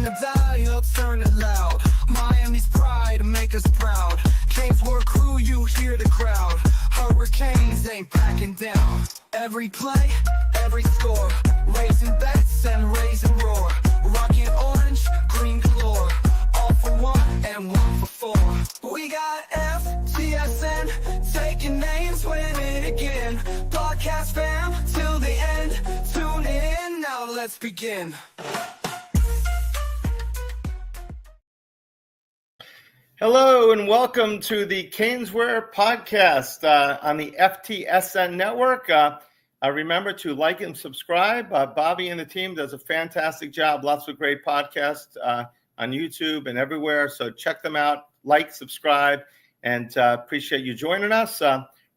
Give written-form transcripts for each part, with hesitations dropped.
the dial, turn it loud. Miami's pride, make us proud. CanesWear crew, you hear the crowd. Hurricanes ain't backing down. Every play, every score, raising bets and raising roar. Rocking orange, green galore. All for one and one for four. We got FTSN, taking names, win it again. Podcast fam, till the end. Tune in, now let's begin. Hello and welcome to the CanesWear podcast on the FTSN network. Remember to like and subscribe. Bobby and the team does a fantastic job. Lots of great podcasts on YouTube and everywhere. So check them out, like, subscribe, and appreciate you joining us.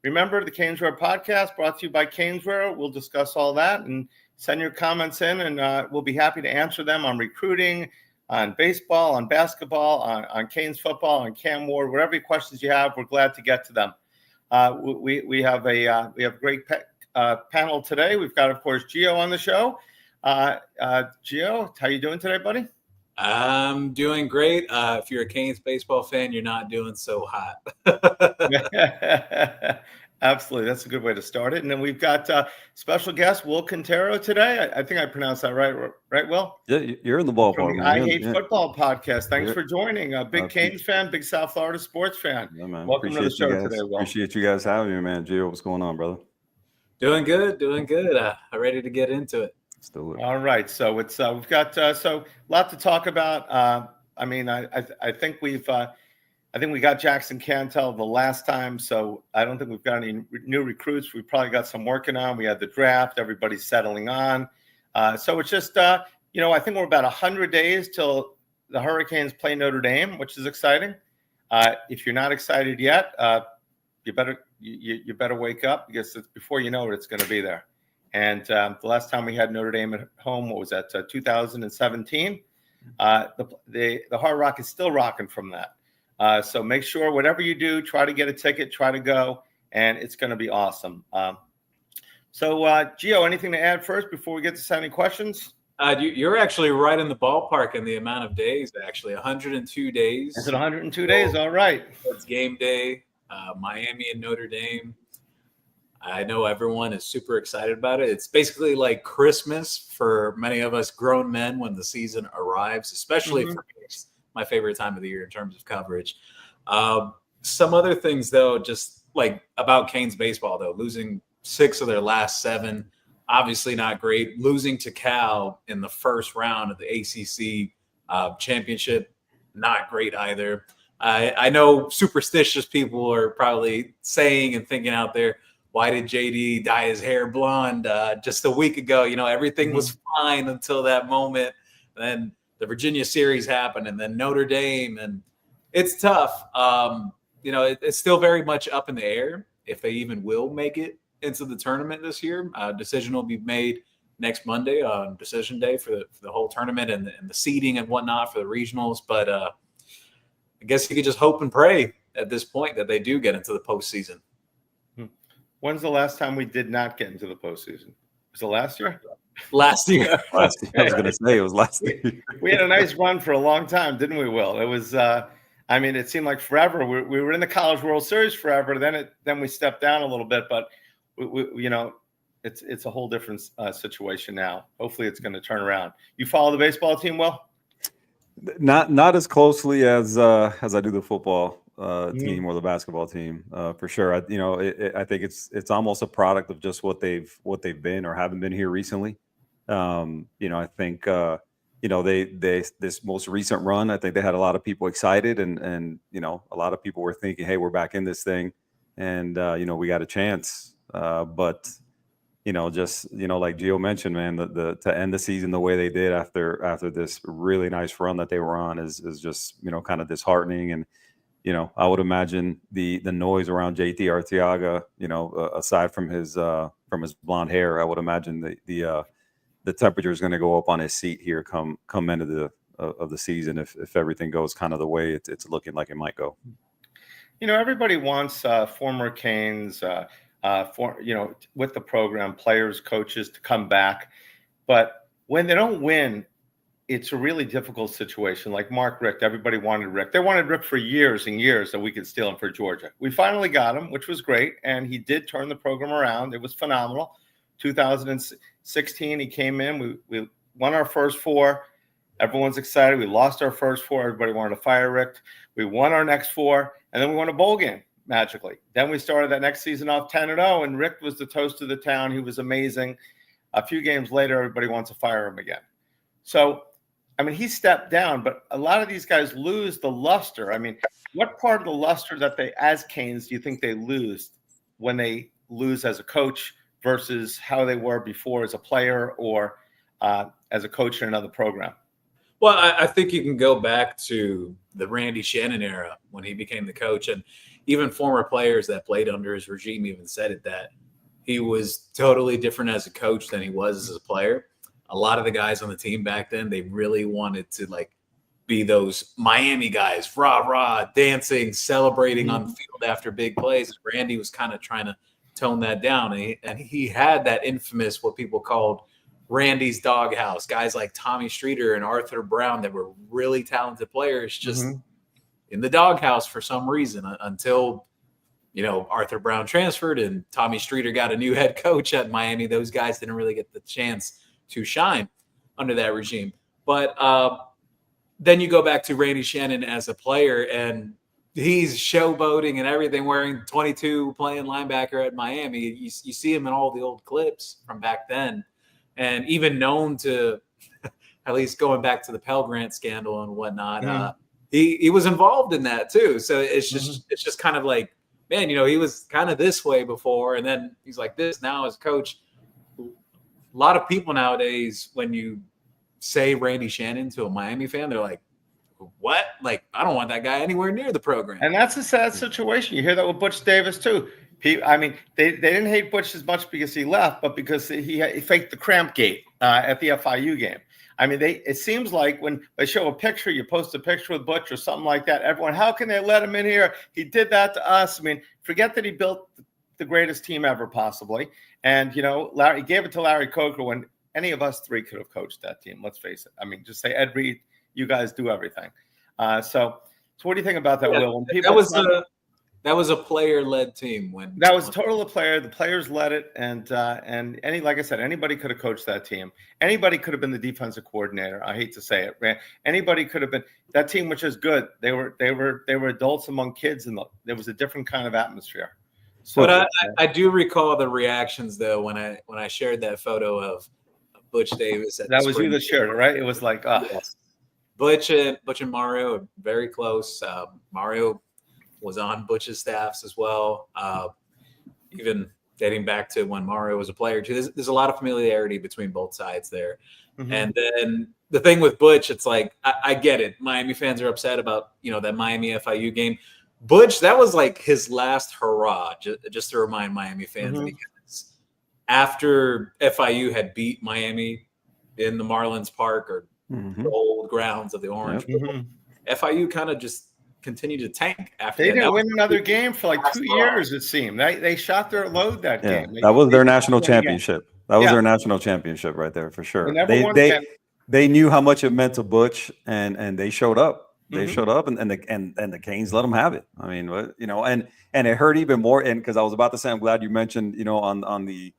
Remember the CanesWear podcast brought to you by CanesWear. We'll discuss all that and send your comments in, and we'll be happy to answer them on recruiting, on baseball, on basketball, on Canes football, on Cam Ward, whatever questions you have, we're glad to get to them. We have a great panel today. We've got, of course, Gio on the show. Gio, how you doing today, buddy? I'm doing great. If you're a Canes baseball fan, you're not doing so hot. Absolutely. That's a good way to start it. And then we've got special guest Will Quintero today. I think I pronounced that right, Will? Yeah, you're in the ballpark. From the I Hate Football podcast. Thanks for joining. A big Canes fan, big South Florida sports fan. Yeah, man. Welcome to the show today, Will. Appreciate you guys having me, man. Gio, what's going on, brother? Doing good. I'm ready to get into it. Let's do it. All right. So it's we've got so a lot to talk about. I think we got Jackson Cantel the last time, so I don't think we've got any new recruits. We've probably got some working on. We had the draft. Everybody's settling on. So it's just, I think we're about 100 days till the Hurricanes play Notre Dame, which is exciting. If you're not excited yet, you better wake up, because before you know it, it's going to be there. And the last time we had Notre Dame at home, what was that, 2017? The Hard Rock is still rocking from that. So make sure whatever you do, try to get a ticket, try to go, and it's going to be awesome. So Gio, anything to add first before we get to any questions? You're actually right in the ballpark in the amount of days, actually. 102 days. Is it 102 days? All right. It's game day, Miami and Notre Dame. I know everyone is super excited about it. It's basically like Christmas for many of us grown men when the season arrives, especially for me. It's my favorite time of the year in terms of coverage. Some other things, though, just like about Canes baseball, though, losing 6 of their last 7, obviously not great. Losing to Cal in the first round of the ACC championship, not great either. I know superstitious people are probably saying and thinking out there, why did JD dye his hair blonde just a week ago? Everything was fine until that moment. Then the Virginia series happened, and then Notre Dame, and it's tough. It's still very much up in the air if they even will make it into the tournament this year. Decision will be made next Monday on decision day for the whole tournament and the seeding and whatnot for the regionals. But I guess you could just hope and pray at this point that they do get into the postseason. When's the last time we did not get into the postseason? Was it last year? Last year. I was going to say it was last year. We had a nice run for a long time, didn't we, Will? It was, it seemed like forever. We were in the College World Series forever. Then we stepped down a little bit, but it's a whole different situation now. Hopefully, it's going to turn around. You follow the baseball team, Will? Not as closely as I do the football team or the basketball team, for sure. I think it's almost a product of just what they've been or haven't been here recently. I think they this most recent run, I think they had a lot of people excited, and a lot of people were thinking, hey, we're back in this thing, and we got a chance. But like Gio mentioned, man, to end the season the way they did after this really nice run that they were on is just kind of disheartening. And I would imagine the noise around JT Arteaga, aside from his blonde hair, I would imagine the temperature is going to go up on his seat here come end of the season if everything goes kind of the way it's looking like it might go. Everybody wants former Canes, with the program, players, coaches to come back, but when they don't win, it's a really difficult situation. Like Mark Richt, everybody wanted Rick. They wanted Rick for years and years that we could steal him for Georgia. We finally got him, which was great, and he did turn the program around. It was phenomenal. 2016, he came in. We won our first 4. Everyone's excited. We lost our first 4. Everybody wanted to fire Rick. We won our next 4, and then we won a bowl game magically. Then we started that next season off 10-0, and Rick was the toast of the town. He was amazing. A few games later, everybody wants to fire him again. So, I mean, he stepped down, but a lot of these guys lose the luster. I mean, what part of the luster that they, as Canes, do you think they lose when they lose as a coach versus how they were before as a player or as a coach in another program? Well, I think you can go back to the Randy Shannon era when he became the coach, and even former players that played under his regime even said it, that he was totally different as a coach than he was as a player. A lot of the guys on the team back then, they really wanted to like be those Miami guys, rah, rah, dancing, celebrating on the field after big plays. Randy was kind of trying to tone that down. And he had that infamous, what people called Randy's doghouse, guys like Tommy Streeter and Arthur Brown that were really talented players just in the doghouse for some reason until, you know, Arthur Brown transferred and Tommy Streeter got a new head coach at Miami. Those guys didn't really get the chance to shine under that regime. But then you go back to Randy Shannon as a player, and he's showboating and everything, wearing 22, playing linebacker at Miami. You see him in all the old clips from back then, and even known to, at least going back to the Pell Grant scandal and whatnot, he was involved in that too. So it's just kind of like, man, you know, he was kind of this way before, and then he's like this now as coach. A lot of people nowadays, when you say Randy Shannon to a Miami fan, they're like, what? Like, I don't want that guy anywhere near the program. And that's a sad situation. You hear that with Butch Davis too. I mean, they didn't hate Butch as much because he left, but because he faked the cramp gate at the FIU game. I mean, it seems like when they show a picture, you post a picture with Butch or something like that, everyone, how can they let him in here? He did that to us. I mean, forget that he built the greatest team ever, possibly. And, you know, he gave it to Larry Coker when any of us 3 could have coached that team. Let's face it. I mean, just say, Ed Reed, you guys do everything. So what do you think about that, Will? When people that was a player-led team. That was total a player. The players led it, and like I said, anybody could have coached that team. Anybody could have been the defensive coordinator. I hate to say it, man. Anybody could have been that team, which is good. They were adults among kids, and there was a different kind of atmosphere. So, but I do recall the reactions though when I shared that photo of Butch Davis. That was you that shared it, right? It was like, yes. Butch and Mario are very close. Mario was on Butch's staffs as well, even dating back to when Mario was a player too. There's a lot of familiarity between both sides there. And then the thing with Butch, it's like, I get it. Miami fans are upset about, you know, that Miami FIU game. Butch, that was like his last hurrah, just to remind Miami fans, because after FIU had beat Miami in the Marlins Park or the old grounds of the Orange Bowl, FIU kind of just continued to tank after they that. didn't win another game for like 2 years, it seemed. They shot their load that game. That was their national championship. That was their national championship right there for sure. They knew how much it meant to Butch, and they showed up. They showed up, and the Canes let them have it. I mean, you know, and it hurt even more. And because I was about to say, I'm glad you mentioned, you know, on the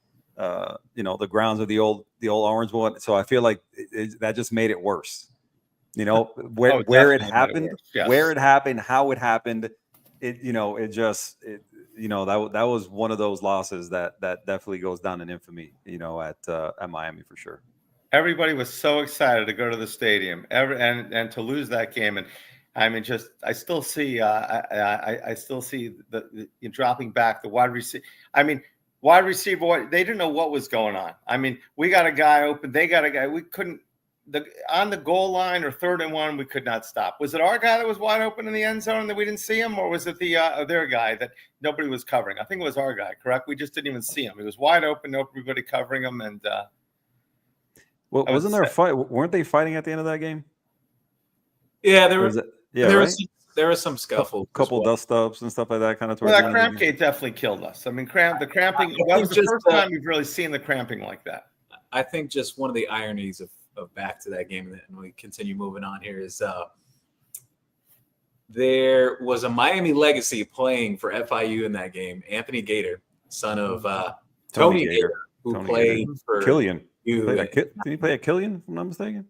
you know, the grounds of the old Orange Bowl. So I feel like that just made it worse. You know, where it happened, where it happened, how it happened. You know, you know, that was one of those losses that definitely goes down in infamy. You know, at Miami for sure. Everybody was so excited to go to the stadium, and to lose that game. And I mean, I still see the dropping back the wide receiver. I mean, wide receiver, they didn't know what was going on. I mean, we got a guy open, they got a guy. We couldn't on the goal line or 3rd and 1. We could not stop. Was it our guy that was wide open in the end zone that we didn't see him, or was it their guy that nobody was covering? I think it was our guy. Correct? We just didn't even see him. He was wide open, nobody covering him, and. Well, wasn't there a fight? Weren't they fighting at the end of that game? Yeah, there was. There was some scuffle. Couple dust ups and stuff like that. Kind of. Well, that cramp gate definitely killed us. I mean, the cramping. That was the first time we've really seen the cramping like that. I think just one of the ironies back to that game, and we continue moving on here, is there was a Miami legacy playing for FIU in that game. Anthony Gator, son of Tony Gator, who played for Killian. you. Did he play at Killian, if I'm not mistaken?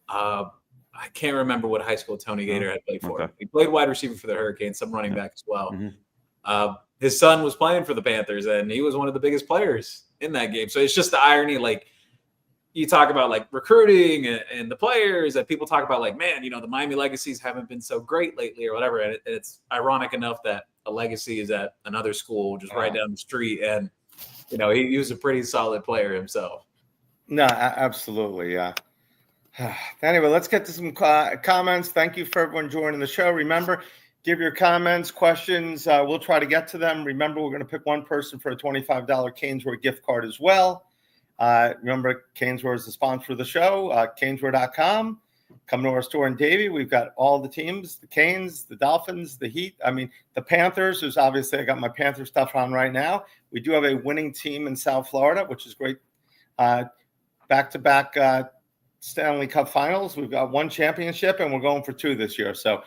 I can't remember what high school Tony Gator had played for. Okay. He played wide receiver for the Hurricanes, some running back as well. Mm-hmm. His son was playing for the Panthers, and he was one of the biggest players in that game. So it's just the irony, like, you talk about like recruiting and the players, that people talk about like, man, the Miami legacies haven't been so great lately or whatever. And it's ironic enough that a legacy is at another school just right down the street. And, he was a pretty solid player himself. No, absolutely. Yeah. Anyway, let's get to some comments. Thank you for everyone joining the show. Remember, give your comments, questions. We'll try to get to them. Remember, we're going to pick one person for a $25 CanesWear gift card as well. Remember, CanesWear is the sponsor of the show, CanesWear.com. Come to our store in Davie. We've got all the teams, the Canes, the Dolphins, the Heat. I mean, the Panthers, who's obviously, I got my Panther stuff on right now. We do have a winning team in South Florida, which is great. Back-to-back Stanley Cup finals. We've got one championship, and we're going for 2 this year. So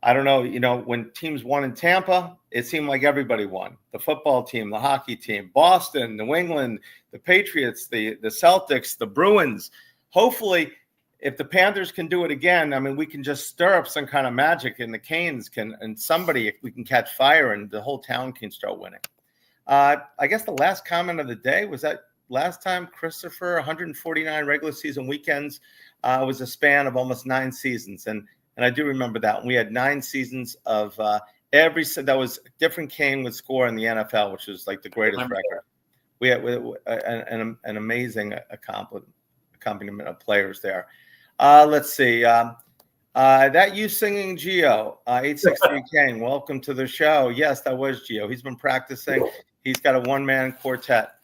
I don't know, when teams won in Tampa, it seemed like everybody won. The football team, the hockey team, Boston, New England, the Patriots, the Celtics, the Bruins. Hopefully, if the Panthers can do it again, I mean, we can just stir up some kind of magic, and the Canes can, and somebody, if we can catch fire, and the whole town can start winning. I guess the last comment of the day was that last time, Christopher, 149 regular season weekends was a span of almost 9 seasons. And I do remember that. We had 9 seasons of that was a different Cane would score in the NFL, which was like the greatest record. We had an amazing accompaniment of players there. Let's see. That you singing Gio, 863 Kane. Welcome to the show. Yes, that was Gio. He's been practicing. He's got a one-man quartet.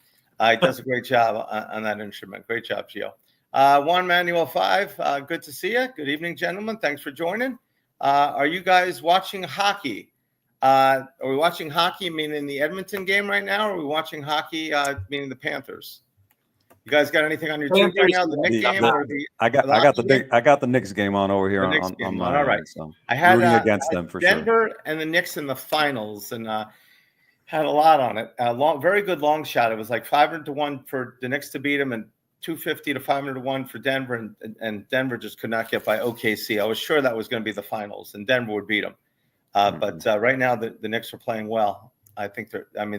He does a great job on that instrument. Great job, Gio. Juan Manuel 5, good to see you. Good evening, gentlemen. Thanks for joining. Are you guys watching hockey? Are we watching hockey, meaning the Edmonton game right now, or are we watching hockey, meaning the Panthers? You guys got anything on your team right now? The Knicks game or the I got the Knicks game on over here on my all right. So I had rooting against them for Denver sure. and the Knicks in the finals, and had a lot on it. Very good long shot. It was like 500-1 for the Knicks to beat them, and 250 to 500-1 for Denver, and Denver just could not get by OKC. I was sure that was going to be the finals, and Denver would beat them. But right now, the Knicks are playing well. I think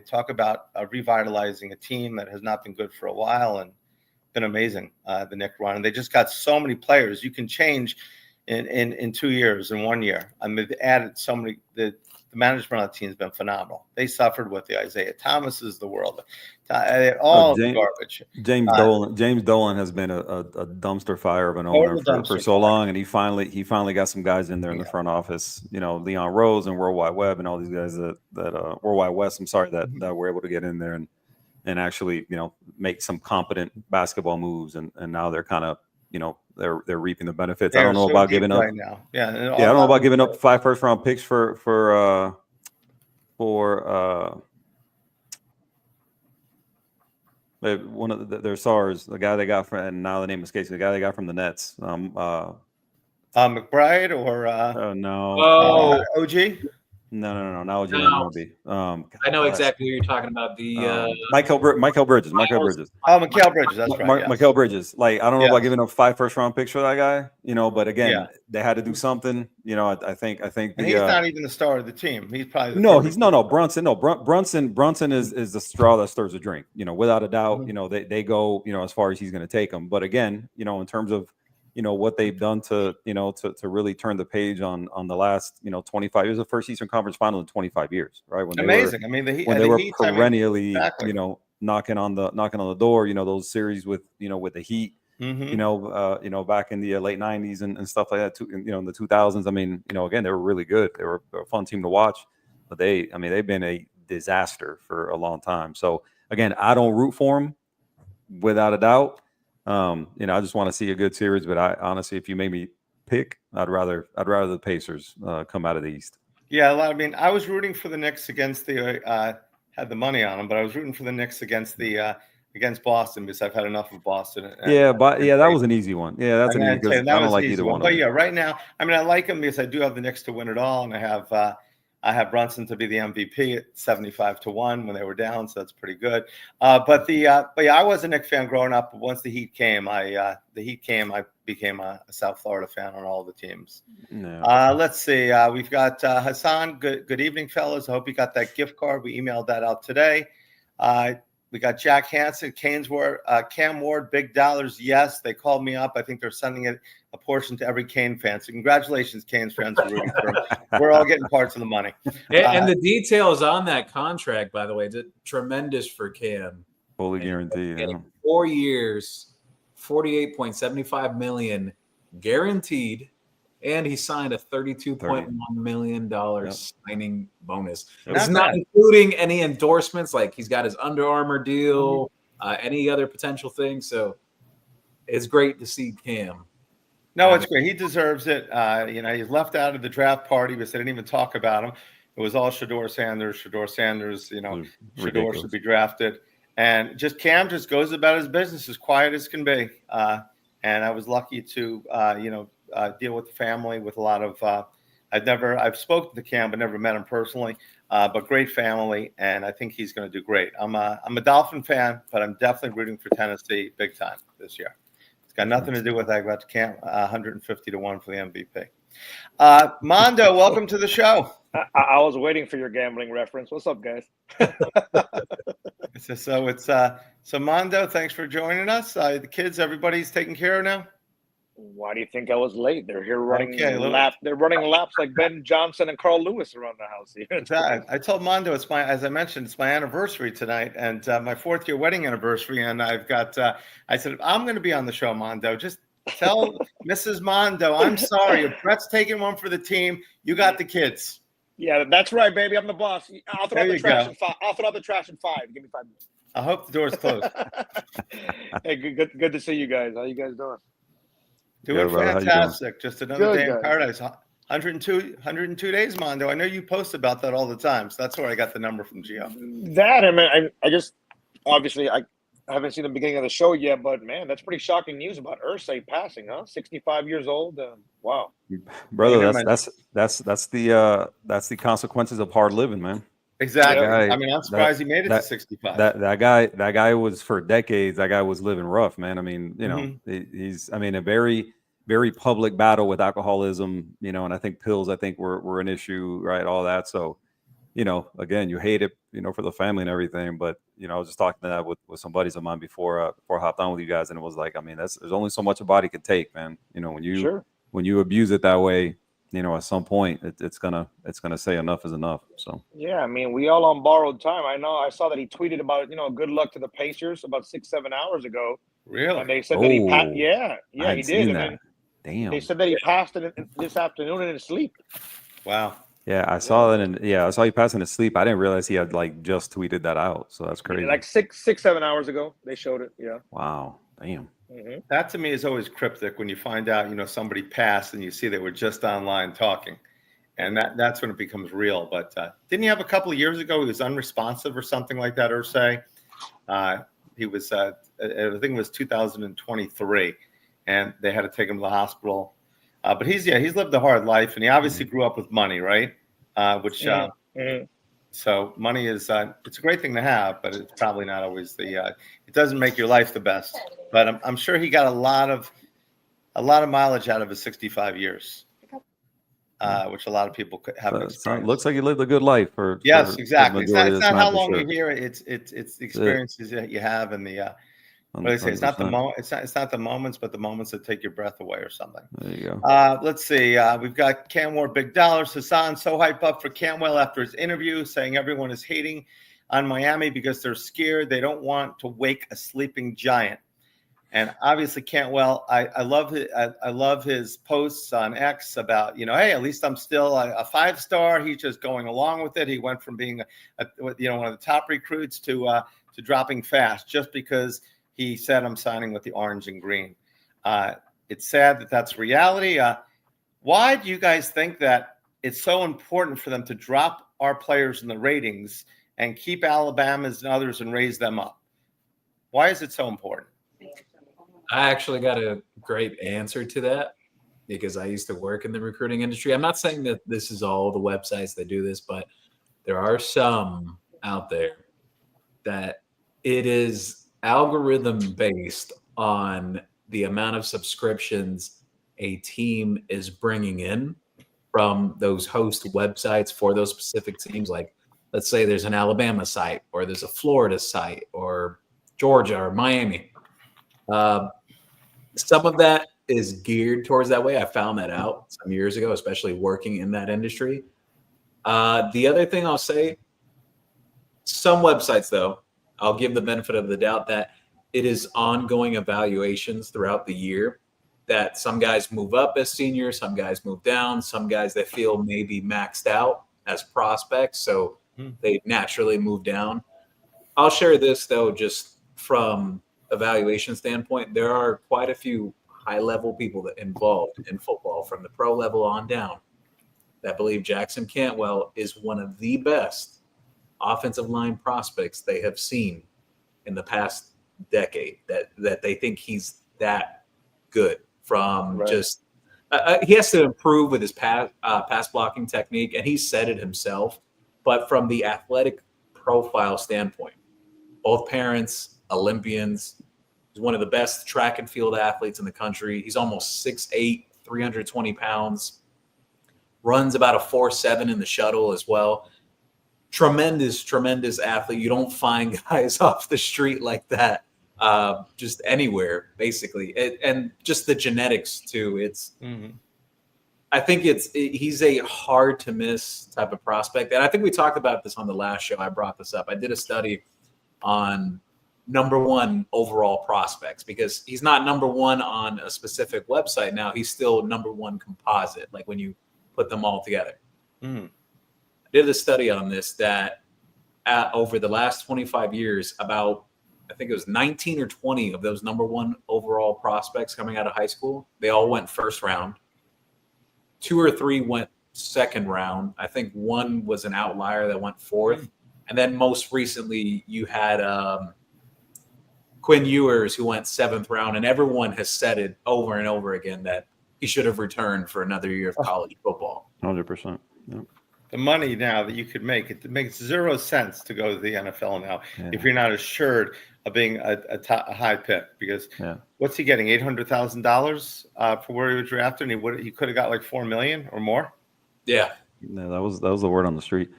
talk about revitalizing a team that has not been good for a while, and been amazing, the Knicks run. And they just got so many players you can change in 2 years, in 1 year. I mean, they added so many. The management of the team has been phenomenal. They suffered with the Isaiah Thomases, the world, all the garbage. James Dolan has been a dumpster fire of an owner for so long, and he finally got some guys in there in the front office. Leon Rose and World Wide Web and all these guys that World Wide West. I'm sorry that were able to get in there and actually make some competent basketball moves, and now they're kind of they're reaping the benefits. I don't know about giving up right now. I don't know about giving up 5 first-round picks for one of their stars, the guy they got from, and now the name escapes me, the guy they got from the Nets. McBride or OG? No, not OG Anunoby. I know exactly who you're talking about. The Mikal Bridges. Mikal Bridges. Oh, Mikal Bridges. That's right. Mikal Bridges. Like, I don't know about giving up 5 first-round picks for that guy. But again, they had to do something. I think. And he's not even the star of the team. He's probably Brunson. Brunson is the straw that stirs the drink. Without a doubt. They go. As far as he's going to take them. But again, in terms of what they've done to really turn the page on the last 25 years, the first Eastern Conference Final in 25 years, right? When amazing. They were perennially knocking on the door, those series with the Heat, back in the late 90s and stuff like that too, in the 2000s. Again, they were really good. They were a fun team to watch, but they've been a disaster for a long time. So again, I don't root for them without a doubt. I just want to see a good series, but I honestly, if you made me pick, I'd rather the Pacers come out of the East. Yeah, I was rooting for the Knicks against the had the money on them, but I was rooting for the Knicks against the against Boston because I've had enough of Boston. That was an easy one. Yeah, that's an easy because I don't like either one. But yeah, right now, I mean, I like him because I do have the Knicks to win it all, and I have Brunson to be the MVP at 75-1 when they were down, so that's pretty good. But yeah, I was a Knicks fan growing up. But once the Heat came, I became a South Florida fan on all the teams. No. Let's see. We've got Hassan. Good evening, fellas. I hope you got that gift card. We emailed that out today. We got Jack Hansen, CanesWear, Cam Ward, big dollars. Yes, they called me up. I think they're sending it a portion to every Cane fan. So congratulations, Canes fans. We're all getting parts of the money. And the details on that contract, by the way, tremendous for Cam. Fully guaranteed. Yeah. 4 years, $48.75 million guaranteed. And he signed a $32.1 million signing bonus. It's not including any endorsements. Like he's got his Under Armour deal, any other potential things. So it's great to see Cam. No, it's great. He deserves it. He's left out of the draft party because they didn't even talk about him. It was all Shedeur Sanders. Shedeur should be drafted. And Cam just goes about his business as quiet as can be. And I was lucky to, deal with the family with a lot of I've spoken to Cam but never met him personally, but great family, and I think he's going to do great. I'm a Dolphin fan, but I'm definitely rooting for Tennessee big time this year. It's got nothing to do with that. Got Cam 150-1 for the MVP. Mando, welcome to the show. I was waiting for your gambling reference. What's up, guys? So Mando, thanks for joining us. The kids, everybody's taken care of now. Why do you think I was late? They're here running laps. They're running laps like Ben Johnson and Carl Lewis around the house here. I told Mando as I mentioned, it's my anniversary tonight and my 4th year wedding anniversary. And I've got, I said, I'm going to be on the show, Mando. Just tell Mrs. Mando, I'm sorry. If Brett's taking one for the team, you got the kids. Yeah, that's right, baby. I'm the boss. I'll throw out the trash in 5. I'll throw out the trash in 5. Give me 5 minutes. I hope the door's closed. Hey, good to see you guys. How you guys doing? Doing fantastic. Just another day in paradise. 102 days, Mando. I know you post about that all the time. So that's where I got the number from Gio. That, I mean, I just, obviously, I haven't seen the beginning of the show yet, but man, that's pretty shocking news about Irsay passing, huh? 65 years old. Wow. Brother, that's the consequences of hard living, man. Exactly. I mean, I'm surprised he made it to 65. That guy was, for decades, that guy was living rough, man. I mean, he's a very, very public battle with alcoholism, and I think pills, were an issue, right? All that. So, again, you hate it, for the family and everything. But, I was just talking to that with some buddies of mine before I hopped on with you guys. And it was like, I mean, there's only so much a body can take, man. When you abuse it that way, at some point it's gonna say enough is enough. So yeah, I mean, we all on borrowed time. I saw that he tweeted about good luck to the Pacers about 6-7 hours ago. Really? And they said that he passed. Yeah, he did. And then damn, they said that he passed it this afternoon in his sleep. Wow. Yeah, I saw that, and I saw he passed in his sleep. I didn't realize he had just tweeted that out. So that's crazy. Like 6-7 hours ago, they showed it. Yeah. Wow. Damn. Mm-hmm. That to me is always cryptic when you find out, somebody passed and you see they were just online talking, and that's when it becomes real. But didn't he have a couple of years ago he was unresponsive or something like that, Irsay? He was, I think it was 2023, and they had to take him to the hospital. But he's lived a hard life, and he obviously grew up with money, right? So money is it's a great thing to have, but it's probably not always it doesn't make your life the best. But I'm sure he got a lot of mileage out of his 65 years, which a lot have experienced. Looks like you lived a good life exactly. It's not how long you hear it. It's the experiences that you have and the what do they say? It's not the moment. It's not the moments, but the moments that take your breath away or something. There you go. Let's see. We've got Cam Ward, big dollars. Hassan, so hype up for Camwell after his interview, saying everyone is hating on Miami because they're scared. They don't want to wake a sleeping giant. And obviously, Cantwell, I love his posts on X about, hey, at least I'm still a 5-star. He's just going along with it. He went from being one of the top recruits to dropping fast just because he said I'm signing with the orange and green. It's sad that that's reality. Why do you guys think that it's so important for them to drop our players in the ratings and keep Alabama's and others and raise them up? Why is it so important? I actually got a great answer to that because I used to work in the recruiting industry. I'm not saying that this is all the websites that do this, but there are some out there that it is algorithm based on the amount of subscriptions a team is bringing in from those host websites for those specific teams. Like, let's say there's an Alabama site or there's a Florida site or Georgia or Miami. Some of that is geared towards that way. I found that out some years ago, especially working in that industry. The other thing I'll say, some websites, though, I'll give the benefit of the doubt that it is ongoing evaluations throughout the year, that some guys move up as seniors, some guys move down, some guys they feel maybe maxed out as prospects, so they naturally move down. I'll share this, though, just from evaluation standpoint. There are quite a few high-level people that involved in football from the pro level on down that believe Jackson Cantwell is one of the best offensive line prospects they have seen in the past decade, that they think he's that good from just he has to improve with his pass blocking technique, and he said it himself. But from the athletic profile standpoint, both parents, Olympians, he's one of the best track and field athletes in the country. He's almost 6'8", 320 pounds, runs about a 4.7 in the shuttle as well. Tremendous athlete. You don't find guys off the street like that just anywhere, basically. And just the genetics, too. It's I think he's a hard to miss type of prospect. And I think we talked about this on the last show. I brought this up. I did a study on number one overall prospects, because he's not number one on a specific website now. He's still number one composite, like when you put them all together. I did a study on this that over the last 25 years, about, I think it was 19 or 20 of those number one overall prospects coming out of high school, they all went first round. 2 or 3 went second round. I think one was an outlier that went fourth. And then most recently you had Quinn Ewers, who went 7th round, and everyone has said it over and over again that he should have returned for another year of college football. 100%. Yep. The money now that you could make, it makes 0 sense to go to the NFL now if you're not assured of being a high pick. Because what's he getting, $800,000 for where he was drafted? And he could have got like $4 million or more. Yeah, that was the word on the street.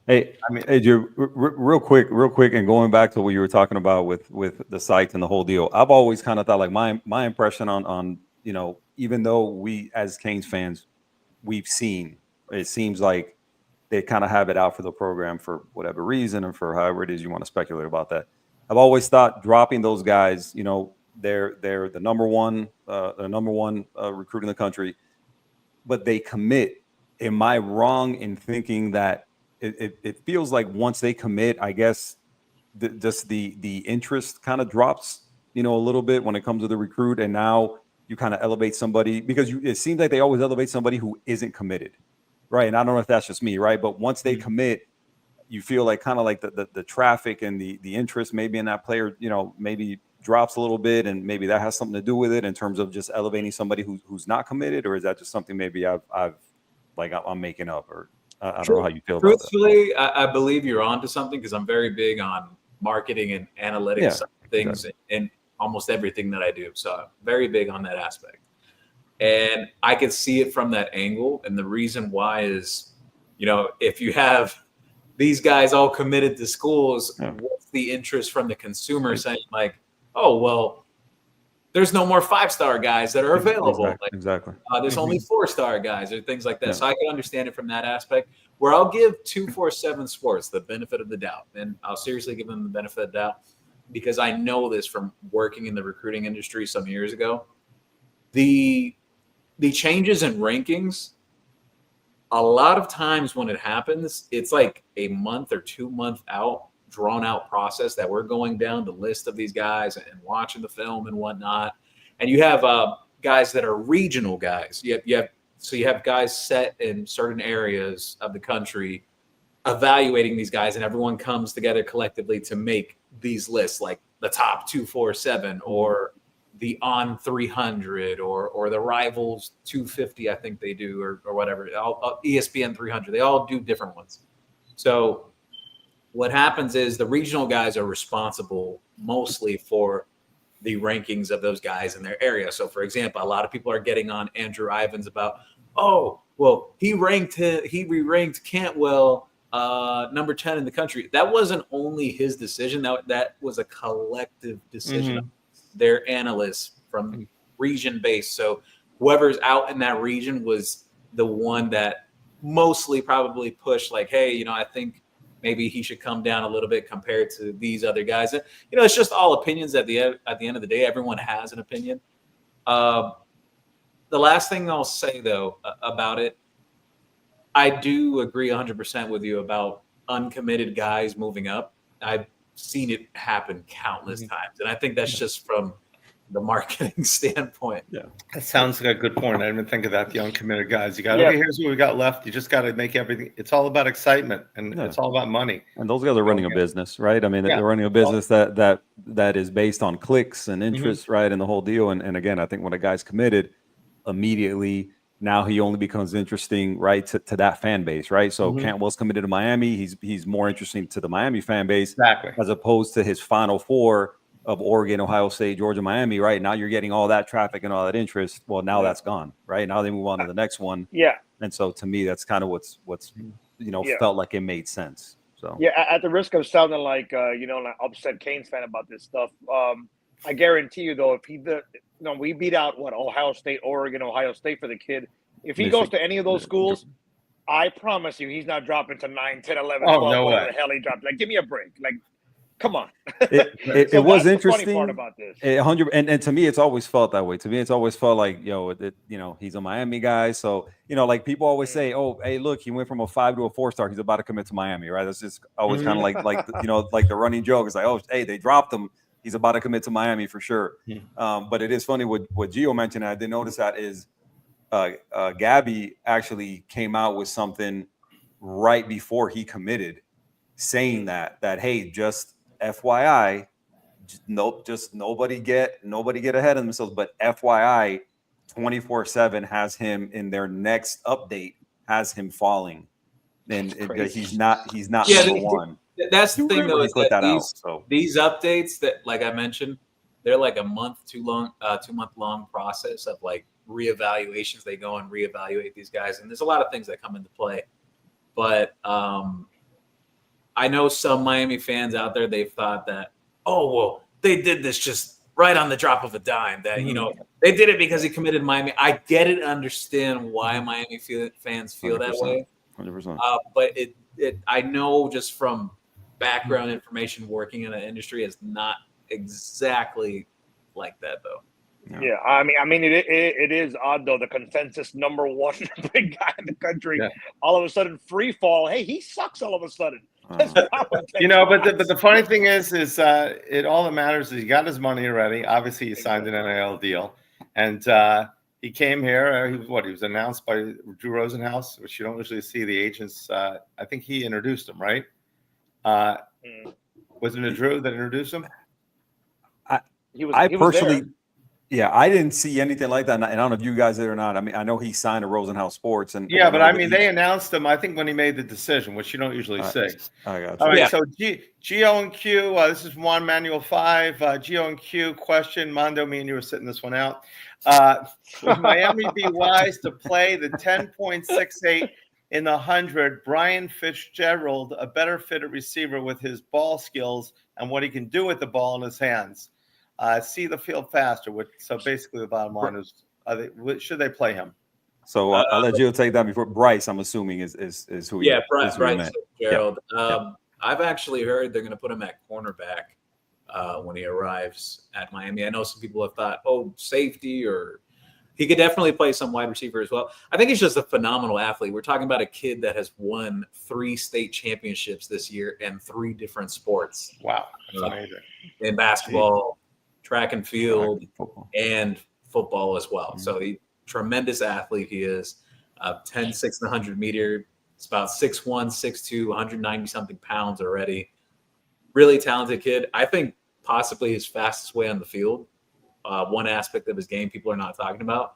Hey, hey, Drew, real quick, and going back to what you were talking about with the sites and the whole deal. I've always kind of thought, like, my impression on even though we as Canes fans, we've seen, it seems like they kind of have it out for the program for whatever reason, and for however it is you want to speculate about that. I've always thought dropping those guys, they're the number one recruit in the country, but they commit. Am I wrong in thinking that it feels like once they commit, I guess just the interest kind of drops, a little bit when it comes to the recruit, and now you kind of elevate somebody, because it seems like they always elevate somebody who isn't committed, right? And I don't know if that's just me, right? But once they commit, you feel like kind of like the traffic and the interest maybe in that player, maybe drops a little bit, and maybe that has something to do with it in terms of just elevating somebody who's not committed, or is that just something maybe I'm making up, or I don't know how you feel about that. Truthfully, I believe you're onto something, because I'm very big on marketing and analytics things and almost everything that I do. So I'm very big on that aspect. And I can see it from that angle. And the reason why is, if you have these guys all committed to schools, what's the interest from the consumer saying, like, oh, well, there's no more 5-star guys that are available. Exactly. There's only 4-star guys or things like that. Yeah. So I can understand it from that aspect, where I'll give 247 Sports the benefit of the doubt. And I'll seriously give them the benefit of the doubt, because I know this from working in the recruiting industry some years ago. The changes in rankings, a lot of times when it happens, it's like a month or 2 month out, drawn out process that we're going down the list of these guys and watching the film and whatnot. And you have guys that are regional guys. You have guys set in certain areas of the country evaluating these guys, and everyone comes together collectively to make these lists. Like, the top 247 or the on 300 or the rivals 250, I think they do, or whatever, ESPN 300. They all do different ones. So what happens is the regional guys are responsible mostly for the rankings of those guys in their area. So for example, a lot of people are getting on Andrew Ivins about, oh, well, he re-ranked Cantwell number 10 in the country. That wasn't only his decision. That was a collective decision of their analysts from region based. So whoever's out in that region was the one that mostly probably pushed like, hey, I think maybe he should come down a little bit compared to these other guys. And, it's just all opinions at the end of the day. Everyone has an opinion. The last thing I'll say, though, about it, I do agree 100% with you about uncommitted guys moving up. I've seen it happen countless times. And I think that's just from the marketing standpoint. Yeah, that sounds like a good point. I didn't even think of that. The uncommitted guys. You got okay. Here's what we got left. You just got to make everything. It's all about excitement, and it's all about money. And those guys are running a business, right? I mean, they're running a business that is based on clicks and interest, right, and the whole deal. And again, I think when a guy's committed, immediately now he only becomes interesting, right, to that fan base, right? So Cantwell's committed to Miami. He's more interesting to the Miami fan base, as opposed to his Final Four of Oregon, Ohio State, Georgia, Miami, right? Now you're getting all that traffic and all that interest. Well, now that's gone, right? Now they move on to the next one. Yeah. And so to me, that's kind of what's felt like it made sense. So at the risk of sounding like an upset Canes fan about this stuff, I guarantee you though, if we beat out Ohio State, Oregon, Ohio State for the kid. If he goes to any of those schools, I promise you he's not dropping to 9, 10, 11, 12, no whatever way. the hell he dropped. Like, give me a break. Like, come on. It was interesting. The funny part about this. 100, and to me, it's always felt that way. To me, it's always felt like, he's a Miami guy. So, like people always say, oh, hey, look, he went from a 5 to a 4-star. He's about to commit to Miami, right? That's just always kind of like the running joke. It's like, oh, hey, they dropped him. He's about to commit to Miami for sure. But it is funny what Gio mentioned. I did notice that is Gabby actually came out with something right before he committed, saying that hey, just FYI, just nobody get ahead of themselves. But FYI, 24/7 has him in their next update has him falling, and he's not number one. That's the thing, though, is that these updates that, like I mentioned, they're like a 2-month long process of like reevaluations. They go and reevaluate these guys, and there's a lot of things that come into play. But I know some Miami fans out there, they've thought that, oh, well, they did this just right on the drop of a dime. That they did it because he committed to Miami. I get it, understand why Miami fans feel 100%, that way. 100%. But I know just from background information working in the industry is not exactly like that, though. Yeah, I mean, it is odd though. The consensus number one big guy in the country, all of a sudden free fall. Hey, he sucks all of a sudden. But the funny thing is it all that matters is he got his money already. Obviously, he signed an NIL deal, and he came here. He was announced by Drew Rosenhaus, which you don't usually see the agents. I think he introduced him, right? Wasn't it Drew that introduced him? He was personally. There. Yeah, I didn't see anything like that. And I don't know if you guys did or not. I mean, I know he signed to Rosenhaus Sports. But I mean, they announced him, I think, when he made the decision, which you don't usually see. I got you. All right, so Gio and Q, this is Juan Manuel 5. Gio and Q question. Mando, me and you were sitting this one out. Would Miami be wise to play the 10.68 in the 100? Brian Fitzgerald, a better fitted receiver with his ball skills and what he can do with the ball in his hands. See the field faster. So basically, the bottom line is, should they play him? So I'll let you take that before Bryce. I'm assuming is who. Yeah, Bryce Fitzgerald. I've actually heard they're going to put him at cornerback when he arrives at Miami. I know some people have thought, safety, or he could definitely play some wide receiver as well. I think he's just a phenomenal athlete. We're talking about a kid that has won 3 state championships this year in 3 different sports. Wow, that's amazing. In basketball, track and field, and football as well. So he tremendous athlete he is. 10-6 and 100 meter. It's about 6'1", 6'2", 190 something pounds already. Really talented kid. I think possibly his fastest way on the field. One aspect of his game people are not talking about,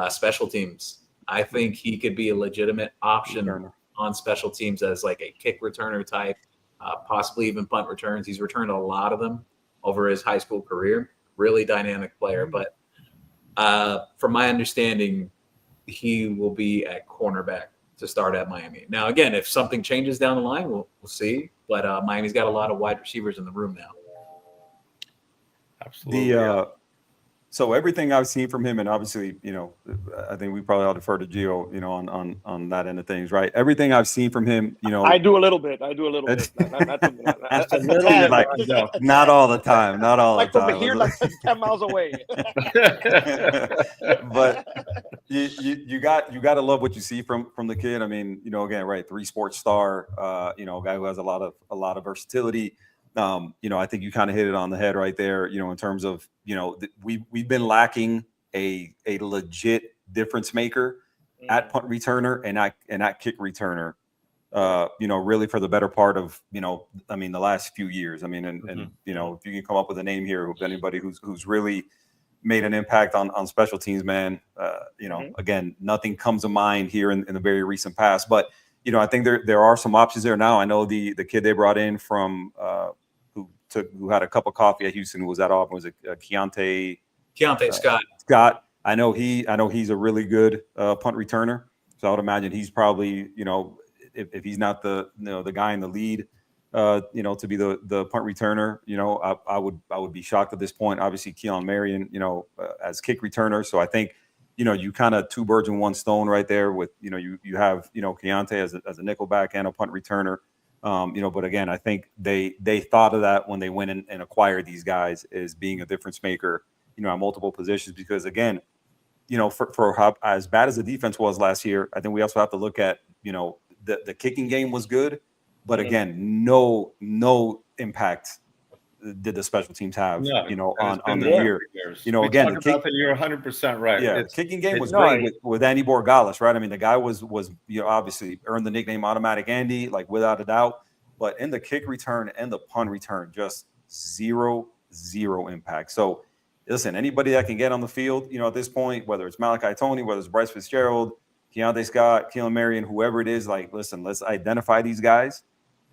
special teams. I think he could be a legitimate option on special teams as like a kick returner type, possibly even punt returns. He's returned a lot of them over his high school career. Really dynamic player. But from my understanding, he will be at cornerback to start at Miami. Now, again, if something changes down the line, we'll see. But Miami's got a lot of wide receivers in the room now. Absolutely. So everything I've seen from him, and obviously, I think we probably ought to defer to Gio, on that end of things, right? Everything I've seen from him, I do a little bit. Not not all the time, not all like the time. From here, like 10 miles away. But you got to love what you see from the kid. I mean, again, right, 3-sport star, a guy who has a lot of versatility. I think you kind of hit it on the head right there, in terms of, we've been lacking a legit difference maker at punt returner and at kick returner, really for the better part of, the last few years. I mean, and if you can come up with a name here of anybody who's really made an impact on special teams, man, again, nothing comes to mind here in the very recent past, but, I think there are some options there now. I know the kid they brought in from, who had a cup of coffee at Houston, who was at Auburn, was it Keontae Scott. Scott. I know he's a really good punt returner. So I would imagine he's probably, if he's not the guy in the lead, to be the punt returner, I would be shocked at this point. Obviously, Keon Marion, as kick returner. So I think, you kind of 2 birds in 1 stone right there with, you have, Keontae as a nickelback and a punt returner. But again, I think they thought of that when they went and acquired these guys as being a difference maker, at multiple positions, because again, for how as bad as the defense was last year, I think we also have to look at, the kicking game was good, but again, no impact did the special teams have, on the year. Again, you're 100% right. Yeah, the kicking game was great with Andy Borgalis, right? I mean, the guy was obviously earned the nickname Automatic Andy, like without a doubt. But in the kick return and the punt return, just zero impact. So listen, anybody that can get on the field, at this point, whether it's Malachi Tony, whether it's Bryce Fitzgerald, Keontae Scott, Keelan Marion, whoever it is, like, listen, let's identify these guys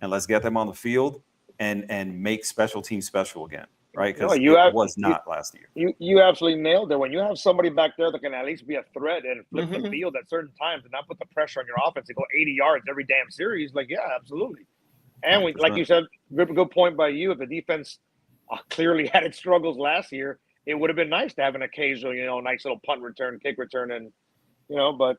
and let's get them on the field and make special teams special again, right? Because it was not last year. You absolutely nailed it. When you have somebody back there that can at least be a threat and flip the field at certain times and not put the pressure on your offense to go 80 yards every damn series, like, yeah, absolutely. And like you said, good point by you. If the defense clearly had its struggles last year, it would have been nice to have an occasional, nice little punt return, kick return, and but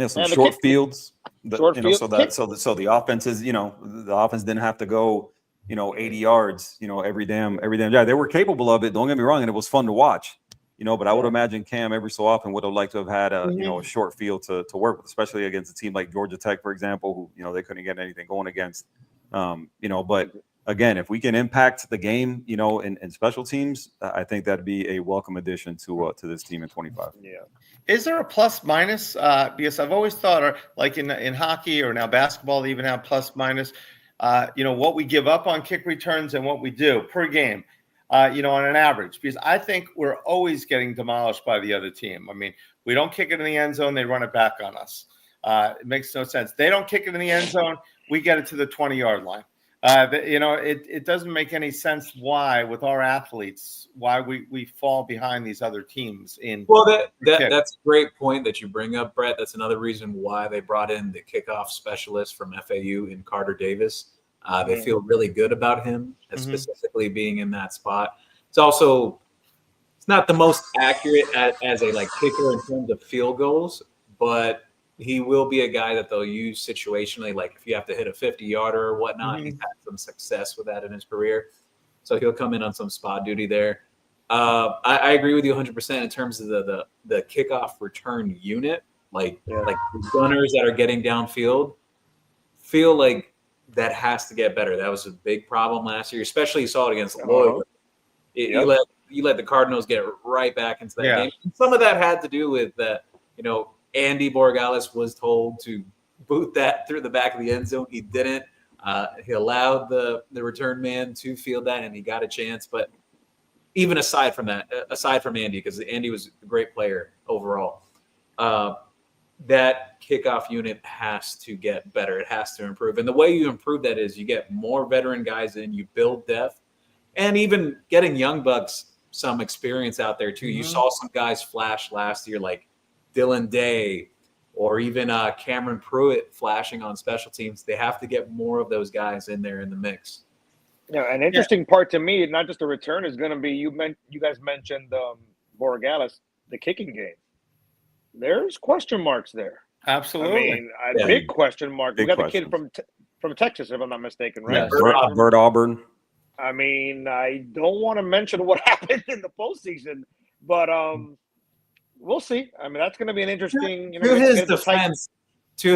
some short fields. So the offenses, the offense didn't have to go 80 yards, every damn day. They were capable of it. Don't get me wrong, and it was fun to watch. But I would imagine Cam every so often would have liked to have had a a short field to work with, especially against a team like Georgia Tech, for example, who they couldn't get anything going against. But again, if we can impact the game, in special teams, I think that'd be a welcome addition to this team in 25. Yeah. Is there a plus minus? Because I've always thought, or like in hockey or now basketball, they even have plus minus. What we give up on kick returns and what we do per game, on an average, because I think we're always getting demolished by the other team. I mean, we don't kick it in the end zone, they run it back on us. It makes no sense. They don't kick it in the end zone, we get it to the 20-yard line. It doesn't make any sense why, with our athletes, why we fall behind these other teams. That's a great point that you bring up, Brett. That's another reason why they brought in the kickoff specialist from FAU in Carter Davis. They feel really good about him, specifically being in that spot. It's not the most accurate as a kicker in terms of field goals, but he will be a guy that they'll use situationally. Like if you have to hit a 50-yarder or whatnot, he's had some success with that in his career. So he'll come in on some spot duty there. I agree with you 100% in terms of the kickoff return unit. Like the gunners that are getting downfield feel like that has to get better. That was a big problem last year, especially you saw it against Loyola. You let the Cardinals get right back into that game. And some of that had to do with that, Andy Borgalis was told to boot that through the back of the end zone. He didn't. He allowed the return man to field that, and he got a chance. But even aside from that, aside from Andy, because Andy was a great player overall, that kickoff unit has to get better. It has to improve. And the way you improve that is you get more veteran guys in, you build depth, and even getting young bucks some experience out there too. You saw some guys flash last year like Dylan Day or even Cameron Pruitt flashing on special teams. They have to get more of those guys in there in the mix. Yeah, an interesting part to me, not just the return, is going to be you guys mentioned Borregales, the kicking game. There's question marks there. Absolutely. I mean, a big question mark. Big We got questions. the kid from Texas, if I'm not mistaken, right? Yeah, Bert Auburn. I mean, I don't want to mention what happened in the postseason, but we'll see. I mean, that's going to be an interesting. To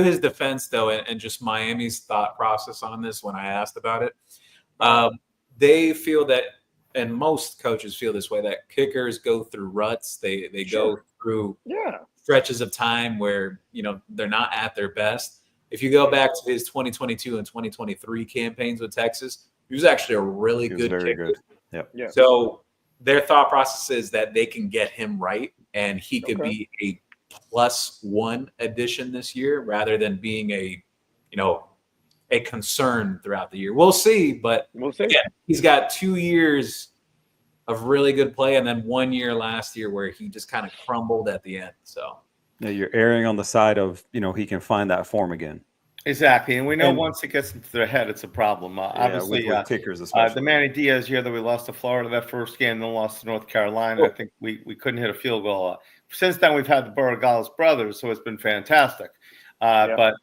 his defense, though, and just Miami's thought process on this when I asked about it, they feel that, and most coaches feel this way, that kickers go through ruts. They go through stretches of time where they're not at their best. If you go back to his 2022 and 2023 campaigns with Texas, he was actually a really good kicker. Yep. Yeah. So their thought process is that they can get him right, and he could be a +1 addition this year rather than being a concern throughout the year. We'll see, but again, he's got 2 years of really good play and then 1 year last year where he just kind of crumbled at the end. So yeah, you're erring on the side of he can find that form again. Exactly, and we know once it gets into their head, it's a problem. Obviously, with kickers especially. The Manny Diaz year that we lost to Florida that first game, then lost to North Carolina. I think we couldn't hit a field goal. Since then, we've had the Borregales brothers, so it's been fantastic. But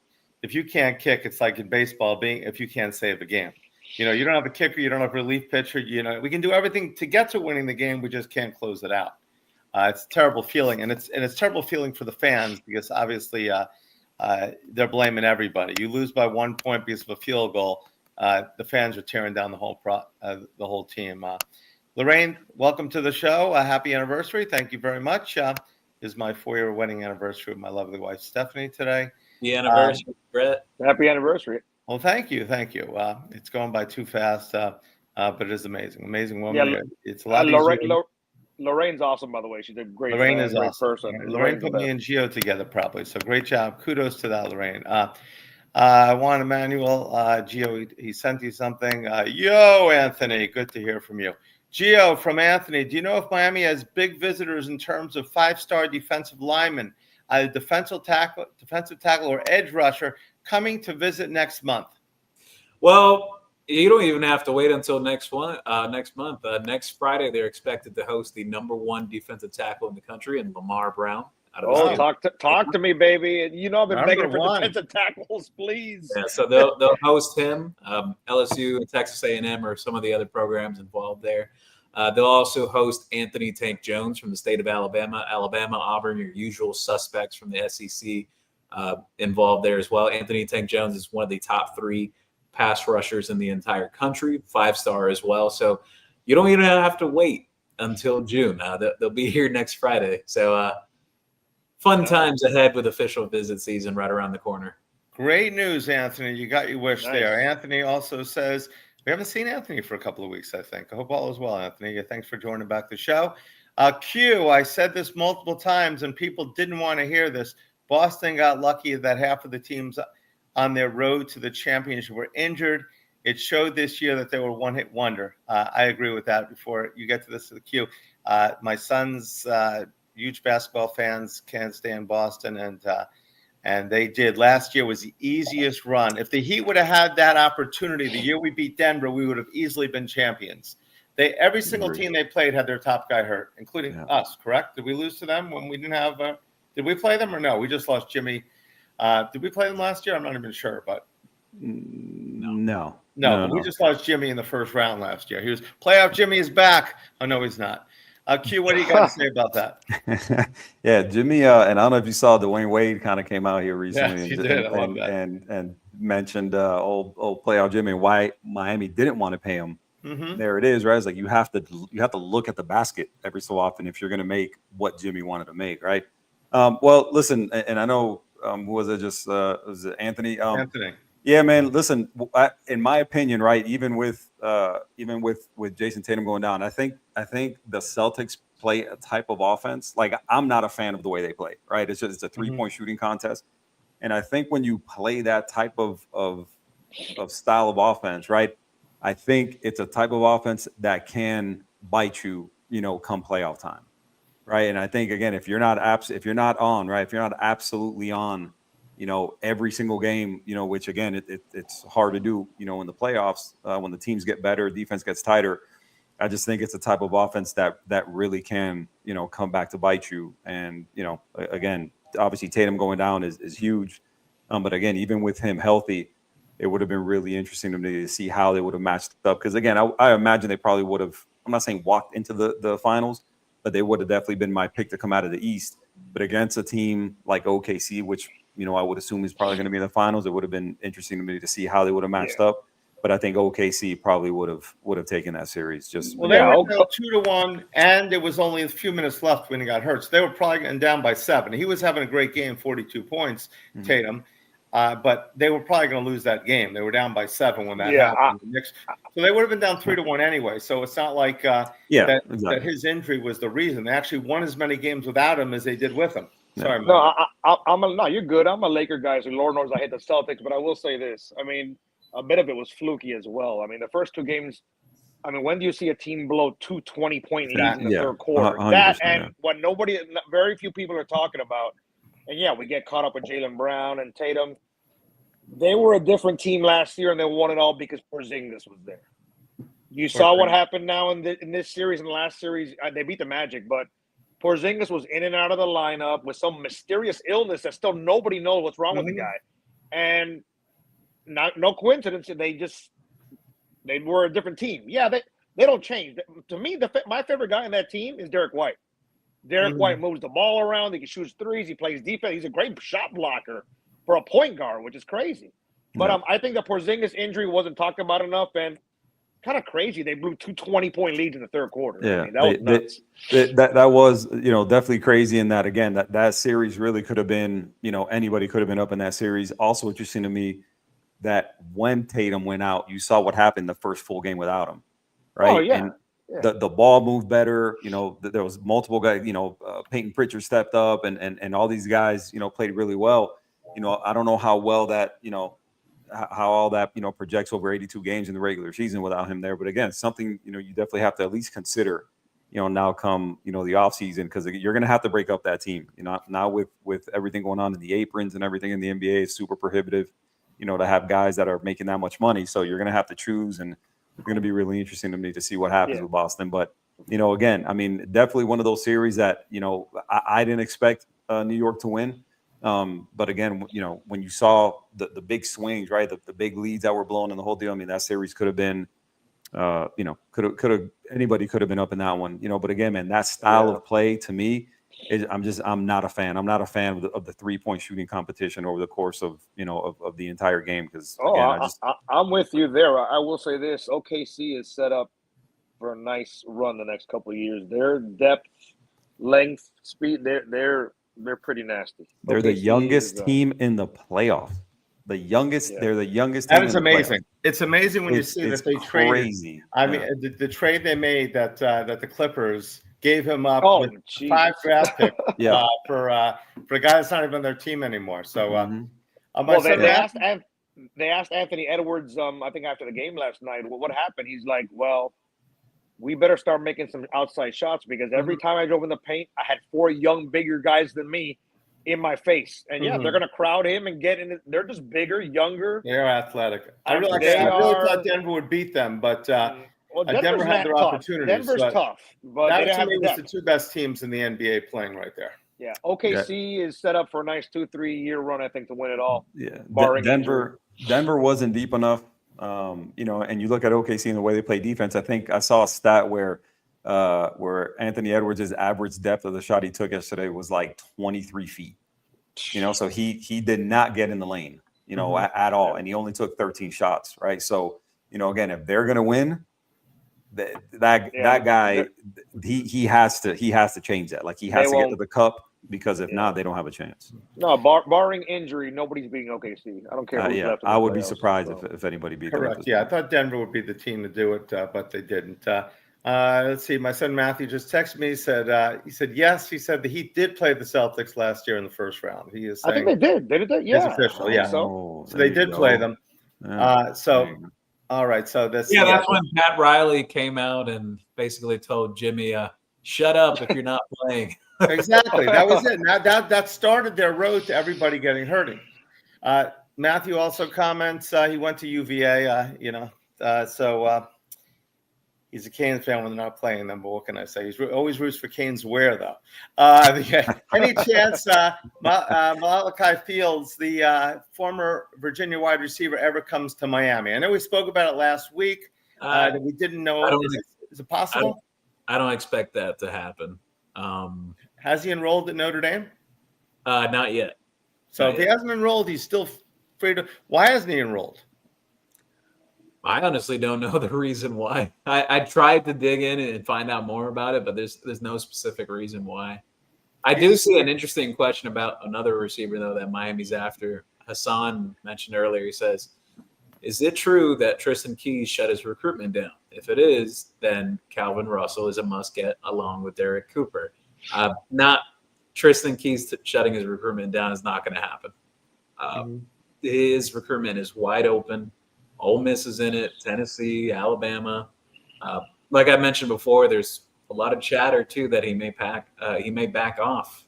if you can't kick, it's like in baseball, if you can't save a game. You don't have a kicker, you don't have a relief pitcher. We can do everything to get to winning the game, we just can't close it out. It's a terrible feeling, and it's a terrible feeling for the fans because obviously they're blaming everybody. You lose by 1 point because of a field goal. The fans are tearing down the whole team. Lorraine, welcome to the show. Happy anniversary! Thank you very much. This is my 4-year wedding anniversary with my lovely wife Stephanie today. The anniversary, Brett. Happy anniversary. Well, thank you. It's going by too fast, but it is amazing woman. Yeah, it's a lot easier. Lorraine's awesome, by the way. She's a great, Lorraine is great awesome. person. Lorraine put me and Gio together probably, so great job. Kudos to that, Lorraine. Juan Emmanuel, Gio, he sent you something. Yo, Anthony, good to hear from you. Gio from Anthony, do you know if Miami has big visitors in terms of 5-star defensive linemen, either defensive tackle or edge rusher coming to visit next month? Well, you don't even have to wait until next month. Next Friday, they're expected to host the #1 defensive tackle in the country, in Lamar Brown. Talk to me, baby. I've been begging for defensive tackles, please. Yeah, so they'll host him. LSU and Texas A&M are some of the other programs involved there. They'll also host Anthony Tank Jones from the state of Alabama. Alabama, Auburn, your usual suspects from the SEC involved there as well. Anthony Tank Jones is one of the top 3 pass rushers in the entire country, 5-star as well. So you don't even have to wait until June. They'll be here next Friday. So fun times ahead with official visit season right around the corner. Great news, Anthony. You got your wish there. Anthony also says, we haven't seen Anthony for a couple of weeks, I think. I hope all is well, Anthony. Thanks for joining back the show. Q, I said this multiple times, and people didn't want to hear this. Boston got lucky that half of the teams on their road to the championship were injured. It showed this year that they were one-hit wonder. I agree with that. Before you get to this, to the Q, my son's huge basketball fans can't stand Boston, and they did. Last year was the easiest run. If the Heat would have had that opportunity the year we beat Denver, we would have easily been champions. Every single team they played had their top guy hurt, including us, correct? Did we lose to them when we didn't have did we play them or no? We just lost Jimmy. Did we play them last year? I'm not even sure, but no. We just lost Jimmy in the first round last year. He was playoff Jimmy is back. Oh no, he's not. Q, what do you got to say about that? Yeah, Jimmy, and I don't know if you saw Dwayne Wade kind of came out here recently and mentioned old playoff Jimmy and why Miami didn't want to pay him. Mm-hmm. There it is, right? It's like you have to look at the basket every so often if you're going to make what Jimmy wanted to make, right? Well, listen, and I know who was it? Was it Anthony? Anthony. Yeah, man. Listen, in my opinion, right, even with Jason Tatum going down, I think the Celtics play a type of offense. Like, I'm not a fan of the way they play. Right, it's a 3-point shooting contest, and I think when you play that type of style of offense, right, I think it's a type of offense that can bite you, come playoff time, right? And I think, again, if you're not on, right, if you're not absolutely on, every single game, which again, it's hard to do, in the playoffs, when the teams get better, defense gets tighter. I just think it's a type of offense that really can, come back to bite you. And, again, obviously Tatum going down is huge. But again, even with him healthy, it would have been really interesting to me to see how they would have matched up. Because again, I imagine they probably would have, I'm not saying walked into the finals, but they would have definitely been my pick to come out of the East. But against a team like OKC, which, I would assume is probably going to be in the finals, it would have been interesting to me to see how they would have matched up. But I think OKC probably would have taken that series. Just Well, they were down 2-1, and there was only a few minutes left when he got hurt. So they were probably getting down by 7. He was having a great game, 42 points, Tatum. But they were probably going to lose that game. They were down by 7 when that happened. So they would have been down 3-1 anyway. So it's not like that his injury was the reason. They actually won as many games without him as they did with him. Sorry, no, no, you're good. I'm a Laker guy, so Lord knows I hate the Celtics. But I will say this: I mean, a bit of it was fluky as well. I mean, the first 2 games. I mean, when do you see a team blow 2 20-point leads in the third quarter? What very few people are talking about. And we get caught up with Jaylen Brown and Tatum. They were a different team last year, and they won it all because Porzingis was there. You saw what happened now in this series. In the last series, they beat the Magic, but Porzingis was in and out of the lineup with some mysterious illness that still nobody knows what's wrong with the guy. And no coincidence, they were a different team. Yeah, they don't change. To me, my favorite guy in that team is Derek White. Derek White moves the ball around. He can shoot threes. He plays defense. He's a great shot blocker for a point guard, which is crazy. But I think the Porzingis injury wasn't talked about enough, and kind of crazy. They blew 2 20-point leads in the third quarter. Yeah, I mean, that was nuts. That was, definitely crazy in that, again, that series really could have been, anybody could have been up in that series. Also interesting to me that when Tatum went out, you saw what happened the first full game without him, right? Oh, yeah. And the ball moved better. There was multiple guys, Peyton Pritchard stepped up and all these guys, played really well. I don't know how well that, how all that, projects over 82 games in the regular season without him there. But again, something, you definitely have to at least consider, now come, the offseason, because you're going to have to break up that team, now with everything going on in the aprons and everything in the NBA is super prohibitive, to have guys that are making that much money. So you're going to have to choose, and it's going to be really interesting to me to see what happens with Boston. But, again, I mean, definitely one of those series that, I didn't expect New York to win. But again, when you saw the big swings, right, the big leads that were blown in the whole deal, I mean, that series could have been, anybody could have been up in that one, But again, man, that style of play to me I'm not a fan. I'm not a fan of the 3-point shooting competition over the course of of the entire game. Because I'm with you there. I will say this: OKC is set up for a nice run the next couple of years. Their depth, length, speed, they're pretty nasty. They're the youngest team in the playoff. The youngest. They're the youngest. That is amazing. It's amazing when you see that they traded. Crazy. I mean, the trade they made that the Clippers gave him up with 5 draft picks for a guy that's not even on their team anymore. So, they asked Anthony Edwards, I think after the game last night, what happened? He's like, well, we better start making some outside shots because every time I drove in the paint, I had 4 young, bigger guys than me in my face. And they're going to crowd him and get in. They're just bigger, younger. They're athletic. I really thought Denver would beat them, but Denver had their opportunities. Denver's tough. But that to me was the 2 best teams in the NBA playing right there. Yeah, OKC is set up for a nice 2-3 year run, I think, to win it all. Yeah, Denver wasn't deep enough. And you look at OKC and the way they play defense. I think I saw a stat where Anthony Edwards' average depth of the shot he took yesterday was like 23 feet. So he did not get in the lane, at all, and he only took 13 shots, right? So again, if they're gonna win, that guy he has to change that. Like he has to get to the cup. because if not, they don't have a chance. No, barring injury, nobody's beating OKC. I don't care who's left. I would be playoffs, surprised so. if anybody beat Correct. them. Yeah, I thought Denver would be the team to do it, but they didn't. Let's see. My son Matthew just texted me. He said yes. He said the Heat did play the Celtics last year in the first round. He is saying I think they did. They did. Yeah, it's official. Yeah. So So they did play them. All right. So that's that's when Pat Riley came out and basically told Jimmy, "Shut up if you're not playing." Exactly. That was it. Now that started their road to everybody getting hurting. Matthew also comments he went to UVA. So he's a Canes fan when they're not playing them. But what can I say? He's always roots for CanesWear, though. Any chance Malachi Fields, the former Virginia wide receiver, ever comes to Miami? I know we spoke about it last week. That we didn't know. Is it possible? I don't expect that to happen. Has he enrolled at Notre Dame? Not yet. So if he hasn't enrolled, he's still free to. Why hasn't he enrolled? I honestly don't know the reason why. I tried to dig in and find out more about it, but there's no specific reason why. I do see an interesting question about another receiver, though, that Miami's after. Hassan mentioned earlier. He says, is it true that Tristan Keys shut his recruitment down? If it is, then Calvin Russell is a must-get along with Derek Cooper. Not Tristan Keys shutting his recruitment down is not going to happen. His recruitment is wide open. Ole Miss is in it, Tennessee, Alabama. Like I mentioned before, there's a lot of chatter too that he may back off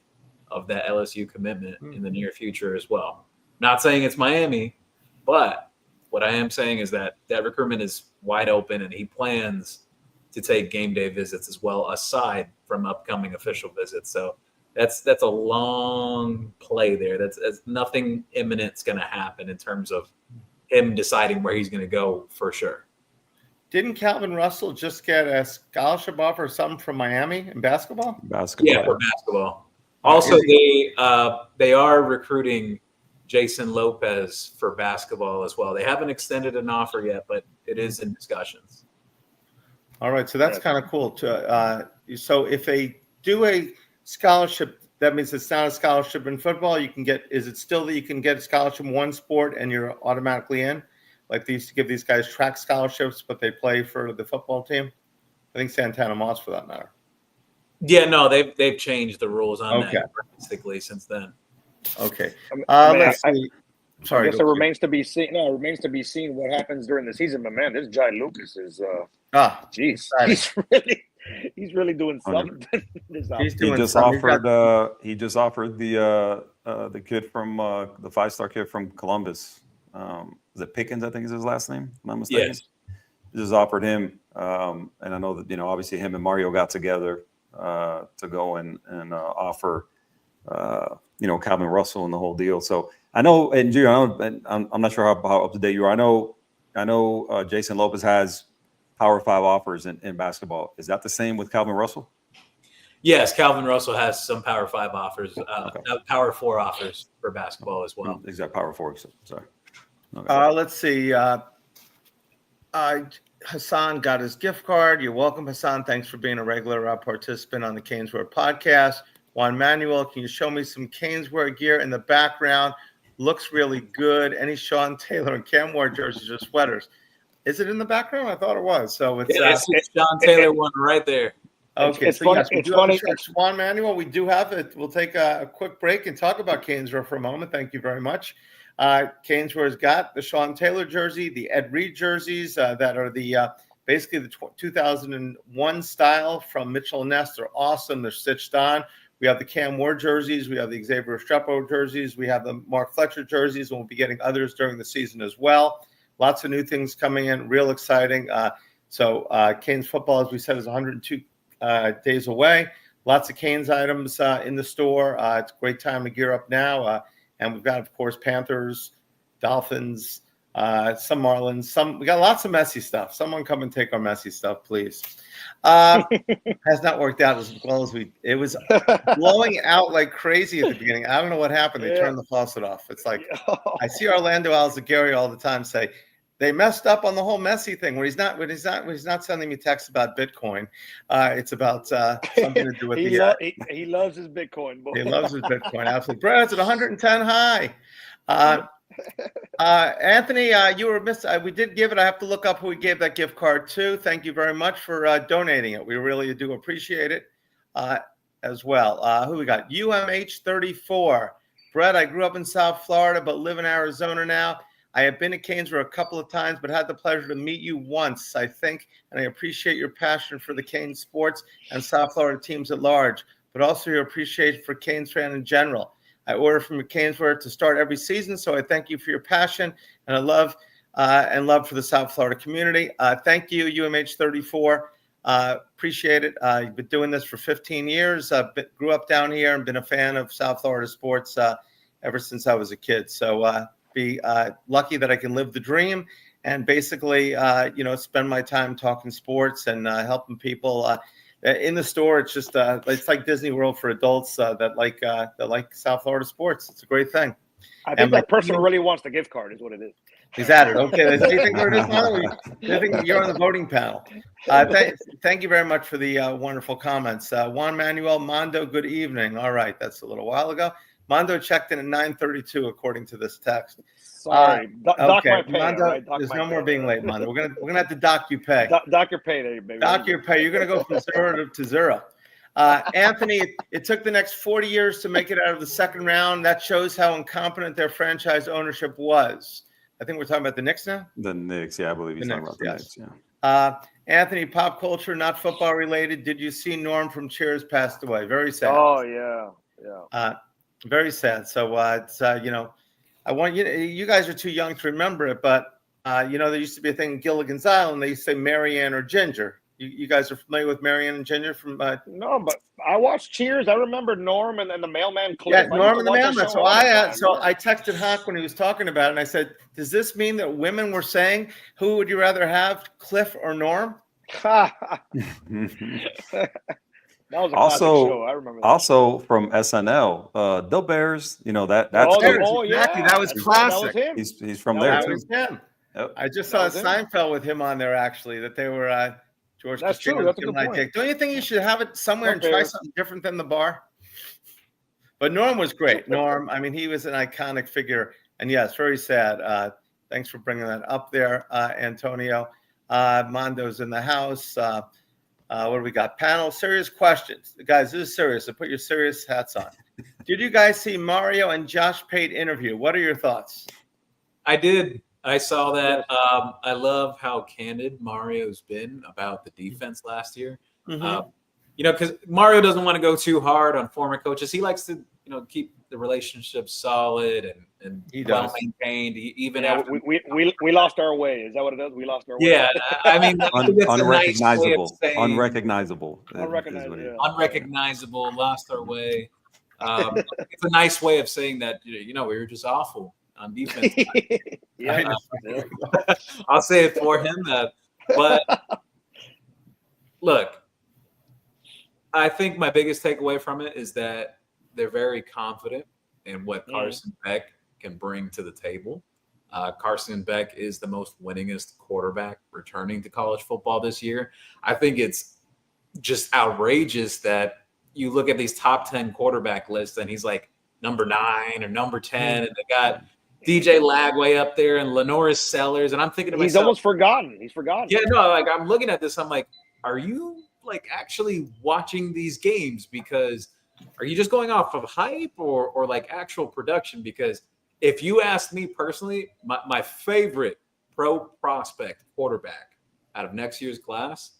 of that LSU commitment in the near future as well. Not saying it's Miami, but what I am saying is that recruitment is wide open and he plans to take game day visits as well, aside from upcoming official visits. So that's a long play there. That's nothing imminent's going to happen in terms of him deciding where he's going to go for sure. Didn't Calvin Russell just get a scholarship offer or something from Miami in basketball? Yeah, for basketball. Also, they are recruiting Jason Lopez for basketball as well. They haven't extended an offer yet, but it is in discussions. All right, so that's kind of cool. So if they do a scholarship, that means it's not a scholarship in football. You can get. Is it still that you can get a scholarship in one sport and you're automatically in? Like they used to give these guys track scholarships, but they play for the football team. I think Santana Moss, for that matter. Yeah, no, they've changed the rules on that drastically since then. Okay. Let's see. Sorry. I guess it remains to be seen. No, it remains to be seen what happens during the season. But man, this Jai Lucas is jeez, he's really doing something. He just offered the kid from the 5-star kid from Columbus. Is it Pickens? I think is his last name. Am I mistaken? Yes. He just offered him, and I know that obviously him and Mario got together to go and offer Calvin Russell and the whole deal. So I know, and I'm not sure how up to date you are. I know Jason Lopez has Power 5 offers in basketball. Is that the same with Calvin Russell? Yes, Calvin Russell has some Power 5 offers, Power 4 offers for basketball as well. Exact Power 4. Sorry. Okay. Let's see. Hassan got his gift card. You're welcome, Hassan. Thanks for being a regular participant on the CanesWear podcast. Juan Manuel, can you show me some CanesWear gear in the background? Looks really good. Any Sean Taylor and Cam Ward jerseys or sweaters? Is it in the background? I thought it was. So it's Sean Taylor one right there. Okay, it's funny. It's funny. Juan Manuel, we do have it. We'll take a quick break and talk about CanesWear for a moment. Thank you very much. CanesWear's got the Sean Taylor jersey, the Ed Reed jerseys that are the basically the 2001 style from Mitchell & Ness. They're awesome. They're stitched on. We have the Cam Ward jerseys. We have the Xavier Restrepo jerseys. We have the Mark Fletcher jerseys, and we'll be getting others during the season as well. Lots of new things coming in. Real exciting. So Canes football, as we said, is 102 days away. Lots of Canes items in the store. It's a great time to gear up now. And we've got, of course, Panthers, Dolphins, some Marlins. We got lots of messy stuff. Someone come and take our messy stuff, please. Has not worked out as well as it was blowing out like crazy at the beginning. I don't know what happened. They turned the faucet off. It's like I see Orlando Alzagari all the time say, They messed up on the whole Messi thing. When he's not sending me texts about Bitcoin. It's about something to do with he loves his Bitcoin. Boy. He loves his Bitcoin. Absolutely. Brad, it's at 110 high. Anthony, you were missed. We did give it. I have to look up who we gave that gift card to. Thank you very much for donating it. We really do appreciate it as well. Who we got? UMH34. Brett, I grew up in South Florida, but live in Arizona now. I have been to CanesWear a couple of times, but had the pleasure to meet you once, I think, and I appreciate your passion for the Canes sports and South Florida teams at large, but also your appreciation for Canes fan in general. I order from your CanesWear to start every season, so I thank you for your passion and love for the South Florida community. Thank you, UMH34. Appreciate it. You've been doing this for 15 years. Grew up down here and been a fan of South Florida sports ever since I was a kid. So be lucky that I can live the dream and basically, spend my time talking sports and helping people in the store. It's just it's like Disney World for adults that like South Florida sports. It's a great thing. I think that person really wants the gift card is what it is. He's at it. Okay. Do you think where it is, Mando? I think you're on the voting panel. Thank you very much for the wonderful comments. Juan Manuel Mando, good evening. All right. That's a little while ago. Mondo checked in at 9:32, according to this text. Sorry, dock okay, my pay. Mondo, Right? there's no more being late, Mondo. We're gonna have to dock you pay. Dock your pay, there, baby. Dock your pay. You're gonna go from 0 to 0. Anthony, it took the next 40 years to make it out of the second round. That shows how incompetent their franchise ownership was. I think we're talking about the Knicks now. The Knicks, yeah, I believe he's talking about the Knicks. Yeah. Anthony, pop culture, not football related. Did you see Norm from Cheers passed away? Very sad. Oh yeah. Very sad. So it's I want you guys are too young to remember it, but there used to be a thing in Gilligan's Island. They used to say Marianne or Ginger. You guys are familiar with Marianne and Ginger from? No, but I watched Cheers. I remember Norm and the mailman. Cliff. Yeah, Norm and the mailman. So I texted Hawk when he was talking about it, and I said, "Does this mean that women were saying who would you rather have, Cliff or Norm?" That was a classic show. I remember that. Also from SNL, the Bears. That's exactly. That was classic. That was him. He's from there That too. was him. Yep. I just saw Seinfeld with him on there. Actually, that they were George. That's true. That's a good point. Don't you think you should have it somewhere and try something different than the bar? But Norm was great. Norm, I mean, he was an iconic figure, and yes, very sad. Thanks for bringing that up there, Antonio. Mondo's in the house. What do we got? Panel, serious questions. Guys, this is serious, so put your serious hats on. Did you guys see Mario and Josh Pate interview? What are your thoughts? I did. I saw that. I love how candid Mario's been about the defense last year. Mm-hmm. Because Mario doesn't want to go too hard on former coaches. He likes to, keep the relationship solid and well maintained. Even after we lost our way. Is that what it is? We lost our way. Yeah, I mean, unrecognizable. Nice Unrecognizable. Unrecognizable. Lost our way. It's a nice way of saying that. We were just awful on defense. Yeah. I'll say it for him. But look, I think my biggest takeaway from it is that they're very confident in what Carson Beck can bring to the table. Carson Beck is the most winningest quarterback returning to college football this year. I think it's just outrageous that you look at these top 10 quarterback lists and he's like number 9 or number 10, and they got DJ Lagway up there and Lenoris Sellers, and I'm thinking to myself, he's almost forgotten. He's forgotten. Yeah, no, like I'm looking at this, I'm like, are you like actually watching these games? Because are you just going off of hype or like actual production? Because if you ask me personally, my favorite pro prospect quarterback out of next year's class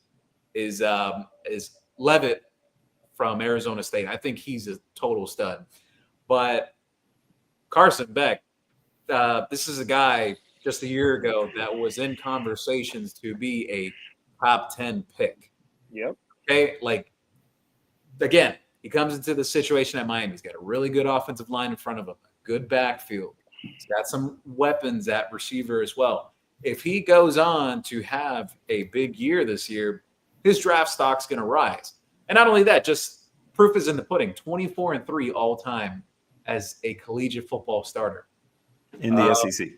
is Levitt from Arizona State. I think he's a total stud. But Carson Beck, this is a guy just a year ago that was in conversations to be a top 10 pick. Yep. Okay. Like, again, he comes into the situation at Miami. He's got a really good offensive line in front of him, a good backfield. He's got some weapons at receiver as well. If he goes on to have a big year this year, his draft stock's going to rise. And not only that, just proof is in the pudding. 24-3 all time as a collegiate football starter. In the SEC.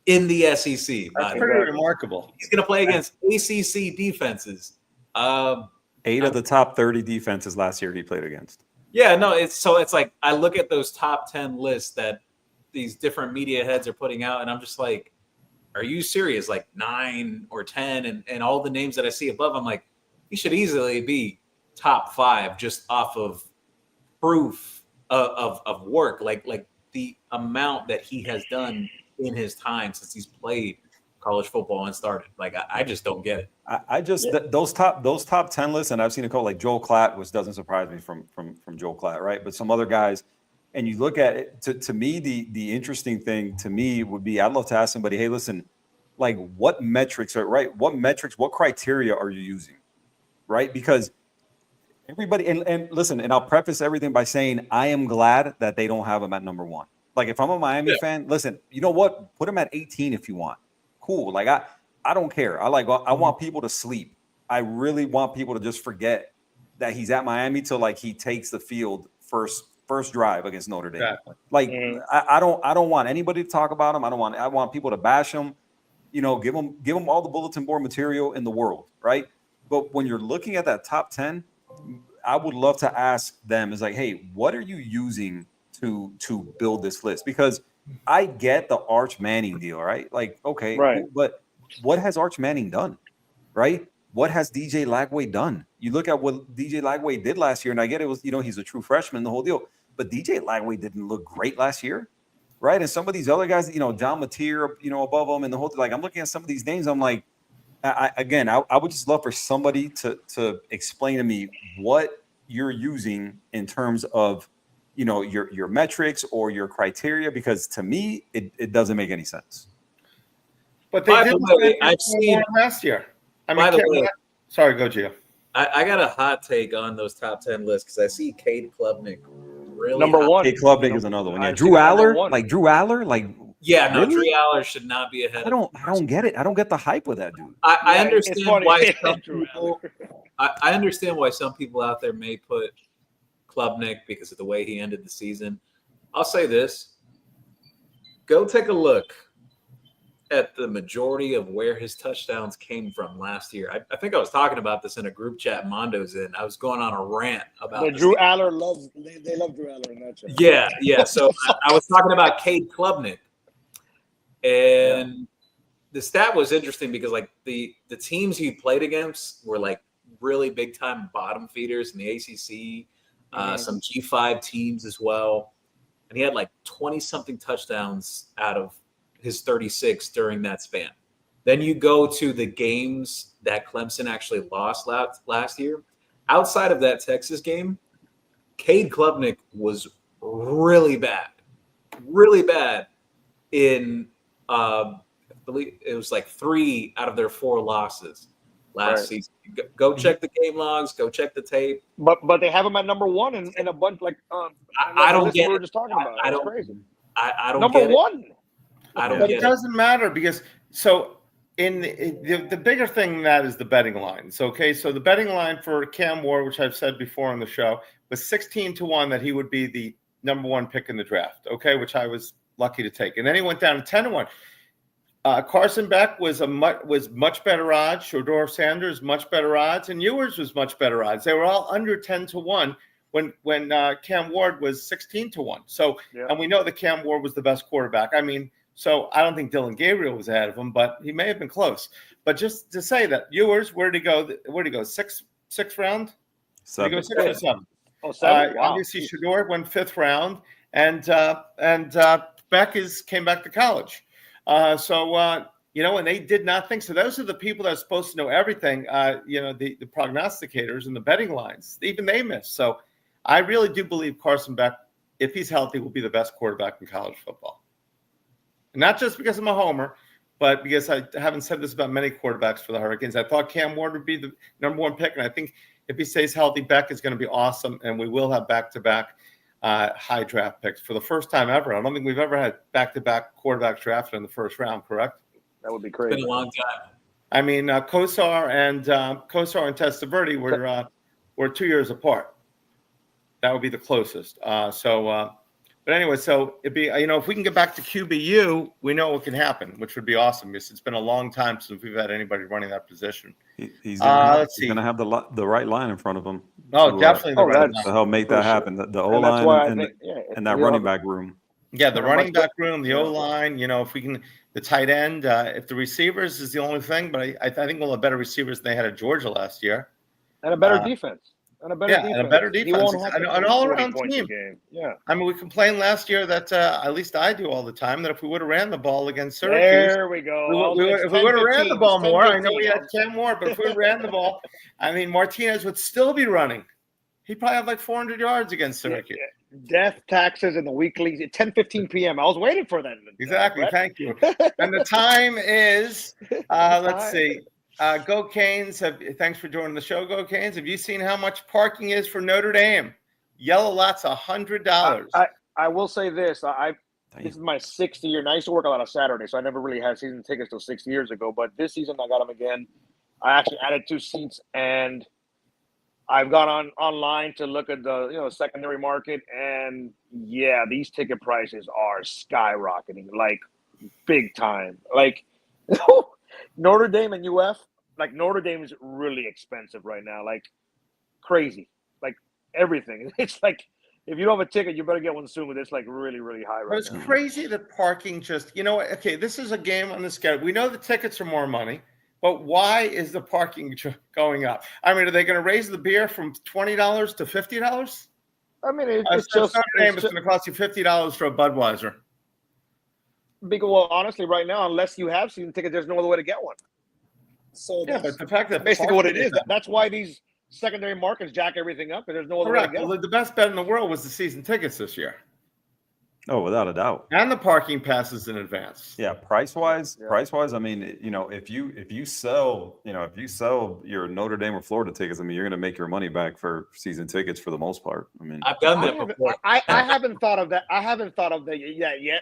in the SEC. That's pretty remarkable. He's going to play against ACC defenses. 8 of the top 30 defenses last year he played against. Yeah, no, it's like I look at those top 10 lists that these different media heads are putting out, and I'm just like, are you serious? Like 9 or 10 and all the names that I see above, I'm like, he should easily be top 5 just off of proof of work, like the amount that he has done in his time since he's played college football and started. Like I just don't get it. I just those top 10 lists, and I've seen a couple like Joel Klatt, which doesn't surprise me from Joel Klatt, right? But some other guys, and you look at it. To me, the interesting thing to me would be, I'd love to ask somebody, hey, listen, like what metrics are right? What criteria are you using, right? Because everybody, and listen, and I'll preface everything by saying I am glad that they don't have him at number 1. Like if I'm a Miami fan, listen, you know what? Put him at 18 if you want. Cool. Like I don't care. I want people to sleep. I really want people to just forget that he's at Miami till like he takes the field first drive against Notre Dame. Exactly. Like I don't want anybody to talk about him. I want people to bash him. You know, give him all the bulletin board material in the world, right? But when you're looking at that top 10, I would love to ask them is like, hey, what are you using to build this list? Because I get the Arch Manning deal, right? Like, okay, right. But what has Arch Manning done, right? What has DJ Lagway done? You look at what DJ Lagway did last year, and I get it was, he's a true freshman, the whole deal. But DJ Lagway didn't look great last year, right? And some of these other guys, John Mateer, above them, and the whole, like, I'm looking at some of these names, I'm like, I would just love for somebody to explain to me what you're using in terms of, your metrics or your criteria, because to me, it doesn't make any sense. But they did I've seen last year. I mean, sorry, go Gio. I got a hot take on those top 10 lists because I see Cade Klubnik really number 1. Cade Klubnik is another one. Yeah, Drew Aller, yeah, no, really? Drew Aller should not be ahead. I don't get it. I don't get the hype with that dude. I understand why some people. I understand why some people out there may put Klubnik because of the way he ended the season. I'll say this: go take a look at the majority of where his touchdowns came from last year. I think I was talking about this in a group chat Mando's in. I was going on a rant about But Drew Aller loves they love Drew Aller in that chat. Yeah. So I was talking about Cade Klubnik. And the stat was interesting because like the teams he played against were like really big time bottom feeders in the ACC, some G5 teams as well. And he had like 20 something touchdowns out of his 36 during that span. Then you go to the games that Clemson actually lost last year. Outside of that Texas game, Cade Klubnik was really bad in I believe it was like 3 out of their 4 losses last season. Go check the game logs, go check the tape. But they have him at number 1 in a bunch like I don't get we were just talking about. I don't crazy. I don't number get 1. I don't But get it doesn't matter because in the bigger thing than that is the betting lines. Okay, so the betting line for Cam Ward, which I've said before on the show, was 16-1 that he would be the number 1 pick in the draft. Okay, which I was lucky to take, and then he went down to 10-1. Carson Beck was much better odds. Shedeur Sanders much better odds, and Ewers was much better odds. They were all under 10-1 when Cam Ward was 16-1. So, and we know that Cam Ward was the best quarterback. I mean, so I don't think Dylan Gabriel was ahead of him, but he may have been close. But just to say that Ewers, where'd he go? Sixth round? 7. Did he go 6 or 7? Oh, 7. Wow. Obviously, Shedeur went 5th round, and Beck came back to college. And they did not think so. Those are the people that are supposed to know everything. The prognosticators and the betting lines, even they missed. So I really do believe Carson Beck, if he's healthy, will be the best quarterback in college football. Not just because I'm a homer, but because I haven't said this about many quarterbacks for the Hurricanes. I thought Cam Ward would be the number 1 pick, and I think if he stays healthy, Beck is going to be awesome, and we will have back-to-back high draft picks for the first time ever. I don't think we've ever had back-to-back quarterbacks drafted in the first round, correct? That would be crazy. It's been a long time. I mean, Kosar and Testaverde were 2 years apart. That would be the closest. But But anyway, so it'd be, if we can get back to QBU, we know what can happen, which would be awesome because it's been a long time since we've had anybody running that position. He's gonna have the right line in front of him. Definitely the right line to help make that happen. The O that's line why and that running back room. Yeah, the running back room, the O line. If we can, the tight end. If the receivers is the only thing, but I think we'll have better receivers than they had at Georgia last year, and a better defense. And a better defense. He won't have an all-around team. Yeah. I mean, we complained last year that at least I do all the time that if we would have ran the ball against Syracuse, there we go. If we would have ran the ball more, I know we had 10 more, but if we ran the ball, I mean, Martinez would still be running. He'd probably have like 400 yards against Syracuse. Death taxes in the weekly at 10:15 p.m. I was waiting for that. Exactly. Thank you. And the time is, let's see. Go Canes. Thanks for joining the show, Go Canes. Have you seen how much parking is for Notre Dame? Yellow lot's $100. I will say this. This is my 6th year, and I used to work a lot of Saturdays, so I never really had season tickets till 6 years ago. But this season, I got them again. I actually added 2 seats, and I've gone online to look at the secondary market, and yeah, these ticket prices are skyrocketing, like big time. Like Notre Dame and UF, like Notre Dame is really expensive right now, like crazy, like everything. It's like if you don't have a ticket, you better get one soon. But it's like really, really high right now. It's crazy that parking just, okay, this is a game on the schedule. We know the tickets are more money. But why is the parking going up? I mean, are they going to raise the beer from $20 to $50? I mean, it's just going to cost you $50 for a Budweiser. Because, well, honestly, right now, unless you have season tickets, there's no other way to get one. So yeah, but the fact that basically what it is, that's why these secondary markets jack everything up, and there's no other way to get them. The best bet in the world was the season tickets this year. Oh, without a doubt. And the parking passes in advance. Yeah, price wise, I mean, if you sell your Notre Dame or Florida tickets, I mean, you're going to make your money back for season tickets for the most part. I mean, I've done that before. I haven't thought of that. I haven't thought of that yet.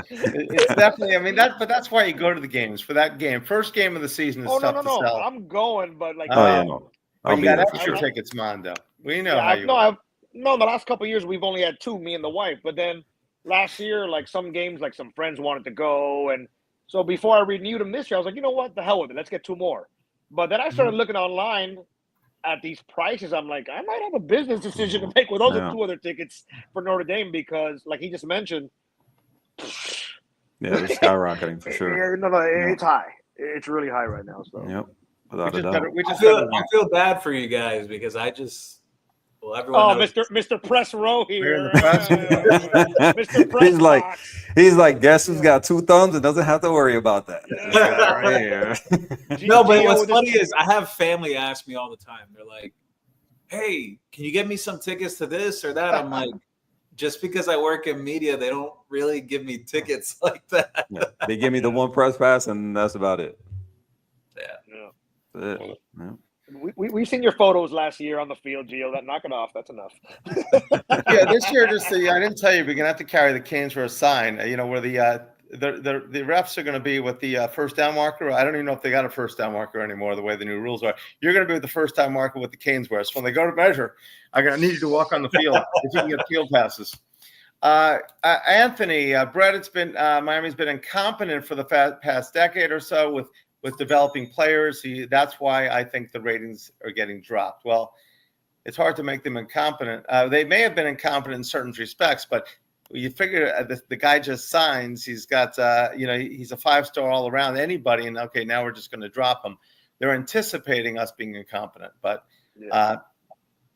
It's definitely. I mean, but that's why you go to the games for that game. First game of the season is tough to sell. I'm going, but like, you got extra tickets, Mando. We know how you are. No, the last couple of years we've only had 2, me and the wife. But then last year, like some games, like some friends wanted to go, and so before I renewed them this year, I was like, you know what, the hell with it, let's get 2 more. But then I started looking online at these prices. I'm like, I might have a business decision to make with those 2 other tickets for Notre Dame because, like he just mentioned, they're skyrocketing for sure. It's high. It's really high right now. So yep, without a doubt. I feel bad for you guys because I just. Well, everyone knows. Mr. Press Row here. Mr. Press he's like, guess who's got 2 thumbs and doesn't have to worry about that. No, but what's funny is I have family ask me all the time. They're like, "Hey, can you get me some tickets to this or that?" I'm like, just because I work in media, they don't really give me tickets like that. Yeah, they give me the 1 press pass, and that's about it. Yeah. Yeah. We've seen your photos last year on the field, Gio. Knock it off. That's enough. Yeah, this year, I didn't tell you, we're gonna have to carry the CanesWear sign. Where the refs are going to be with the first down marker. I don't even know if they got a first down marker anymore. The way the new rules are, you're going to be with the first down marker with the CanesWear. So when they go to measure, I'm going to need you to walk on the field if you can get field passes. Anthony, Brett, it's been Miami's been incompetent for the past decade or so with developing players. That's why I think the ratings are getting dropped. Well, it's hard to make them incompetent. They may have been incompetent in certain respects, but you figure the guy just signs. He's got, he's a 5-star all around anybody. And okay, now we're just going to drop him. They're anticipating us being incompetent, but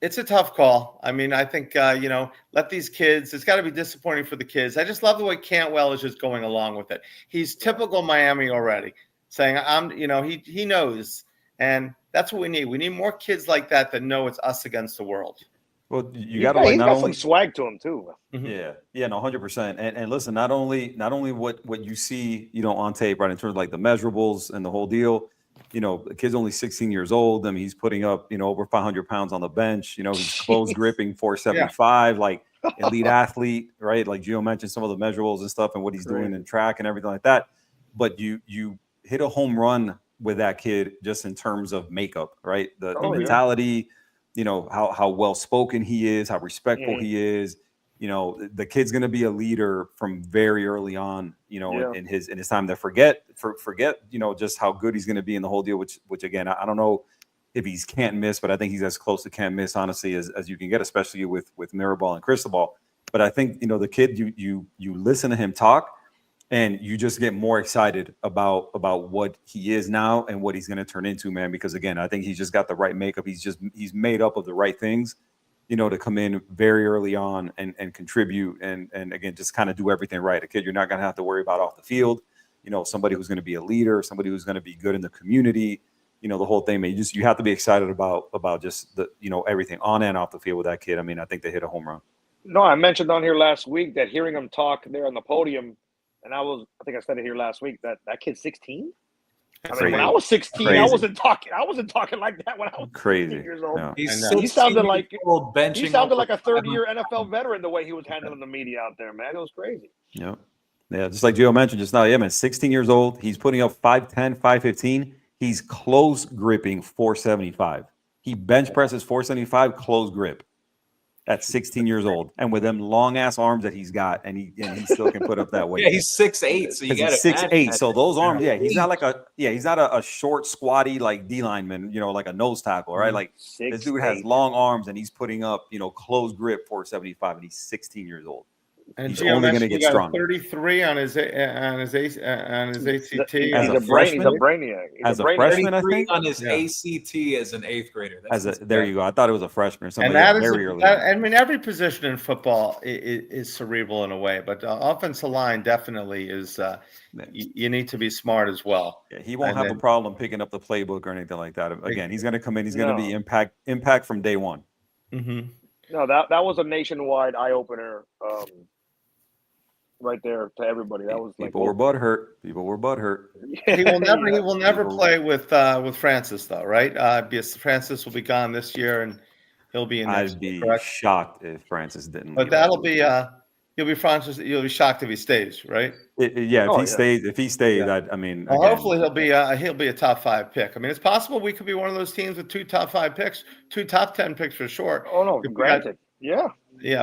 it's a tough call. I mean, I think, let these kids, it's got to be disappointing for the kids. I just love the way Cantwell is just going along with it. He's typical Miami already, saying, he knows. And that's what we need. We need more kids like that know it's us against the world. Well, you got to like not only some swag to him too. Yeah, no, 100%. And listen, not only what you see, on tape, right, in terms of like the measurables and the whole deal. The kid's only 16 years old. I mean, he's putting up, over 500 pounds on the bench. He's close gripping 475, like elite athlete, right? Like Gio mentioned some of the measurables and stuff and what he's doing in track and everything like that. But you hit a home run with that kid just in terms of makeup, right? The mentality, you know, how well spoken he is, how respectful he is. You know, the kid's going to be a leader from very early on, you know, in his time. To forget, you know, just how good he's going to be in the whole deal. Which again, I don't know if he's can't miss, but I think he's as close to can't miss, honestly, as you can get, especially with Mirabal and Cristobal. But I think, you know, the kid, you listen to him talk, and you just get more excited about what he is now and what he's going to turn into, man. Because again, I think he's just got the right makeup. He's made up of the right things, you know, to come in very early on and contribute and again, just kind of do everything right. A kid you're not going to have to worry about off the field, you know, somebody who's going to be a leader, somebody who's going to be good in the community, you know, the whole thing, man. You have to be excited about just the, you know, everything on and off the field with that kid. I mean, I think they hit a home run. No, I mentioned on here last week that hearing him talk there on the podium, and I think I said it here last week, that kid's 16. I mean, when I was 16, I wasn't talking like that when I was 16 years old. No. He sounded like a third-year NFL veteran the way he was handling the media out there, man. It was crazy. Yeah. Yeah, just like Gio mentioned just now, yeah, man, 16 years old. He's putting up 5'10", 5'15". He's close gripping 475. He bench presses 475 close grip at 16 years old, and with them long ass arms that he's got, and he still can put up that weight. Yeah, he's 6'8", so you got 6'8". So those arms, he's not a short, squatty like D lineman, you know, like a nose tackle, right? Like 6'8". This dude has long arms, and he's putting up, you know, close grip 475, and he's 16 years old. And he's only going to get stronger. 33 on his ACT. He's a brainiac. As a freshman, I think on his ACT as an 8th grader. There you go. I thought it was a freshman or something. And that is very early. I mean, every position in football is cerebral in a way, but offensive line definitely is. You need to be smart as well. Yeah, he won't have a problem picking up the playbook or anything like that. Again, he's going to come in. He's going to be impact from day one. Mm-hmm. No, that was a nationwide eye opener. Right there to everybody. That was people were butthurt. He will never play with Francis though, right? Because Francis will be gone this year, and he'll be in. I'd be shocked if Francis didn't. But that'll be he'll be Francis. You'll be shocked if he stays, right? If he stays, I mean, well, hopefully he'll be a top 5 pick. I mean, it's possible we could be one of those teams with 2 top 5 picks, 2 top 10 picks for sure. Oh no, granted, Yeah,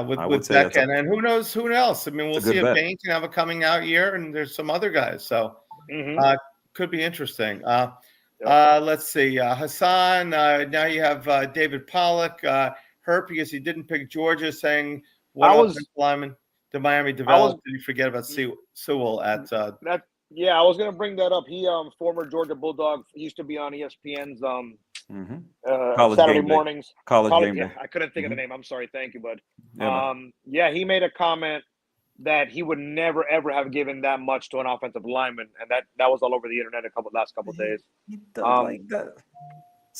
with Beck and who knows who else? I mean, we'll see if Bain can have a coming out year, and there's some other guys, so could be interesting. Let's see, Hassan. Now you have David Pollock hurt because he didn't pick Georgia, saying what lineman did Miami develop? Did you forget about Sewell at that? Yeah, I was going to bring that up. He former Georgia Bulldog. He used to be on ESPN's Saturday mornings. College game day. I couldn't think of the name. I'm sorry. Thank you, bud. He made a comment that he would never ever have given that much to an offensive lineman, and that was all over the internet last couple of days. He like that.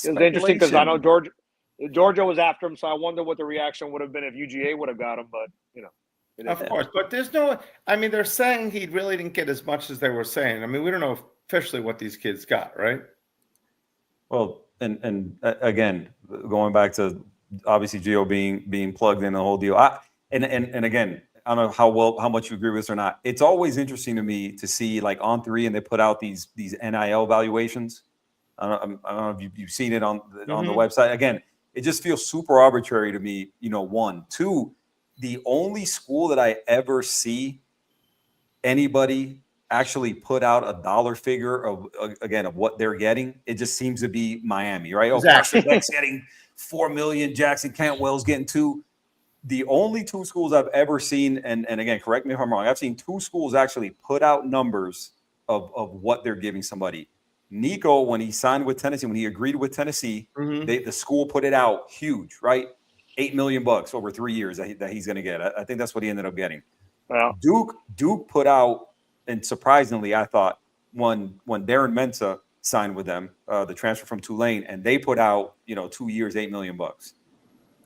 It was interesting because I know Georgia was after him, so I wonder what the reaction would have been if UGA would have got him. But you know. Of course, but there's no. I mean, they're saying he really didn't get as much as they were saying. I mean, we don't know officially what these kids got, right? Well, and again, going back to obviously Gio being plugged in the whole deal. And again, I don't know how much you agree with this or not. It's always interesting to me to see like on 3 and they put out these NIL valuations. I don't know if you've seen it on the website. Again, it just feels super arbitrary to me. You know, 1, 2. The only school that I ever see anybody actually put out a dollar figure of what they're getting, it just seems to be Miami, right? Exactly. Oh, Beck's getting $4 million, Jackson Cantwell's getting $2 million. The only 2 schools I've ever seen, and again, correct me if I'm wrong, I've seen 2 schools actually put out numbers of what they're giving somebody. Nico, when he signed with Tennessee, when he agreed with Tennessee, the school put it out huge, right? $8 million over 3 years that he's going to get. I think that's what he ended up getting. Yeah. Duke put out, and surprisingly, I thought when Darren Mensah signed with them, the transfer from Tulane, and they put out 2 years, $8 million.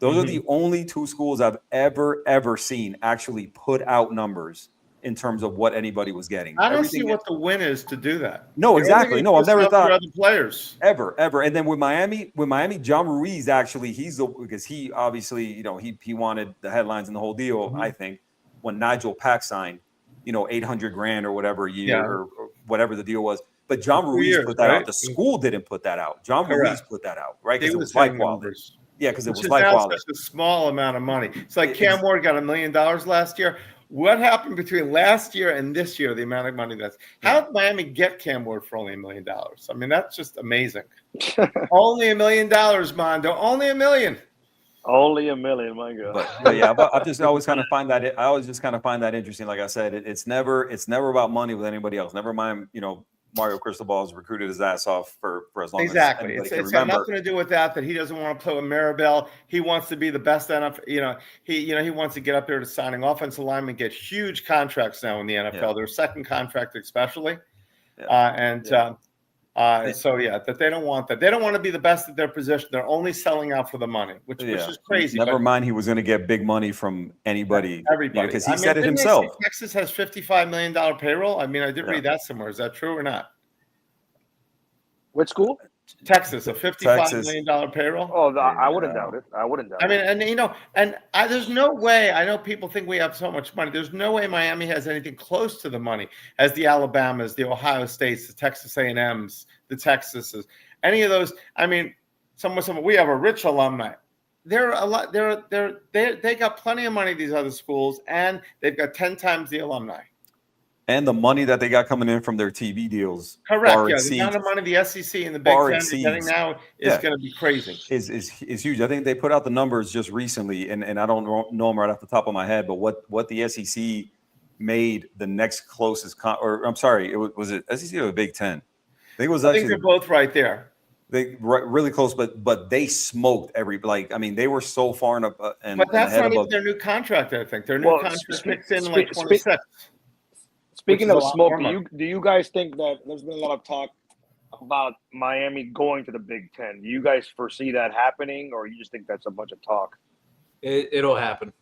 Those are the only 2 schools I've ever seen actually put out numbers in terms of what anybody was getting. I don't see what the win is to do that. No, exactly. No, I've never thought other players ever. And then with Miami, John Ruiz actually because he obviously he wanted the headlines and the whole deal. I think when Nigel Pack signed, $800,000 or whatever a year or whatever the deal was. But John Ruiz put that out. The school didn't put that out. John Ruiz put that out, right? Because it was high quality. Yeah, because it which was is like now quality. such a small amount of money. It's like It's- Cam Ward got $1 million last year. What happened between last year and this year? The amount of money how did Miami get Cam Ward for only $1 million? I mean, that's just amazing. Only $1 million, Mando. Only $1 million. Only $1 million, my God. But yeah, I just always kind of find that I always just kind of find that interesting. Like I said, it's never about money with anybody else. Never mind, Mario Cristobal's recruited his ass off for as long Exactly. as anybody can It's got remember. nothing to do with that he doesn't want to play with Maribel. He wants to be the best NFL. He wants to get up there to signing offensive linemen, get huge contracts now in the NFL. Yeah. Their second contract especially. Yeah. So that they don't want that. They don't want to be the best at their position. They're only selling out for the money, which is crazy. Never mind, he was going to get big money from anybody. Everybody. Because he said it didn't they himself. say Texas has $55 million payroll. I mean, I did read that somewhere. Is that true or not? Which school? Texas, a $55 million payroll. Oh, I wouldn't doubt it. I wouldn't doubt it. I mean, there's no way. I know people think we have so much money. There's no way Miami has anything close to the money as the Alabamas, the Ohio States, the Texas A&Ms, the Texases, any of those. I mean, we have a rich alumni. They're a lot. They got plenty of money. These other schools, and they've got 10 times the alumni. And the money that they got coming in from their TV deals, correct? Yeah, the amount of money the SEC and the Big Ten are getting now is going to be crazy. Is huge. I think they put out the numbers just recently, and I don't know them right off the top of my head, but what the SEC made the next closest, was it SEC or the Big Ten? I think it was. I think they're both right there. They really close, but they smoked they were so far in but that's not even their new contract. I think their new contract kicks in like 26. Speaking of smoke, do you guys think that there's been a lot of talk about Miami going to the Big Ten? Do you guys foresee that happening, or you just think that's a bunch of talk? It'll happen.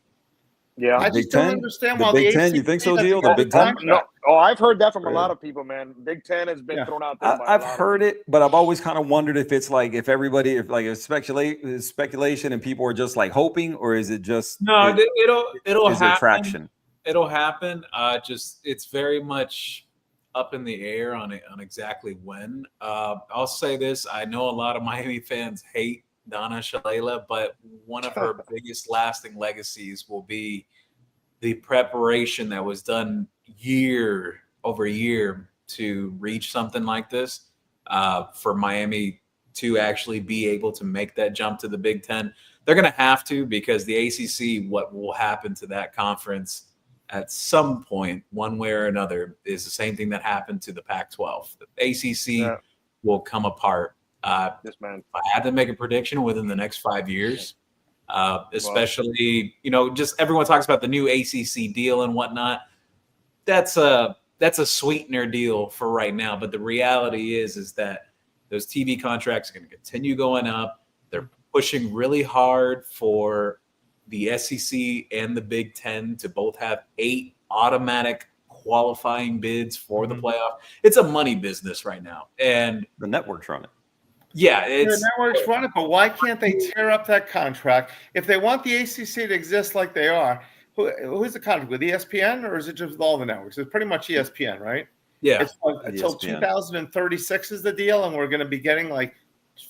Yeah, I just don't understand why the Big Ten. You think so, Deal? The Big Ten? No. Oh, I've heard that from a lot of people, man. Big Ten has been thrown out there. I've heard it, but I've always kind of wondered if it's like if it's speculation and people are just like hoping, or is it just it'll happen. Traction? It'll happen. It's very much up in the air on exactly when. I'll say this: I know a lot of Miami fans hate Donna Shalala, but one of her biggest lasting legacies will be the preparation that was done year over year to reach something like this. For Miami to actually be able to make that jump to the Big Ten, they're going to have to, because the ACC, what will happen to that conference at some point, one way or another, is the same thing that happened to the Pac-12. The ACC will come apart. If I had to make a prediction within the next 5 years, especially, just everyone talks about the new ACC deal and whatnot. That's a sweetener deal for right now. But the reality is that those TV contracts are going to continue going up. They're pushing really hard for the SEC and the Big Ten to both have 8 automatic qualifying bids for the playoff. It's a money business right now, and the networks run it. Yeah, the networks run it, but why can't they tear up that contract? If they want the ACC to exist like they are, who's the contract with ESPN, or is it just with all the networks? It's pretty much ESPN, right? Yeah, it's until 2036 is the deal, and we're going to be getting like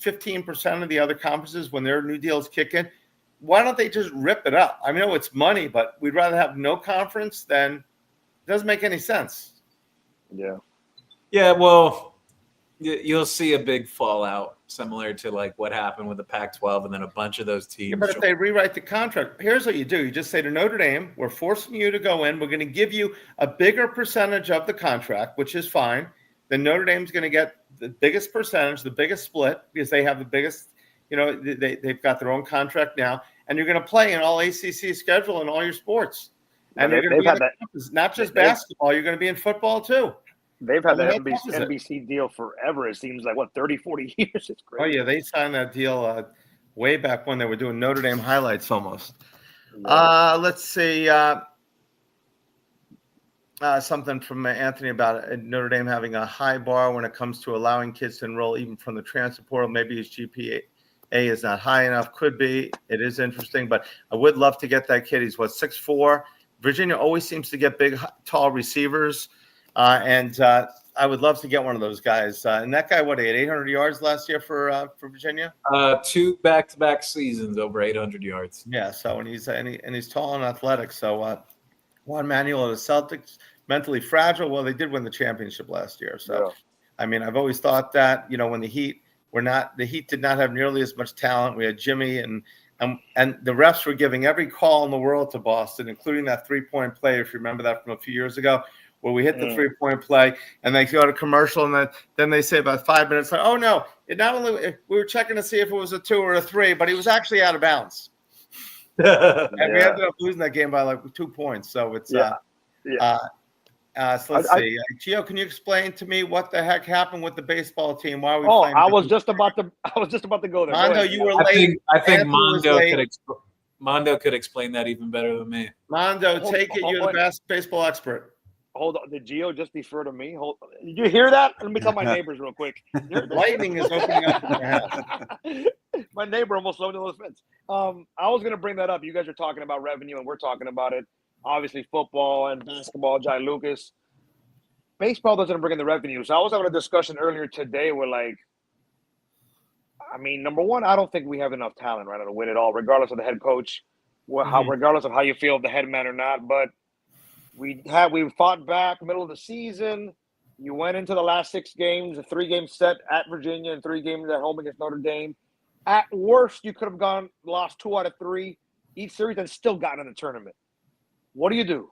15% of the other conferences when their new deals kick in. Why don't they just rip it up? I know it's money, but we'd rather have no conference than it doesn't make any sense. Yeah. Yeah, well, you'll see a big fallout similar to like what happened with the Pac-12 and then a bunch of those teams. Yeah, but if they rewrite the contract, here's what you do. You just say to Notre Dame, we're forcing you to go in. We're going to give you a bigger percentage of the contract, which is fine. Then Notre Dame's going to get the biggest percentage, the biggest split, because they have the biggest, they've got their own contract now. And you're going to play in all ACC schedule and all your sports. And you're going to be not just basketball, you're going to be in football too. They've had that NBC deal forever. It seems like, 30, 40 years? It's crazy. Oh, yeah. They signed that deal way back when they were doing Notre Dame highlights almost. Yeah. Let's see. Something from Anthony about Notre Dame having a high bar when it comes to allowing kids to enroll even from the transfer portal. Maybe his GPA is not high enough. Could be. It is interesting, but I would love to get that kid. He's 6'4". Virginia always seems to get big, tall receivers. And I would love to get one of those guys. And that guy, what, he had 800 yards last year for Virginia? 2 back-to-back seasons over 800 yards. Yeah. So and he's tall and athletic. So Juan Manuel of the Celtics, mentally fragile. Well, they did win the championship last year. So, Yeah. I mean, I've always thought that, you know, when the Heat did not have nearly as much talent. We had Jimmy and the refs were giving every call in the world to Boston, including that 3-point play, if you remember that from a few years ago, where we hit the 3-point play and they go to commercial and then they say about 5 minutes, like, oh no, it not only we were checking to see if it was a 2 or a 3, but he was actually out of bounds. And we ended up losing that game by like 2 points. So it's so let's see. Gio, can you explain to me what the heck happened with the baseball team? Why are we playing? I was just about to go there. Mondo, you were late. I think Anthony was late. Mondo could explain that even better than me. Mondo, take it. You're the best baseball expert. Hold on. Did Gio just defer to me? Did you hear that? Let me tell my neighbors real quick. Lightning is opening up in your house. My neighbor almost thrown into the fence. I was going to bring that up. You guys are talking about revenue, and we're talking about it. Obviously, football and basketball, Jai Lucas. Baseball doesn't bring in the revenue. So I was having a discussion earlier today where, like, I mean, number one, I don't think we have enough talent right now to win it all, regardless of the head coach, regardless of how you feel, the head man or not. But we fought back middle of the season. You went into the last 6 games, a 3-game set at Virginia and 3 games at home against Notre Dame. At worst, you could have lost 2 out of 3 each series and still gotten in the tournament. What do you do?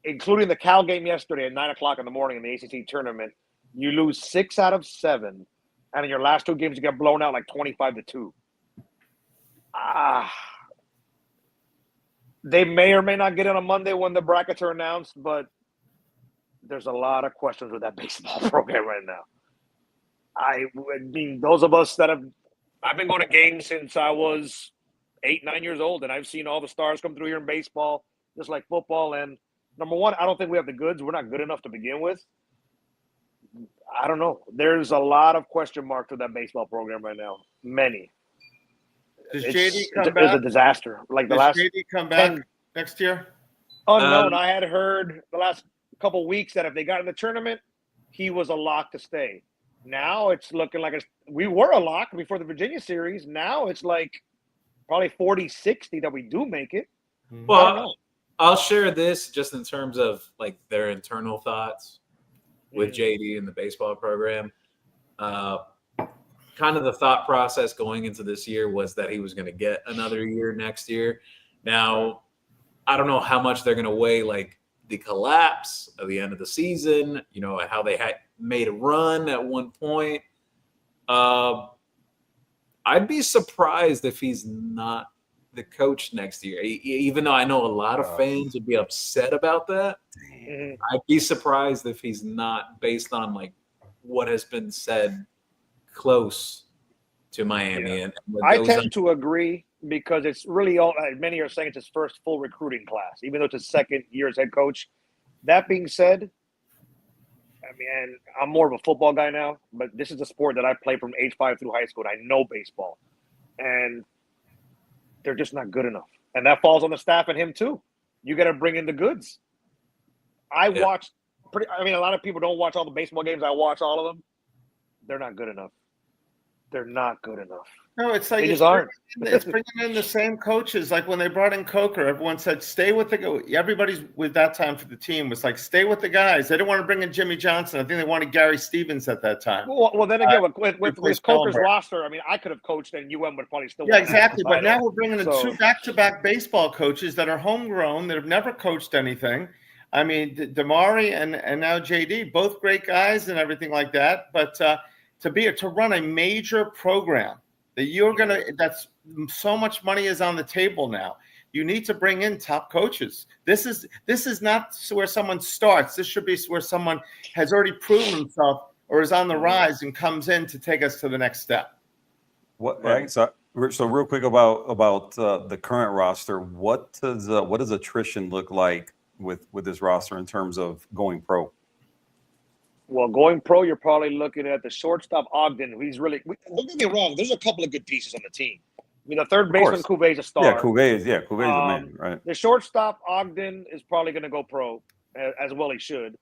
Including the Cal game yesterday at 9 o'clock in the morning in the ACC tournament, you lose 6 out of 7, and in your last 2 games you get blown out like 25-2. They may or may not get in on Monday when the brackets are announced, but there's a lot of questions with that baseball program right now. I mean, those of us that I've been going to games since I was 8, 9 years old, and I've seen all the stars come through here in baseball, just like football. And number one, I don't think we have the goods. We're not good enough to begin with. I don't know. There's a lot of question marks with that baseball program right now. Many. Does JD come back? It's a disaster. Like Does JD come back next year? Unknown. I had heard the last couple of weeks that if they got in the tournament, he was a lock to stay. Now it's looking like we were a lock before the Virginia series. Now it's like probably 40-60 that we do make it. Well, I'll share this just in terms of like their internal thoughts with JD and the baseball program. Kind of the thought process going into this year was that he was going to get another year next year. Now, I don't know how much they're going to weigh like the collapse of the end of the season, you know, how they had made a run at one point. I'd be surprised if he's not the coach next year, even though I know a lot of fans would be upset about that. I'd be surprised if he's not, based on like what has been said close to Miami. And I tend to agree because it's really all, many are saying it's his first full recruiting class, even though it's his second year as head coach. That being said, I mean, and I'm more of a football guy now, but this is a sport that I played from age 5 through high school. And I know baseball, and they're just not good enough. And that falls on the staff and him too. You got to bring in the goods. Watched a lot of people don't watch all the baseball games. I watch all of them. They're not good enough. They're not good enough. No, it's like they just aren't. It's bringing in the same coaches. Like when they brought in Coker, everyone said, stay with everybody's with that time for the team was like, stay with the guys. They didn't want to bring in Jimmy Johnson. I think they wanted Gary Stevens at that time. Well then again, with Coker's roster, I mean, I could have coached and UM would probably still. Yeah, exactly. But now we're bringing in 2 back-to-back baseball coaches that are homegrown, that have never coached anything. I mean, Damari and now JD, both great guys and everything like that. But to run a major program that that's so much money is on the table now. You need to bring in top coaches. This is not where someone starts. This should be where someone has already proven himself or is on the rise and comes in to take us to the next step. Right. So real quick about the current roster. What does attrition look like with this roster in terms of going pro? Well, going pro, you're probably looking at the shortstop Ogden. He's really. Don't get me wrong. There's a couple of good pieces on the team. I mean, the third baseman Cuvée is a star. Yeah, Cuvée is the man, right? The shortstop Ogden is probably going to go pro, as well he should.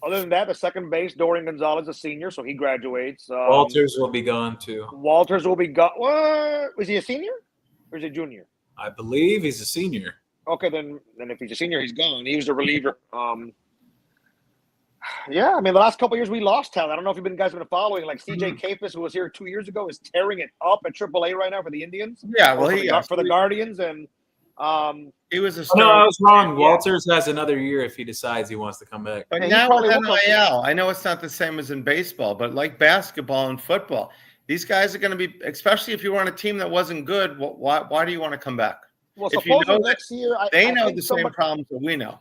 Other than that, the second base, Dorian Gonzalez, a senior, so he graduates. Walters will be gone too. Walters will be gone. What? Was he a senior or is he a junior? I believe he's a senior. Okay, then if he's a senior, he's gone. He was a reliever. Yeah, I mean, the last couple of years we lost talent. I don't know if you guys have been following. Like CJ Capus, who was here 2 years ago, is tearing it up at AAA right now for the Indians. Yeah, well, for the Guardians, and he was a No, star. I was wrong. Walters has another year if he decides he wants to come back. But Yeah, he now with probably will come. NIL, I know it's not the same as in baseball, but like basketball and football, these guys are going to be, especially if you were on a team that wasn't good. Why do you want to come back? Well, If you supposedly know next year, They I know think the same problems that we know.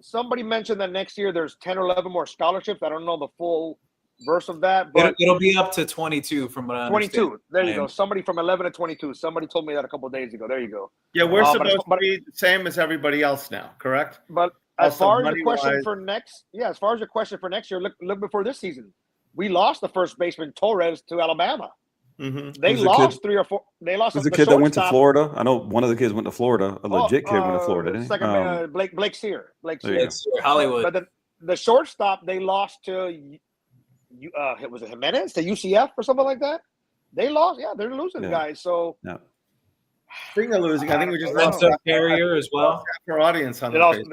somebody mentioned that next year there's 10 or 11 more scholarships. I don't know the full verse of that, but It'll be up to 22 from what I understand. 22. There you go. Somebody from 11 to 22. Somebody told me that a couple of days ago. There you go. Yeah, we're But supposed to be the same as everybody else now, correct? But as Also, far as your question money-wise- for next, as far as your question for next year, look before this season. We lost the first baseman Torres to Alabama. Mm-hmm. They Who's the lost kid? 3 or 4. They lost There's a the kid that went to shortstop. Florida. I know one of the kids went to Florida. A legit kid went to Florida, didn't he? Second, Blake Sear. There you go. Hollywood. But the shortstop they lost to, was it Jimenez to UCF or something like that? They lost. Yeah, they're losing guys. So Yeah. Speaking of losing, I think we just lost Lorenzo Carrier as well. our audience on they the lost face.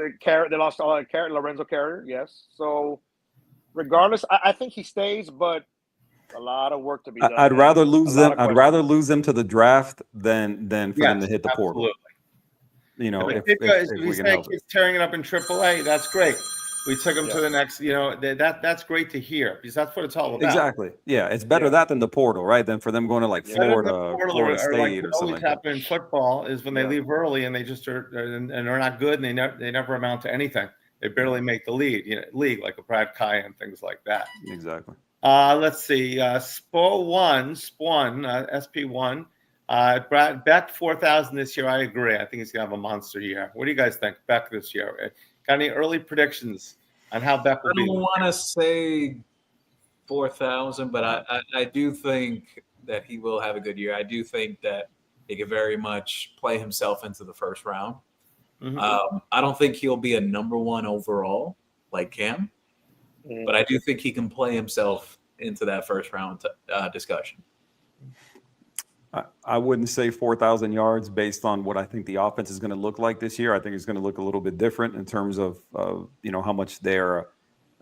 they lost Lorenzo Carrier. Yes. So regardless, I think he stays, but a lot of work to be done. I'd rather lose A lot them. of I'd questions. rather lose them to the draft than for them to hit the portal. Absolutely. You know, But if if we we can say help it. he's tearing it up in AAA, that's great. We took him to the next, that's great to hear because that's what it's all about. Exactly. Yeah, it's better that than the portal, right? Than for them going to like Better than the Florida, portal Florida or State, like or what something always like that. happen in football is when they leave early and they just and they're not good and they never amount to anything. They barely make the league like a Brad Kai and things like that. Exactly. Let's see. SP1, Brad Beck 4,000 this year. I agree. I think he's gonna have a monster year. What do you guys think, Beck this year? Got any early predictions on how Beck will I be? don't want to say 4,000, but I do think that he will have a good year. I do think that he could very much play himself into the first round. Mm-hmm. I don't think he'll be a number one overall like Cam, but I do think he can play himself into that first round discussion. I wouldn't say 4,000 yards based on what I think the offense is going to look like this year. I think it's going to look a little bit different in terms of how much they're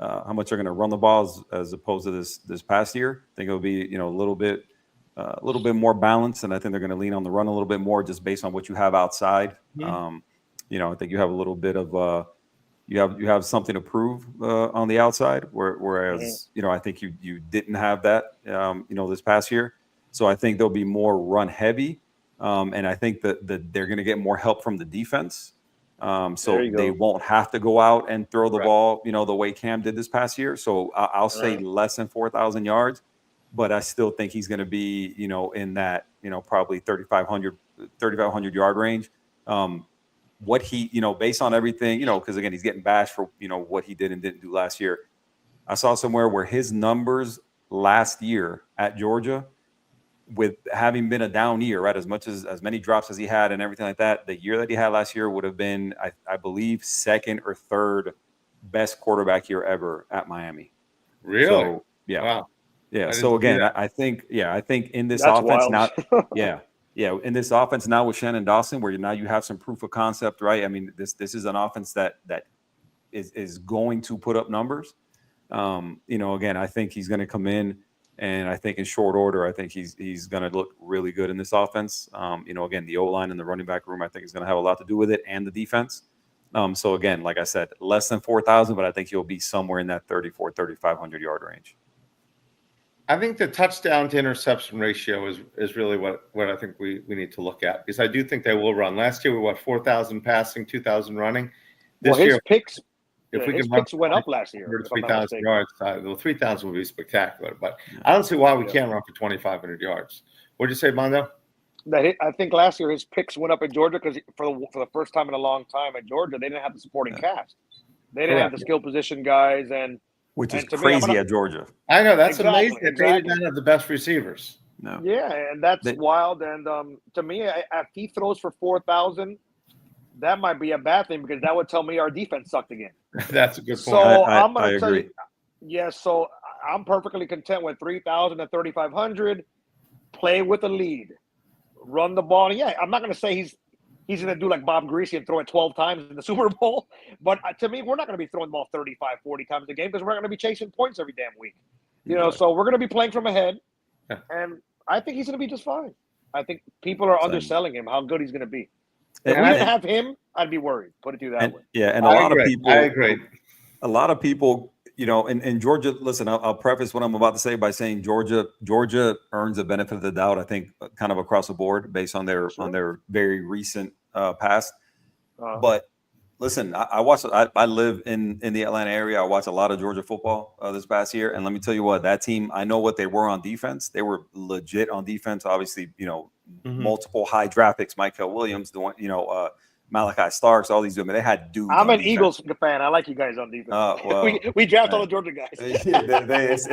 going to run the balls as opposed to this past year. I think it'll be a little bit more balanced, and I think they're going to lean on the run a little bit more just based on what you have outside. Mm-hmm. I think you have a little bit of you have something to prove on the outside, whereas I think you didn't have that this past year. So I think they'll be more run heavy, and I think that they're going to get more help from the defense. So they won't have to go out and throw the ball, the way Cam did this past year. So I'll say less than 4,000 yards, but I still think he's going to be, in that, probably 3,500 yard range. What he, based on everything, because again, he's getting bashed for, what he did and didn't do last year. I saw somewhere where his numbers last year at Georgia, with having been a down year, right, as many drops as he had and everything like that, the year that he had last year would have been, I believe, second or third best quarterback year ever at Miami. Really? So, yeah. Wow. Yeah. So again, I think in this That's offense wild. now, in this offense now with Shannon Dawson, where now you have some proof of concept, right? I mean, this is an offense that is going to put up numbers. Again, I think he's going to come in. And I think in short order, I think he's going to look really good in this offense. Again, the O-line and the running back room, I think is going to have a lot to do with it, and the defense. So again, like I said, less than 4,000, but I think he'll be somewhere in that 3,500 yard range. I think the touchdown to interception ratio is really what I think we need to look at, because I do think they will run. Last year we 4,000 passing, 2,000 running. This his year, picks. if we his can run picks went up last year. if I'm not 3,000 mistaken. yards, 3,000 would be spectacular. But I don't see why we can't run for 2,500 yards. What'd you say, Mando? I think last year his picks went up in Georgia because for the first time in a long time at Georgia, they didn't have the supporting cast. They didn't have the skill position guys, which is and to me, crazy at Georgia. I know, that's Exactly, amazing. They didn't have the best receivers. No. Yeah, and that's wild. And to me, if he throws for 4,000, that might be a bad thing because that would tell me our defense sucked again. That's a good point. So I I'm going to tell agree. you, Yes, so I'm perfectly content with 3,000 to 3,500. Play with a lead, run the ball. And yeah, I'm not going to say he's going to do like Bob Greasy and throw it 12 times in the Super Bowl. But to me, we're not going to be throwing the ball 35, 40 times a game because we're not going to be chasing points every damn week. So we're going to be playing from ahead. And I think he's going to be just fine. I think people are underselling him, how good he's going to be. If we didn't have him, I'd be worried. Put it to you that way. Yeah, and a lot of people. I agree. A lot of people, in Georgia. Listen, I'll preface what I'm about to say by saying Georgia earns the benefit of the doubt. I think kind of across the board based on their very recent past. But listen, I live in the Atlanta area. I watch a lot of Georgia football this past year, and let me tell you what, that team. I know what they were on defense. They were legit on defense. Obviously, multiple high draft picks, Michael Williams, the one, Malachi Starks, all these women. They had dudes. I'm an Eagles fan. I like you guys on defense. Well, we draft all the Georgia guys.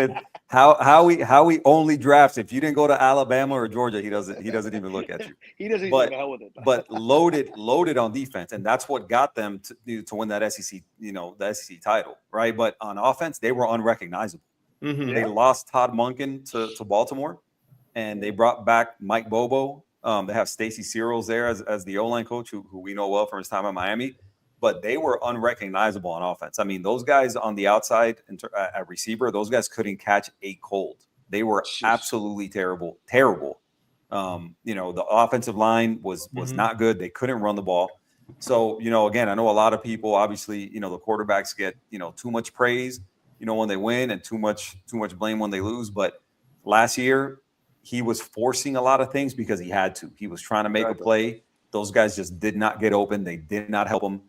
How we only draft. If you didn't go to Alabama or Georgia, he doesn't even look at you. He doesn't even know with it. But loaded on defense, and that's what got them to win that SEC, the SEC title, right? But on offense, they were unrecognizable. Mm-hmm. They lost Todd Monken to Baltimore, and they brought back Mike Bobo. They have Stacy Searles there as the O-line coach, who we know well from his time at Miami, but they were unrecognizable on offense. I mean, those guys on the outside at receiver, those guys couldn't catch a cold. They were absolutely terrible. The offensive line was not good. They couldn't run the ball. So, again, I know a lot of people, obviously, the quarterbacks get, too much praise, when they win, and too much blame when they lose. But last year, he was forcing a lot of things because he had to. He was trying to make a play. Those guys just did not get open. They did not help him.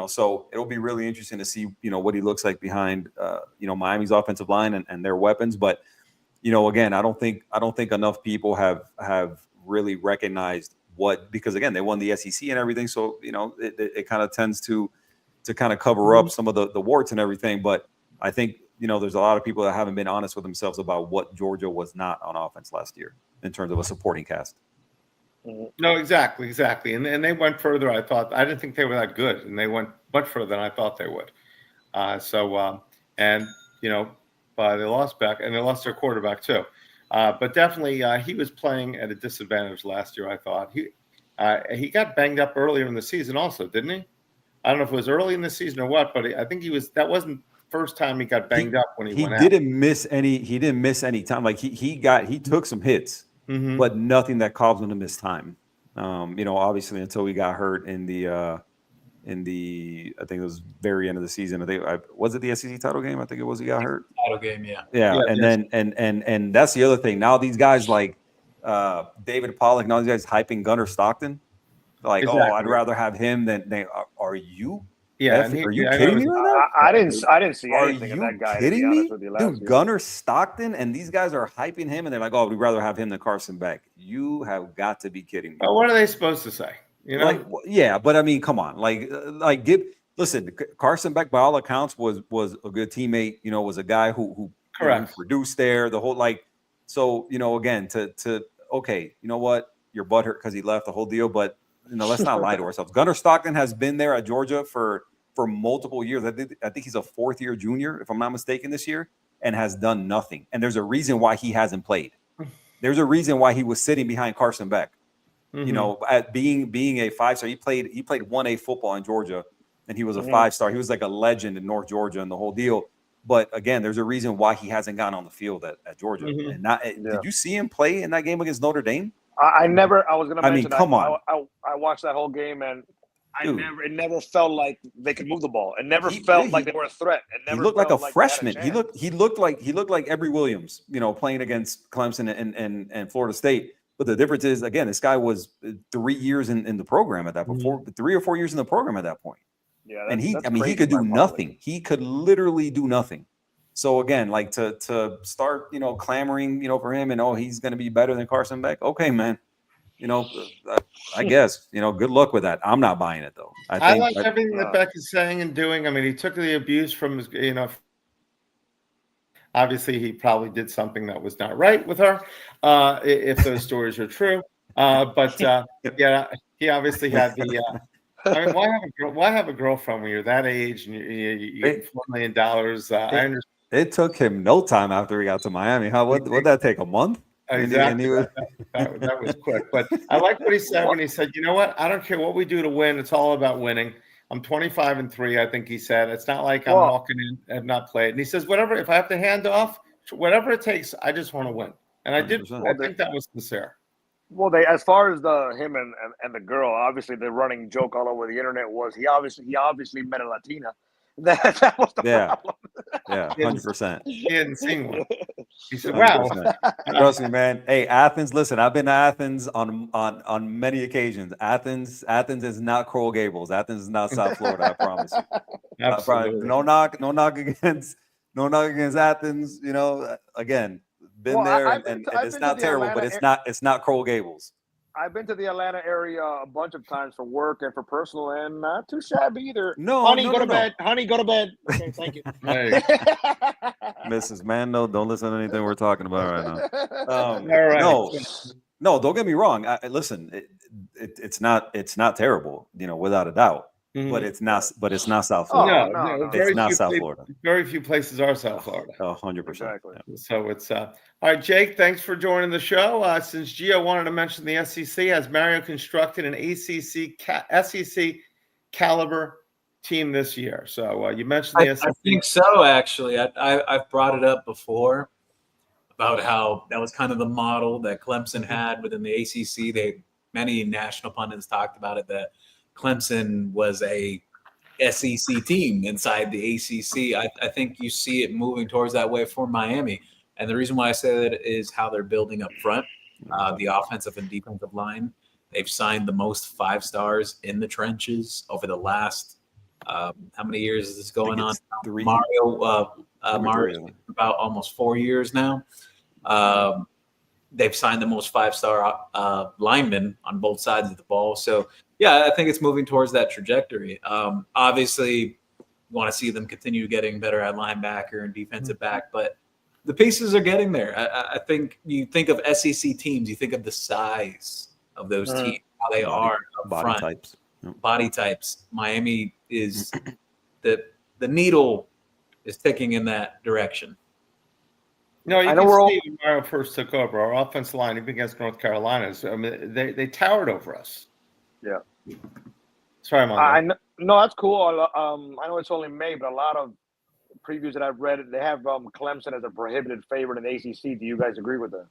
So it'll be really interesting to see, what he looks like behind, Miami's offensive line and their weapons. But, again, I don't think enough people have really recognized because again, they won the SEC and everything. So, it kind of tends to kind of cover up some of the warts and everything. But I think, there's a lot of people that haven't been honest with themselves about what Georgia was not on offense last year in terms of a supporting cast. No, exactly. And they went further. I didn't think they were that good, and they went much further than I thought they would. They lost back, and they lost their quarterback too. But definitely, he was playing at a disadvantage last year. I thought he got banged up earlier in the season, also, didn't he? I don't know if it was early in the season or what, but I think that wasn't first time he got banged up when he went out. He didn't miss any time. Like he took some hits, but nothing that caused him to miss time. Obviously until he got hurt in the I think it was very end of the season. Was it the SEC title game? I think it was. He got hurt. Title game, yeah. And that's the other thing. Now these guys like David Pollock, now these guys hyping Gunnar Stockton. Like, exactly. I'd rather have him than they are you. Yeah, are you kidding me right now? I didn't see anything of that guy. Are you kidding me? Dude, Gunnar Stockton, and these guys are hyping him, and they're like, "Oh, we'd rather have him than Carson Beck." You have got to be kidding me. What are they supposed to say? But I mean, come on, listen. Carson Beck, by all accounts, was a good teammate. Was a guy who produced there. The whole so again okay, you know what? You're butthurt because he left, the whole deal, but. Let's not lie to ourselves. Gunnar Stockton has been there at Georgia for multiple years. I think he's a fourth-year junior, if I'm not mistaken, this year, and has done nothing. And there's a reason why he hasn't played. There's a reason why he was sitting behind Carson Beck. At being a 5-star. He played 1A football in Georgia, and he was a 5-star. He was like a legend in North Georgia and the whole deal. But again, there's a reason why he hasn't gotten on the field at Georgia. And did you see him play in that game against Notre Dame? I was going to mention. Come on. I watched that whole game, and it never felt like they could move the ball. It never felt like they were a threat. He looked like a freshman. He looked like Every Williams, playing against Clemson and Florida State. But the difference is, again, this guy was 3 years in the program at that point, 3 or 4 years in the program at that point. Yeah, and he could do nothing. He could literally do nothing. So again, to start, clamoring, for him and he's going to be better than Carson Beck. Okay, man. I guess, good luck with that. I'm not buying it though. I like everything that Beck is saying and doing. I mean, he took the abuse from his, obviously he probably did something that was not right with her, if those stories are true. But he obviously had I mean, why have a girlfriend when you're that age and you get $4 million? I understand. It took him no time after he got to Miami. Would that take, a month? Exactly. That was quick. But I like what he said when he said, you know what? I don't care what we do to win. It's all about winning. I'm 25-3, I think he said. It's not like I'm walking in and not played. And he says, whatever, if I have to hand off, whatever it takes, I just want to win. And I did. 100%. I think that was sincere. Well, they, as far as him and the girl, obviously the running joke all over the internet was he obviously met a Latina. That was the problem. Yeah, 100%. He hadn't seen one. He said, "Wow." Trust me, man. Hey, Athens. Listen, I've been to Athens on many occasions. Athens is not Coral Gables. Athens is not South Florida. I promise you. Absolutely. No knock against Athens. You know, again, been there, and it's not terrible, but it's not Coral Gables. I've been to the Atlanta area a bunch of times for work and for personal, and not too shabby either. No, honey, no, go no, to bed. Honey, go to bed. Okay, thank you. Hey. Mrs. Mando, don't listen to anything we're talking about right now. All right. No, don't get me wrong. Listen, it's not terrible, you know, without a doubt. Mhm. But it's not South Florida. No, it's not South Florida. Very few places are South Florida. 100%. Exactly. Yeah. So it's all right, Jake. Thanks for joining the show. Since Gio wanted to mention the SEC, has Mario constructed an SEC caliber team this year? So you mentioned the SEC. I think so. Actually, I've brought it up before about how that was kind of the model that Clemson had within the ACC. Many national pundits talked about it, that Clemson was a SEC team inside the ACC. I think you see it moving towards that way for Miami. And the reason why I say that is how they're building up front, the offensive and defensive line. They've signed the most 5 stars in the trenches over the last, how many years is this going on? 3. Mario about almost 4 years now. They've signed the most 5-star linemen on both sides of the ball. So, yeah, I think it's moving towards that trajectory. Obviously, want to see them continue getting better at linebacker and defensive back, but the pieces are getting there. I think you think of SEC teams, you think of the size of those teams, how they are up front. Types. Body types. Miami is the needle is ticking in that direction. No, you can see when Mario first took over our offensive line, even against North Carolina. I mean, they towered over us. Yeah. Sorry, Mando. No, that's cool. I know it's only May, but a lot of previews that I've read, they have Clemson as a prohibited favorite in the ACC. Do you guys agree with that?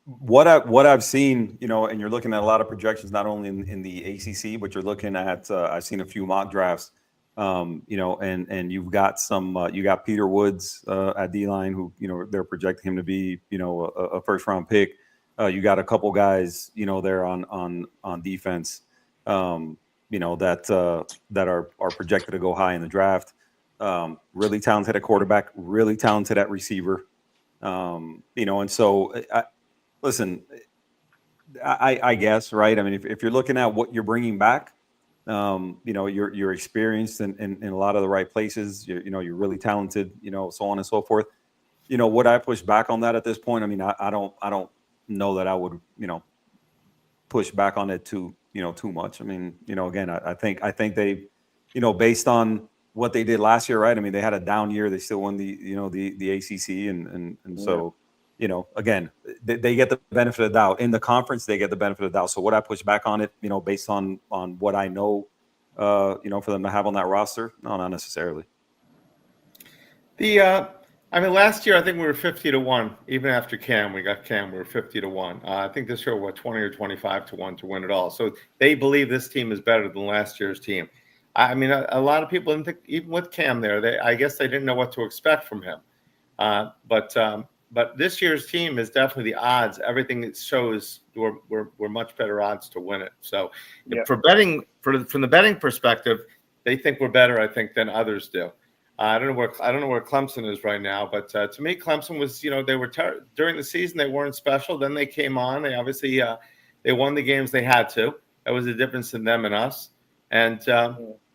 What I've seen, you know, and you're looking at a lot of projections, not only in the ACC, but you're looking at I've seen a few mock drafts. You know, and you've got you got Peter Woods at D-line, who, you know, they're projecting him to be, you know, a first round pick. You got a couple guys, you know, there on defense, you know, that are projected to go high in the draft. Really talented at quarterback, really talented at receiver. You know, and so listen, I guess, right? I mean, if you're looking at what you're bringing back, you know, you're experienced in a lot of the right places. You know, you're really talented. You know, so on and so forth. You know, would I push back on that at this point? I mean, I don't know that I would, you know, push back on it too much. I mean, you know, again, I think they, you know, based on what they did last year, right? I mean, they had a down year. They still won the ACC, and so, you know, again, they get the benefit of the doubt in the conference. They get the benefit of the doubt. So would I push back on it? You know, based on what I know, you know, for them to have on that roster? No, not necessarily. I mean, last year I think we were 50-1. Even after Cam, we were 50-1. I think this year we're 20 or 25-1 to win it all. So they believe this team is better than last year's team. I mean, a lot of people didn't think, even with Cam there, I guess they didn't know what to expect from him. But this year's team is definitely the odds. Everything it shows we're much better odds to win it. So for betting, from the betting perspective, they think we're better, I think, than others do. I don't know where Clemson is right now, but to me, Clemson was, you know, they were during the season they weren't special. Then they came on. They obviously they won the games they had to. That was the difference in them and us. And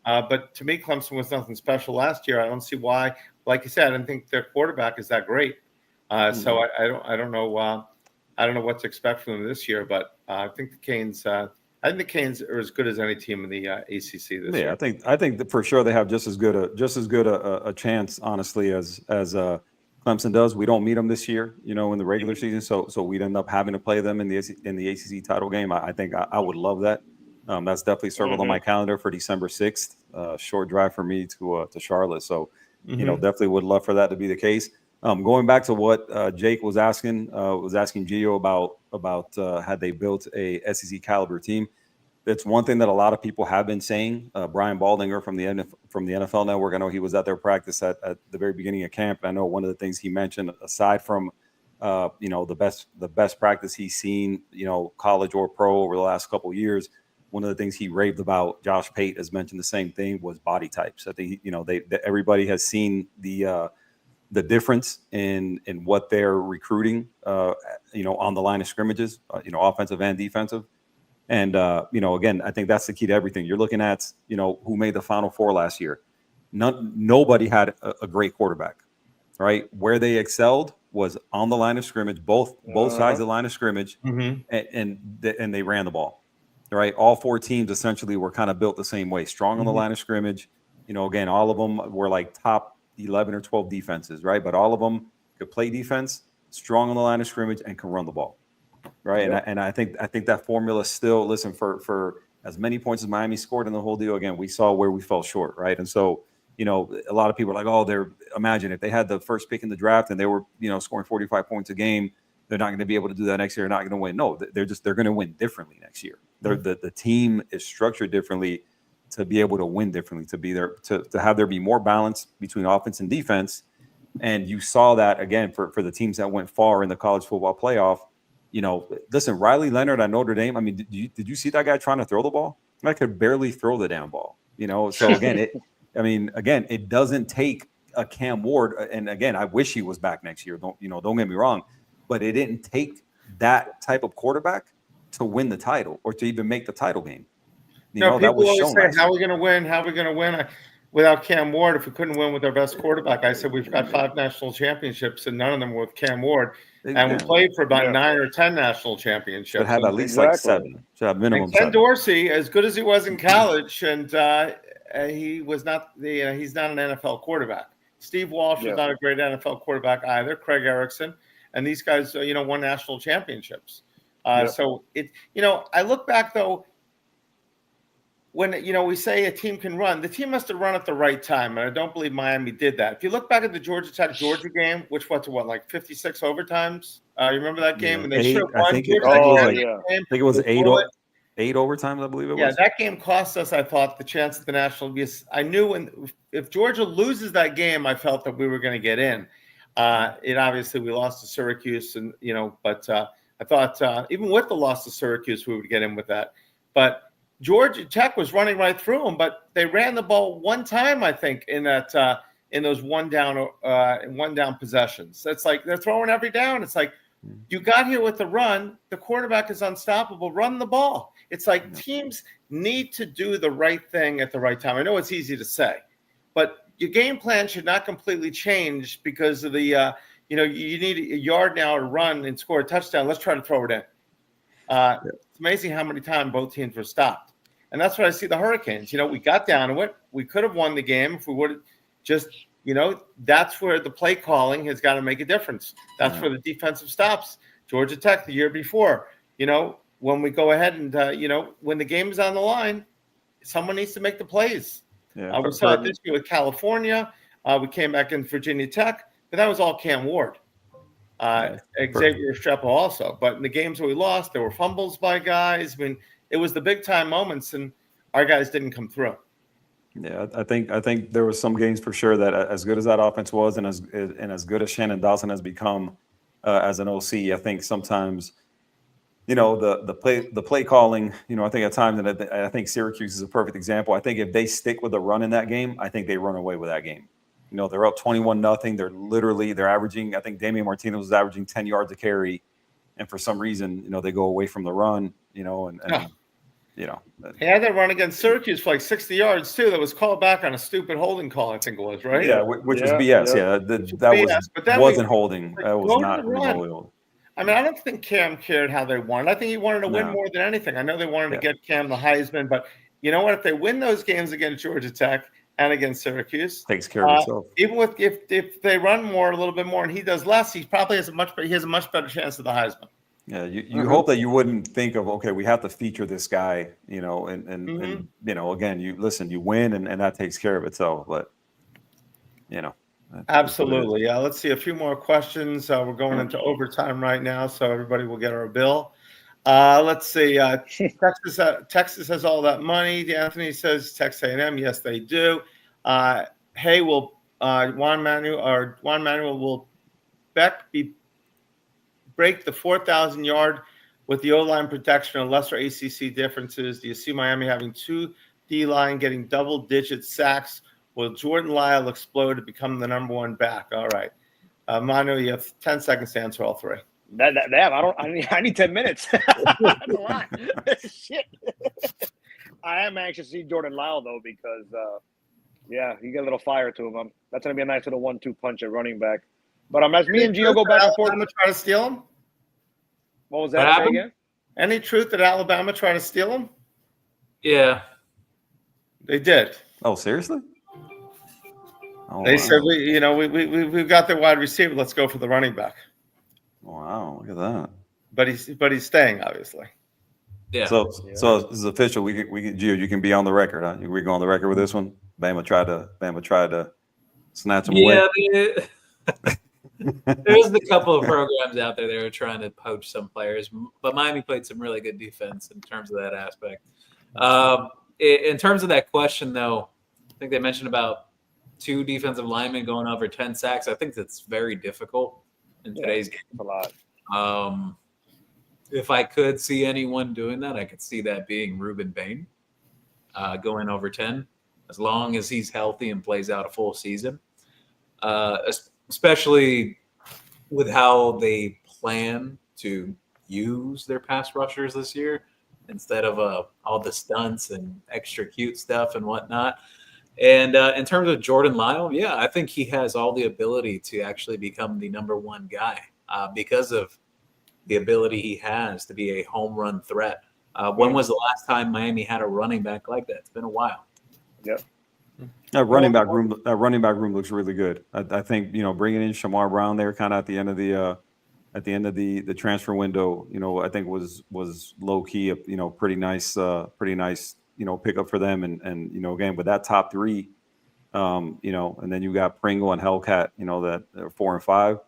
but to me, Clemson was nothing special last year. I don't see why. Like you said, I don't think their quarterback is that great. So I don't know. I don't know what to expect from them this year, but I think the Canes. I think the Canes are as good as any team in the ACC this year. I think that for sure they have just as good a chance, honestly, as Clemson does. We don't meet them this year, in the regular season, so we'd end up having to play them in the ACC title game. I think I would love that. That's definitely circled on my calendar for December 6th. Short drive for me to Charlotte, so definitely would love for that to be the case. Going back to what Jake was asking Gio about had they built a SEC caliber team. It's one thing that a lot of people have been saying. Brian Baldinger from the NFL Network, I know he was at their practice at the very beginning of camp. And I know one of the things he mentioned, aside from the best practice he's seen, college or pro over the last couple of years, one of the things he raved about, Josh Pate has mentioned the same thing, was body types. I think everybody has seen the difference in what they're recruiting, on the line of scrimmages, offensive and defensive. And, again, I think that's the key to everything. You're looking at, who made the Final Four last year. Nobody had a great quarterback, right? Where they excelled was on the line of scrimmage, both sides of the line of scrimmage, and they ran the ball, right? All four teams essentially were kind of built the same way, strong on the line of scrimmage. Again, all of them were like top 11 or 12 defenses, right? But all of them could play defense, strong on the line of scrimmage, and can run the ball. Right. Yep. And I think that formula still, listen, for as many points as Miami scored in the whole deal, again, we saw where we fell short. Right. And so, a lot of people are like, imagine if they had the first pick in the draft and they were, scoring 45 points a game, they're not going to be able to do that next year. They're not going to win. No, they're going to win differently next year. The team is structured differently to be able to win differently, to be there, to have there be more balance between offense and defense. And you saw that again for the teams that went far in the college football playoff. Listen, Riley Leonard at Notre Dame. I mean, did you see that guy trying to throw the ball? I could barely throw the damn ball. So again, it doesn't take a Cam Ward. And again, I wish he was back next year. Don't get me wrong, but it didn't take that type of quarterback to win the title or to even make the title game. People always say, "How are we going to win? How are we going to win?" Without Cam Ward, if we couldn't win with our best quarterback, I said we've got 5 national championships, and none of them were with Cam Ward. And we played for about 9 or 10 national championships. Should have at least like 7. Should have minimum. And Ken 7. Dorsey, as good as he was in college, and he was not he's not an NFL quarterback. Steve Walsh was not a great NFL quarterback either. Craig Erickson, and these guys, won national championships. So I look back though. When we say a team can run, the team must have run at the right time, and I don't believe Miami did that. If you look back at the Georgia game, which went to like 56 overtimes. You remember that game? And they should have won. I think it was 8 overtimes, I believe it was. Yeah, that game cost us, I thought, the chance at the national. I knew if Georgia loses that game, I felt that we were going to get in. Obviously we lost to Syracuse, and but I thought even with the loss to Syracuse, we would get in with that, but. Georgia Tech was running right through them, but they ran the ball one time, I think, in those one down possessions. It's like they're throwing every down. It's like you got here with the run. The quarterback is unstoppable. Run the ball. It's like teams need to do the right thing at the right time. I know it's easy to say, but your game plan should not completely change because of the you need a yard now to run and score a touchdown. Let's try to throw it in. It's amazing how many times both teams were stopped. And that's what I see the Hurricanes. We got down to it. We could have won the game if we would have just, that's where the play calling has got to make a difference. That's where the defensive stops. Georgia Tech the year before, when we go ahead and, when the game is on the line, someone needs to make the plays. Yeah, we saw it this year with California. We came back in Virginia Tech, but that was all Cam Ward. Xavier Streppel also, but in the games that we lost, there were fumbles by guys. I mean, it was the big time moments, and our guys didn't come through. Yeah, I think there were some games for sure that as good as that offense was, and as good as Shannon Dawson has become as an OC, I think sometimes, the play calling, I think at times, and I think Syracuse is a perfect example. I think if they stick with the run in that game, I think they run away with that game. They're up 21-0. They're averaging, I think Damian Martinez was averaging 10 yards a carry. And for some reason, they go away from the run, He had that run against Syracuse for like 60 yards too. That was called back on a stupid holding call, I think it was, right? Yeah, which was BS. Yeah, that wasn't holding. That was not remotely holding. I mean, I don't think Cam cared how they won. I think he wanted to win No. more than anything. I know they wanted to Yeah. get Cam the Heisman, but you know what? If they win those games against Georgia Tech and against Syracuse, Takes care of itself. even with if they run more a little bit more and he does less, he probably has a much better chance of the Heisman. Yeah, you hope that you wouldn't think of, okay, we have to feature this guy, you know, and you know, again, you win and that takes care of itself. But you know, Absolutely. Yeah. Let's see a few more questions. We're going into overtime right now, so everybody will get our bill. Let's see. Texas has all that money. Anthony says Texas A&M. Yes, they do. Hey, will Juan Manuel will Beck break the 4,000 yard with the O-line protection and lesser ACC differences? Do you see Miami having two D-line getting double-digit sacks? Will Jordan Lyle explode to become the number one back? All right. Manu, you have 10 seconds to answer all three. I need 10 minutes. That's a lot. Shit. I am anxious to see Jordan Lyle though, because he got a little fire to him. That's gonna be a nice little 1-2 punch at running back. But as me and Gio go back and forth, Alabama try to steal him? what was that? Say again? Any truth that Alabama tried to steal him? Yeah. They did. Oh, seriously? Oh, They wow. said we've got their wide receiver. Let's go for the running back. Wow, look at that. But he's staying, obviously. Yeah. So this is official. We can Gio, you can be on the record, huh? We go on the record with this one. Bama tried to snatch him away. There's a couple of programs out there that are trying to poach some players, but Miami played some really good defense in terms of that aspect. In terms of that question, though, I think they mentioned about 2 defensive linemen going over 10 sacks. I think that's very difficult in today's game. A lot. If I could see anyone doing that, I could see that being Reuben Bain going over 10, as long as he's healthy and plays out a full season. Especially with how they plan to use their pass rushers this year instead of all the stunts and extra cute stuff and whatnot. And in terms of Jordan Lyle, yeah, I think he has all the ability to actually become the number one guy because of the ability he has to be a home run threat. When was the last time Miami had a running back like that? It's been a while. Yep. That running back room looks really good. I think bringing in Shamar Brown there, kind of at the end of the transfer window, I think was low key, pretty nice pickup for them. And again with that top 3, and then you got Pringle and Hellcat, that are 4 and 5.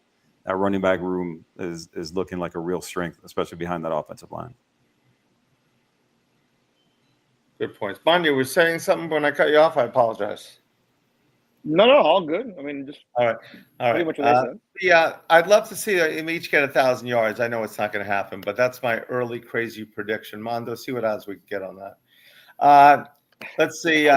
That running back room is looking like a real strength, especially behind that offensive line. Good points. Manu, we're saying something when I cut you off. I apologize. No, all good. I mean, just all right. Pretty much what I said. Yeah, I'd love to see them each get 1,000 yards. I know it's not going to happen, but that's my early crazy prediction. Mondo, see what odds we can get on that. Let's see.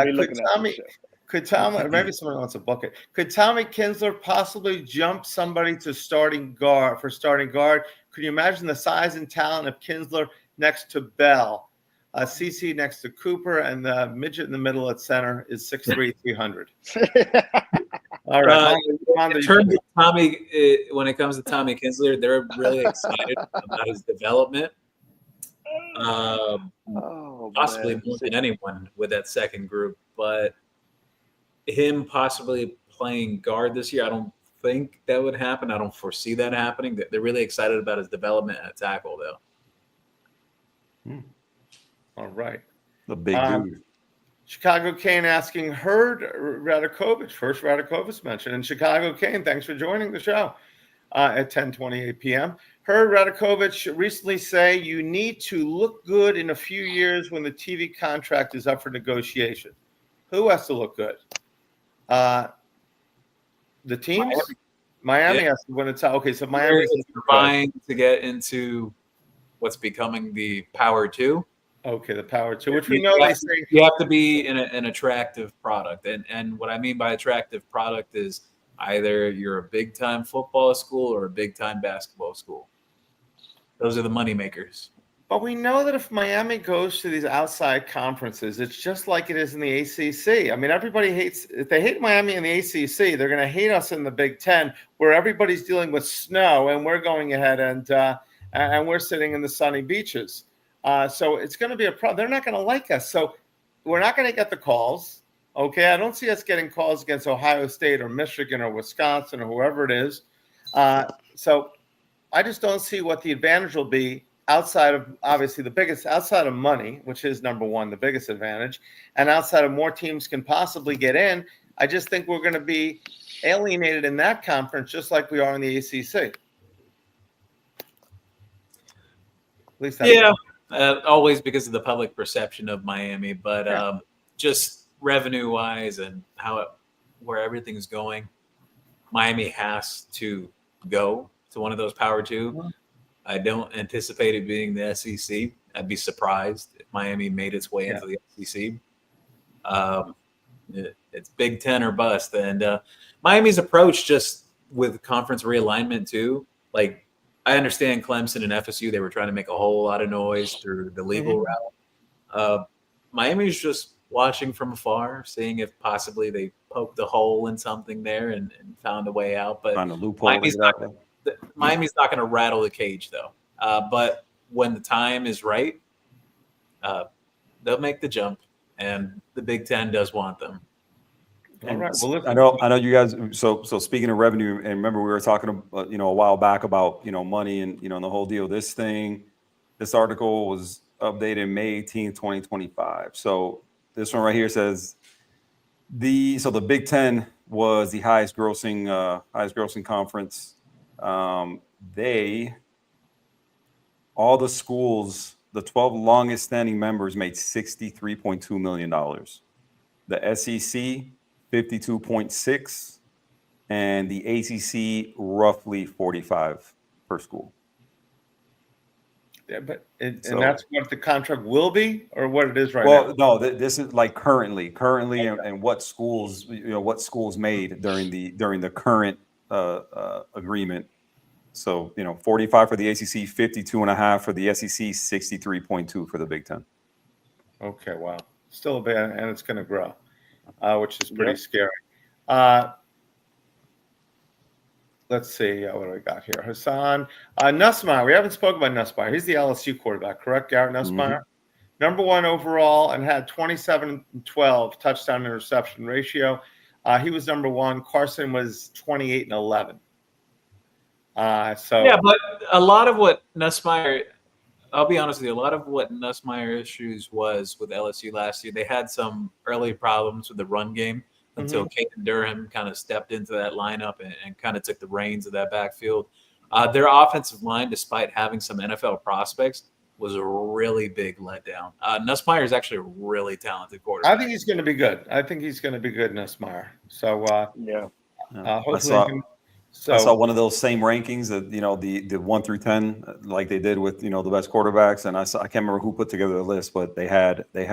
Could Tommy, maybe someone wants to book it. Could Tommy Kinsler possibly jump somebody to starting guard? Could you imagine the size and talent of Kinsler next to Bell? CC next to Cooper, and the midget in the middle at center is 6'3", 300. All right. In terms of Tommy, when it comes to Tommy Kinsler, they're really excited about his development. Possibly more than anyone with that second group, but him possibly playing guard this year, I don't think that would happen. I don't foresee that happening. They're really excited about his development at tackle, though. All right. The big dude. Chicago Kane asking, heard Radakovich, first Radakovich mentioned. And Chicago Kane, thanks for joining the show at 10:28 p.m. Heard Radakovich recently say you need to look good in a few years when the TV contract is up for negotiation. Who has to look good? The teams? Miami has to win a title. Okay, so Miami is trying to get into what's becoming the Power 2. Okay, the Power 2, which we know they say you have to be an attractive product. And what I mean by attractive product is either you're a big-time football school or a big-time basketball school. Those are the money makers. But we know that if Miami goes to these outside conferences, it's just like it is in the ACC. I mean, everybody hates, if they hate Miami in the ACC, they're going to hate us in the Big Ten, where everybody's dealing with snow and we're going ahead and we're sitting in the sunny beaches. So it's going to be a problem. They're not going to like us. So we're not going to get the calls. Okay. I don't see us getting calls against Ohio State or Michigan or Wisconsin or whoever it is. So I just don't see what the advantage will be outside of, obviously, the biggest, outside of money, which is number one, the biggest advantage, and outside of more teams can possibly get in. I just think we're going to be alienated in that conference just like we are in the ACC. At least that's always because of the public perception of Miami, but just revenue-wise and where everything's going, Miami has to go to one of those Power Two. I don't anticipate it being the SEC. I'd be surprised if Miami made its way into the SEC. It's Big Ten or bust. And Miami's approach just with conference realignment too. Like, I understand Clemson and FSU, they were trying to make a whole lot of noise through the legal route. Miami's just watching from afar, seeing if possibly they poked a hole in something there and found a way out. But Find a loophole. Miami's not going to rattle the cage, though. But when the time is right, they'll make the jump, and the Big Ten does want them. all right. Well, I know you guys. So speaking of revenue, and remember we were talking, a while back about money and the whole deal. This article was updated May 18th, 2025. So this one right here says the Big Ten was the highest grossing conference. All the schools, the 12 longest standing members made $63.2 million. The SEC, 52.6, and the ACC roughly 45 per school. Yeah, but and that's what the contract will be, or what it is right now. Well, no, this is like currently, and what schools, made during the current agreement. So 45 for the ACC, 52.5 for the SEC, 63.2 for the Big Ten. Okay, wow, still a bit, and it's going to grow, which is pretty scary. Let's see, what do we got here? Hassan Nussmeier. We haven't spoken about Nussmeier. He's the LSU quarterback, correct? Garrett Nussmeier, number one overall, and had 27-12 touchdown interception ratio. He was number one. Carson was 28-11. But a lot of what Nussmeier, I'll be honest with you, a lot of what Nussmeier's issues was with LSU last year, they had some early problems with the run game until Caden Durham kind of stepped into that lineup and kind of took the reins of that backfield. Their offensive line, despite having some NFL prospects, was a really big letdown. Nussmeier is actually a really talented quarterback. I think he's going to be good. Nussmeier. So, hopefully I saw one of those same rankings that the 1 through 10, like they did with the best quarterbacks, and I can't remember who put together the list, but they had the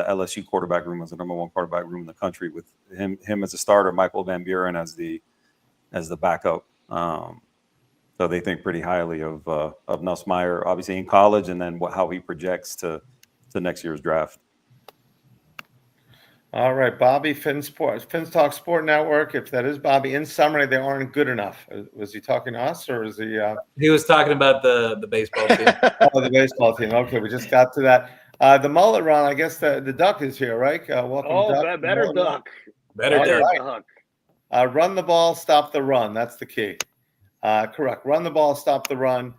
LSU quarterback room as the number one quarterback room in the country with him as a starter, Michael Van Buren as the backup. So they think pretty highly of Nussmeier, obviously in college, and then how he projects to next year's draft. All right, Bobby, Finns Talk Sport Network. If that is Bobby, in summary, they aren't good enough. Was he talking to us, or is he? He was talking about the baseball team. Oh, the baseball team. Okay, we just got to that. The mullet run. I guess the duck is here, right? Welcome, Duck. Better duck. Better duck. Run the ball, stop the run. That's the key. Correct. Run the ball, stop the run.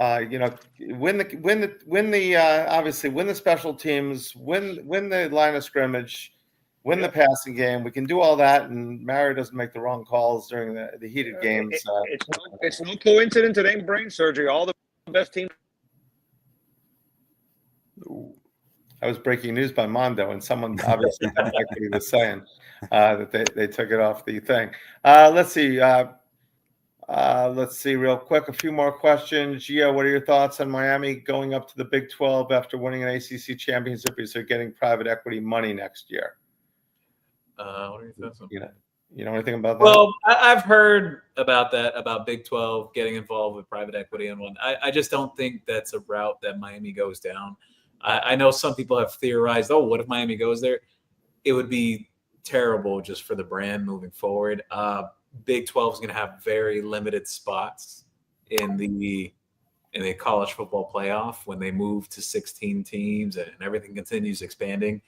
Win the obviously win the special teams, win the line of scrimmage, win the passing game. We can do all that, and Mario doesn't make the wrong calls during the heated games. It's no coincidence it ain't brain surgery. All the best teams. I was breaking news by Mando, and someone obviously didn't like what he was saying, that they took it off the thing. Let's see real quick. A few more questions. Gio, what are your thoughts on Miami going up to the Big 12 after winning an ACC championship because they're getting private equity money next year? What are your thoughts on that? You know anything about that? Well, I've heard about that, about Big 12 getting involved with private equity and whatnot. I just don't think that's a route that Miami goes down. I know some people have theorized, oh, what if Miami goes there? It would be terrible just for the brand moving forward. Big 12 is going to have very limited spots in the college football playoff when they move to 16 teams and everything continues expanding.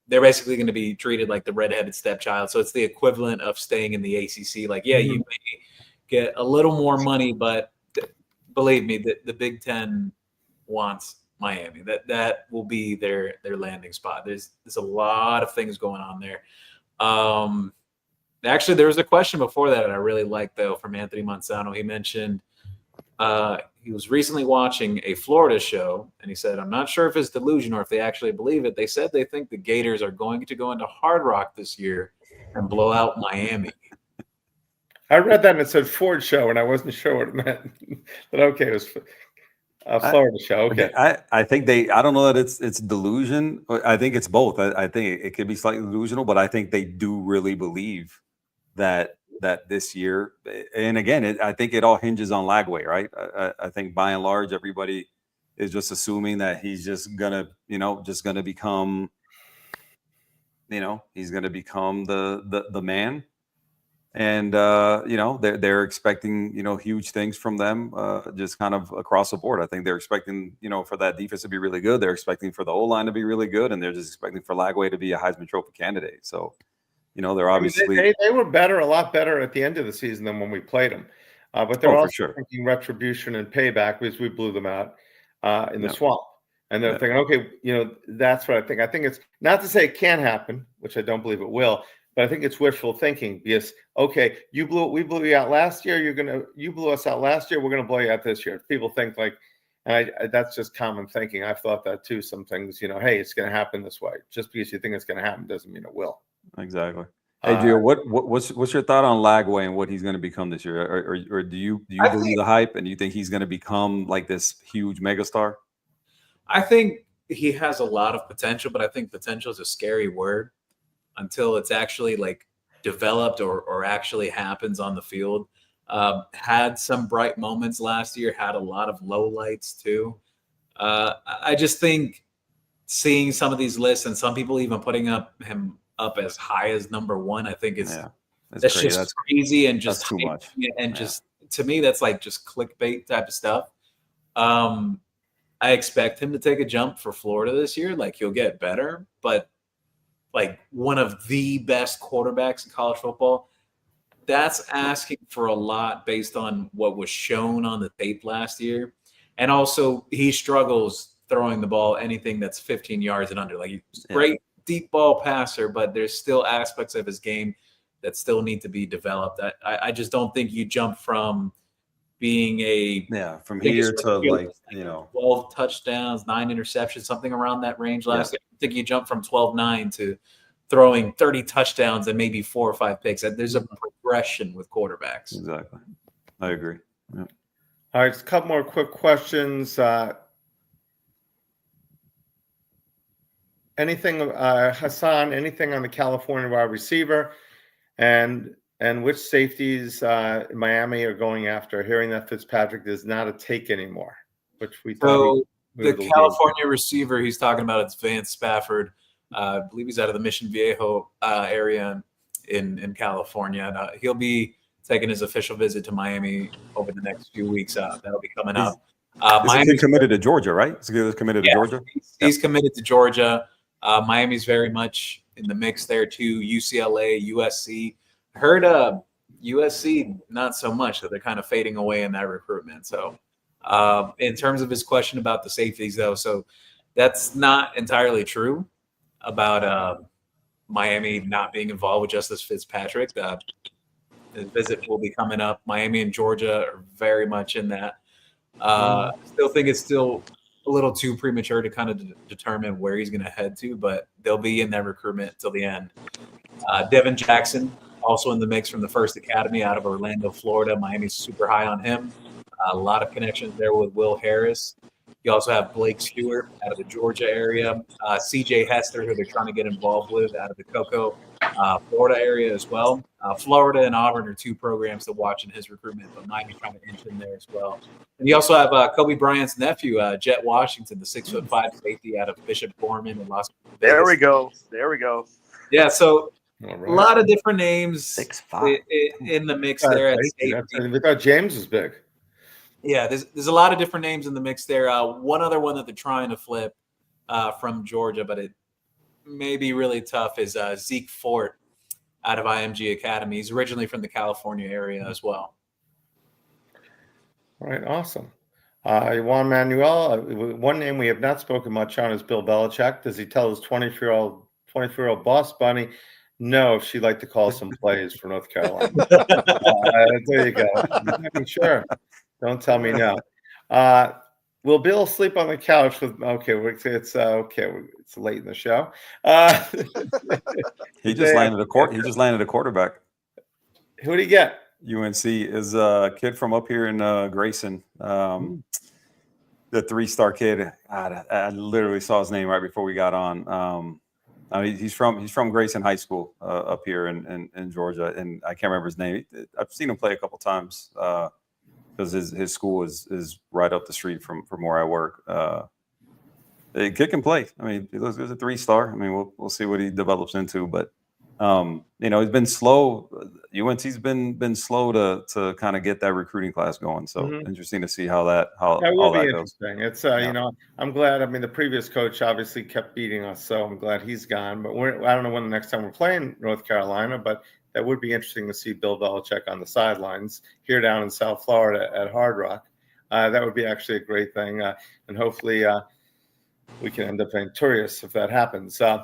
They're basically going to be treated like the redheaded stepchild. So it's the equivalent of staying in the ACC. Like, yeah, you may get a little more money, but believe me, the Big Ten wants Miami. That will be their landing spot. There's a lot of things going on there. Actually, there was a question before that I really liked, though, from Anthony Monsanto. He mentioned he was recently watching a Florida show, and he said, I'm not sure if it's delusion or if they actually believe it. They said they think the Gators are going to go into Hard Rock this year and blow out Miami. I read that and it said Ford show, and I wasn't sure what it meant. But okay, it was a Florida show. Okay. I think I don't know that it's delusion. I think it's both. I think it could be slightly delusional, but I think they do really believe that this year, and again, I think it all hinges on Lagway, right? I think by and large, everybody is just assuming that he's just gonna become, he's gonna become the man, and they're expecting huge things from them, just kind of across the board. I think they're expecting for that defense to be really good. They're expecting for the O-line to be really good, and they're just expecting for Lagway to be a Heisman Trophy candidate. So. They're obviously they were a lot better at the end of the season than when we played them. But they're also thinking retribution and payback because we blew them out in the swamp. And they're thinking, okay, that's what I think. I think it's not to say it can't happen, which I don't believe it will, but I think it's wishful thinking because, okay, we blew you out last year. You blew us out last year. We're going to blow you out this year. People think like, and that's just common thinking. I've thought that too. Some things, hey, it's going to happen this way. Just because you think it's going to happen doesn't mean it will. Exactly. Hey, Gio, what's your thought on Lagway and what he's going to become this year? Or do you believe the hype and you think he's going to become like this huge megastar? I think he has a lot of potential, but I think potential is a scary word until it's actually like developed or actually happens on the field. Had some bright moments last year, had a lot of lowlights too. I just think seeing some of these lists and some people even putting him up as high as number one, I think that's just crazy and just too much. And just to me, that's like just clickbait type of stuff. I expect him to take a jump for Florida this year. Like he'll get better, but like one of the best quarterbacks in college football, that's asking for a lot based on what was shown on the tape last year. And also he struggles throwing the ball anything that's 15 yards and under. Like he's great deep ball passer, but there's still aspects of his game that still need to be developed. I just don't think you jump from being from here to like 12 touchdowns, 9 interceptions, something around that range last year. I think you jump from 12-9 to throwing 30 touchdowns and maybe 4 or 5 picks. There's a progression with quarterbacks. Exactly. I agree. Yeah. All right, a couple more quick questions. Anything, Hassan, anything on the California wide receiver and which safeties in Miami are going after? Hearing that Fitzpatrick is not a take anymore, which we thought. So the California receiver he's talking about is Vance Spafford. I believe he's out of the Mission Viejo area in California. And, he'll be taking his official visit to Miami over the next few weeks. That'll be coming up. Miami's committed to Georgia, right? He's committed to Georgia? He's committed to Georgia. Miami's very much in the mix there too. UCLA, USC. I heard USC not so much, that they're kind of fading away in that recruitment. So in terms of his question about the safeties, though, so that's not entirely true about Miami not being involved with Justice Fitzpatrick. His visit will be coming up. Miami and Georgia are very much in that. Still think it's still a little too premature to kind of determine where he's going to head to, but they'll be in that recruitment till the end. Devin Jackson, also in the mix from the First Academy out of Orlando, Florida. Miami's super high on him. A lot of connections there with Will Harris. You also have Blake Stewart out of the Georgia area. CJ Hester, who they're trying to get involved with out of the Cocoa. Florida area as well. Florida and Auburn are two programs to watch in his recruitment, but Miami trying to inch in there as well. And you also have Kobe Bryant's nephew, Jet Washington, the 6'5" safety out of Bishop Gorman in Las Vegas. There we go. There we go. Yeah, so All a right. lot of different names 6'5". in the mix there. At safety. We thought James was big. Yeah, there's a lot of different names in the mix there. One other one that they're trying to flip from Georgia, but it may be really tough, is Zeke Fort out of IMG Academy. He's originally from the California area as well. All right, awesome. Juan Manuel, one name we have not spoken much on is Bill Belichick. Does he tell his 24-year-old boss, Bunny, no, if she'd like to call some plays for North Carolina? There you go. I'm sure. Don't tell me no. Will Bill sleep on the couch with? Okay, it's it's late in the show. He just landed a quarterback. Who did he get? UNC is a kid from up here in Grayson. The 3-star kid. I literally saw his name right before we got on. He's from Grayson High School up here in Georgia, and I can't remember his name. I've seen him play a couple times. Because his school is right up the street from where I work. The kid can play. I mean, he was a 3-star. I mean, we'll see what he develops into. But he's been slow. UNC's been slow to kind of get that recruiting class going. So interesting to see how that will be goes. Interesting. It's I'm glad. I mean, the previous coach obviously kept beating us, so I'm glad he's gone. But I don't know when the next time we're playing North Carolina, but that would be interesting to see Bill Belichick on the sidelines here down in South Florida at Hard Rock. That would be actually a great thing. And hopefully we can end up victorious if that happens. So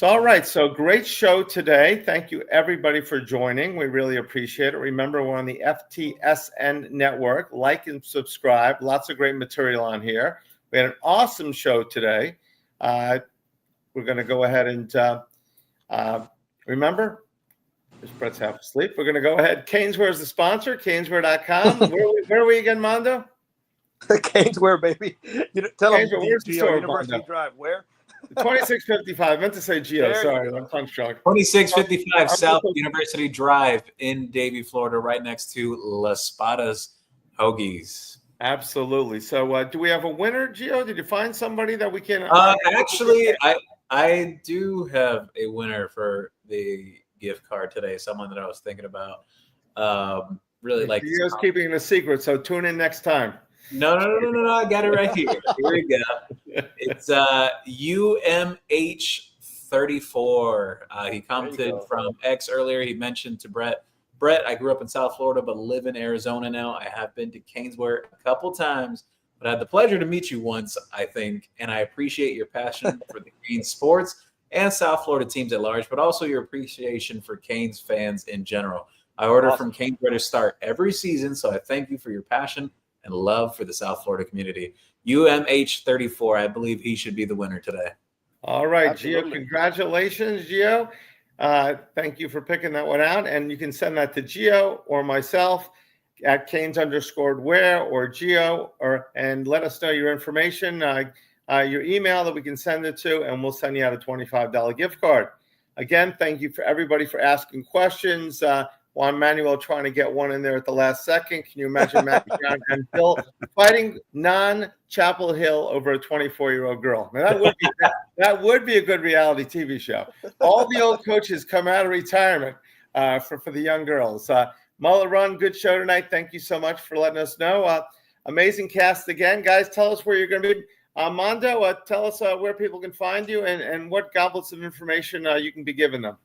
all right. So great show today. Thank you, everybody, for joining. We really appreciate it. Remember, we're on the FTSN network. Like and subscribe. Lots of great material on here. We had an awesome show today. We're going to go ahead and remember, Brett's half asleep. We're going to go ahead. CanesWear is the sponsor, CanesWear.com. Where are we again, Mando? CanesWear, baby. Tell them, where's the store, University Mando? Drive. Where? 2655. I meant to say Geo. Sorry, I'm tongue struck. 2655 South University Drive in Davie, Florida, right next to Las Espadas Hoagies. Absolutely. So do we have a winner, Gio? Did you find somebody that we can? Actually, I do have a winner for the gift card today. Someone that I was thinking about. Really like. Gio's keeping it a secret, so tune in next time. No. I got it right here. Here we go. It's UMH34. He commented from X earlier. He mentioned to Brett, I grew up in South Florida, but live in Arizona now. I have been to CanesWear a couple times, but I had the pleasure to meet you once, I think, and I appreciate your passion for the Canes sports and South Florida teams at large, but also your appreciation for Canes fans in general. I order from CanesWear to start every season, so I thank you for your passion and love for the South Florida community. UMH34, I believe he should be the winner today. All right, Gio, congratulations, Gio. Thank you for picking that one out. And you can send that to Gio or myself at Canes_wear or Gio, and let us know your information, your email that we can send it to, and we'll send you out a $25 gift card. Again, thank you for everybody for asking questions. Juan Manuel trying to get one in there at the last second. Can you imagine Matthew Brown and Bill fighting non-Chapel Hill over a 24-year-old girl? Now, that would be a good reality TV show. All the old coaches come out of retirement for the young girls. Mullet Run, good show tonight. Thank you so much for letting us know. Amazing cast again. Guys, tell us where you're going to be. Mando, tell us where people can find you and what goblets of information you can be giving them.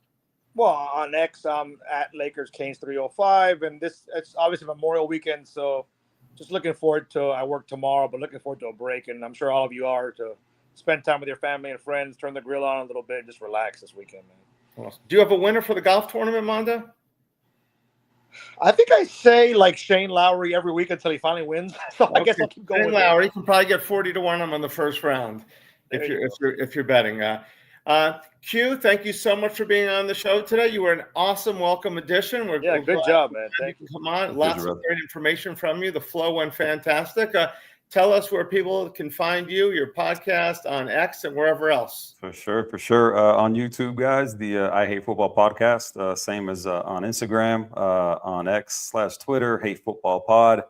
Well, on X, I'm at Lakers Canes 305, and it's obviously Memorial Weekend, so just looking forward to. I work tomorrow, but looking forward to a break, and I'm sure all of you are, to spend time with your family and friends, turn the grill on a little bit, and just relax this weekend, man. Awesome. Do you have a winner for the golf tournament, Mando? I think I say like Shane Lowry every week until he finally wins. So I guess I'll keep going. Shane Lowry can probably get 40 to 1 on the first round if you're betting. Q, thank you so much for being on the show today. You were an awesome welcome addition. Good job, man. Thank you. Come on, lots of great information from you. The flow went fantastic. tell us where people can find you, your podcast on X and wherever else. For sure. On YouTube, guys, the I Hate Football podcast, same as on Instagram, on X/Twitter, Hate Football Pod.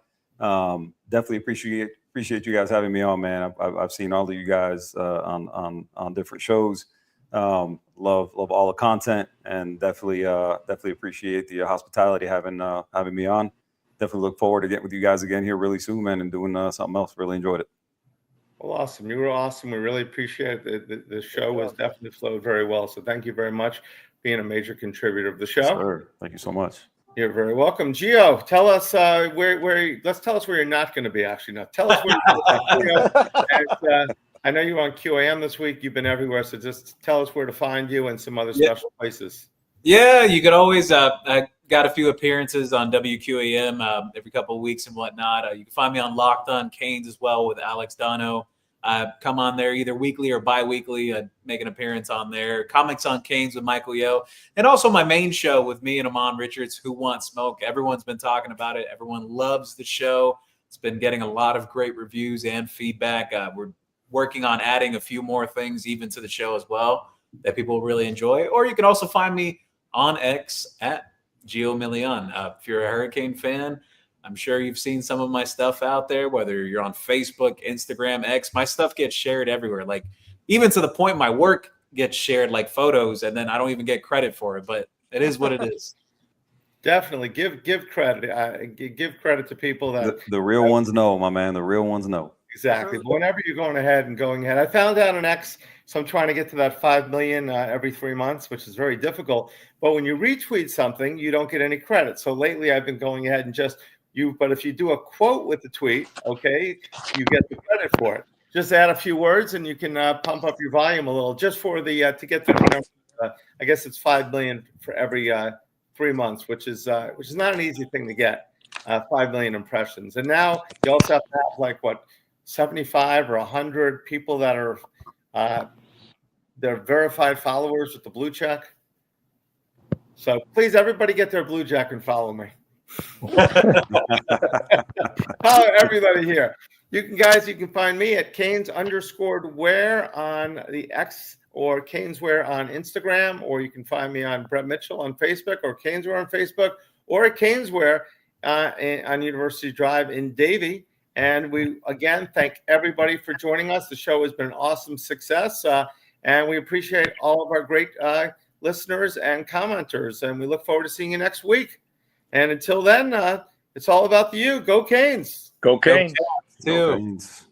Definitely appreciate you guys having me on, man. I've seen all of you guys on different shows. Love all the content, and definitely appreciate the hospitality having me on. Definitely look forward to getting with you guys again here really soon, man, and doing something else. Really enjoyed it. Well, awesome. You were awesome. We really appreciate it. The show was definitely flowed very well. So thank you very much for being a major contributor of the show. Sure. Thank you so much. You're very welcome. Gio, tell us let's tell us where you're not going to be, actually. Now, tell us where you're going. I know you're on QAM this week. You've been everywhere. So just tell us where to find you and some other special places. Yeah, you could always, I got a few appearances on WQAM every couple of weeks and whatnot. You can find me on Locked On Canes as well with Alex Dono. Come on there either weekly or bi-weekly. Make an appearance on there. Comics on Canes with Michael Yo. And also my main show with me and Amon Richards, Who Wants Smoke. Everyone's been talking about it. Everyone loves the show. It's been getting a lot of great reviews and feedback. We're working on adding a few more things even to the show as well that people really enjoy. Or you can also find me on X at Gio Milian. If you're a Hurricane fan, I'm sure you've seen some of my stuff out there, whether you're on Facebook, Instagram, X. My stuff gets shared everywhere, like even to the point my work gets shared like photos, and then I don't even get credit for it, but it is what it is. Definitely give credit. Give credit to people that the real ones know, my man. The real ones know. Exactly. Whenever you're going ahead, I found out on X, so I'm trying to get to that 5 million every 3 months, which is very difficult. But when you retweet something, you don't get any credit. So lately I've been going ahead and but if you do a quote with the tweet, okay, you get the credit for it. Just add a few words and you can pump up your volume a little just for the, to get to the number. I guess it's 5 million for every 3 months, which is not an easy thing to get, 5 million impressions. And now you also have to have like 75 or 100 people that are they're verified followers with the blue check. So please, everybody get their blue check and follow me. Follow everybody here. You can find me at Canes_wear on the X or CanesWear on Instagram, or you can find me on Brett Mitchell on Facebook or CanesWear on Facebook, or at CanesWear on University Drive in Davie. And we, again, thank everybody for joining us. The show has been an awesome success, and we appreciate all of our great listeners and commenters, and we look forward to seeing you next week. And until then, it's all about you. Go Canes. Go Canes. Go Canes.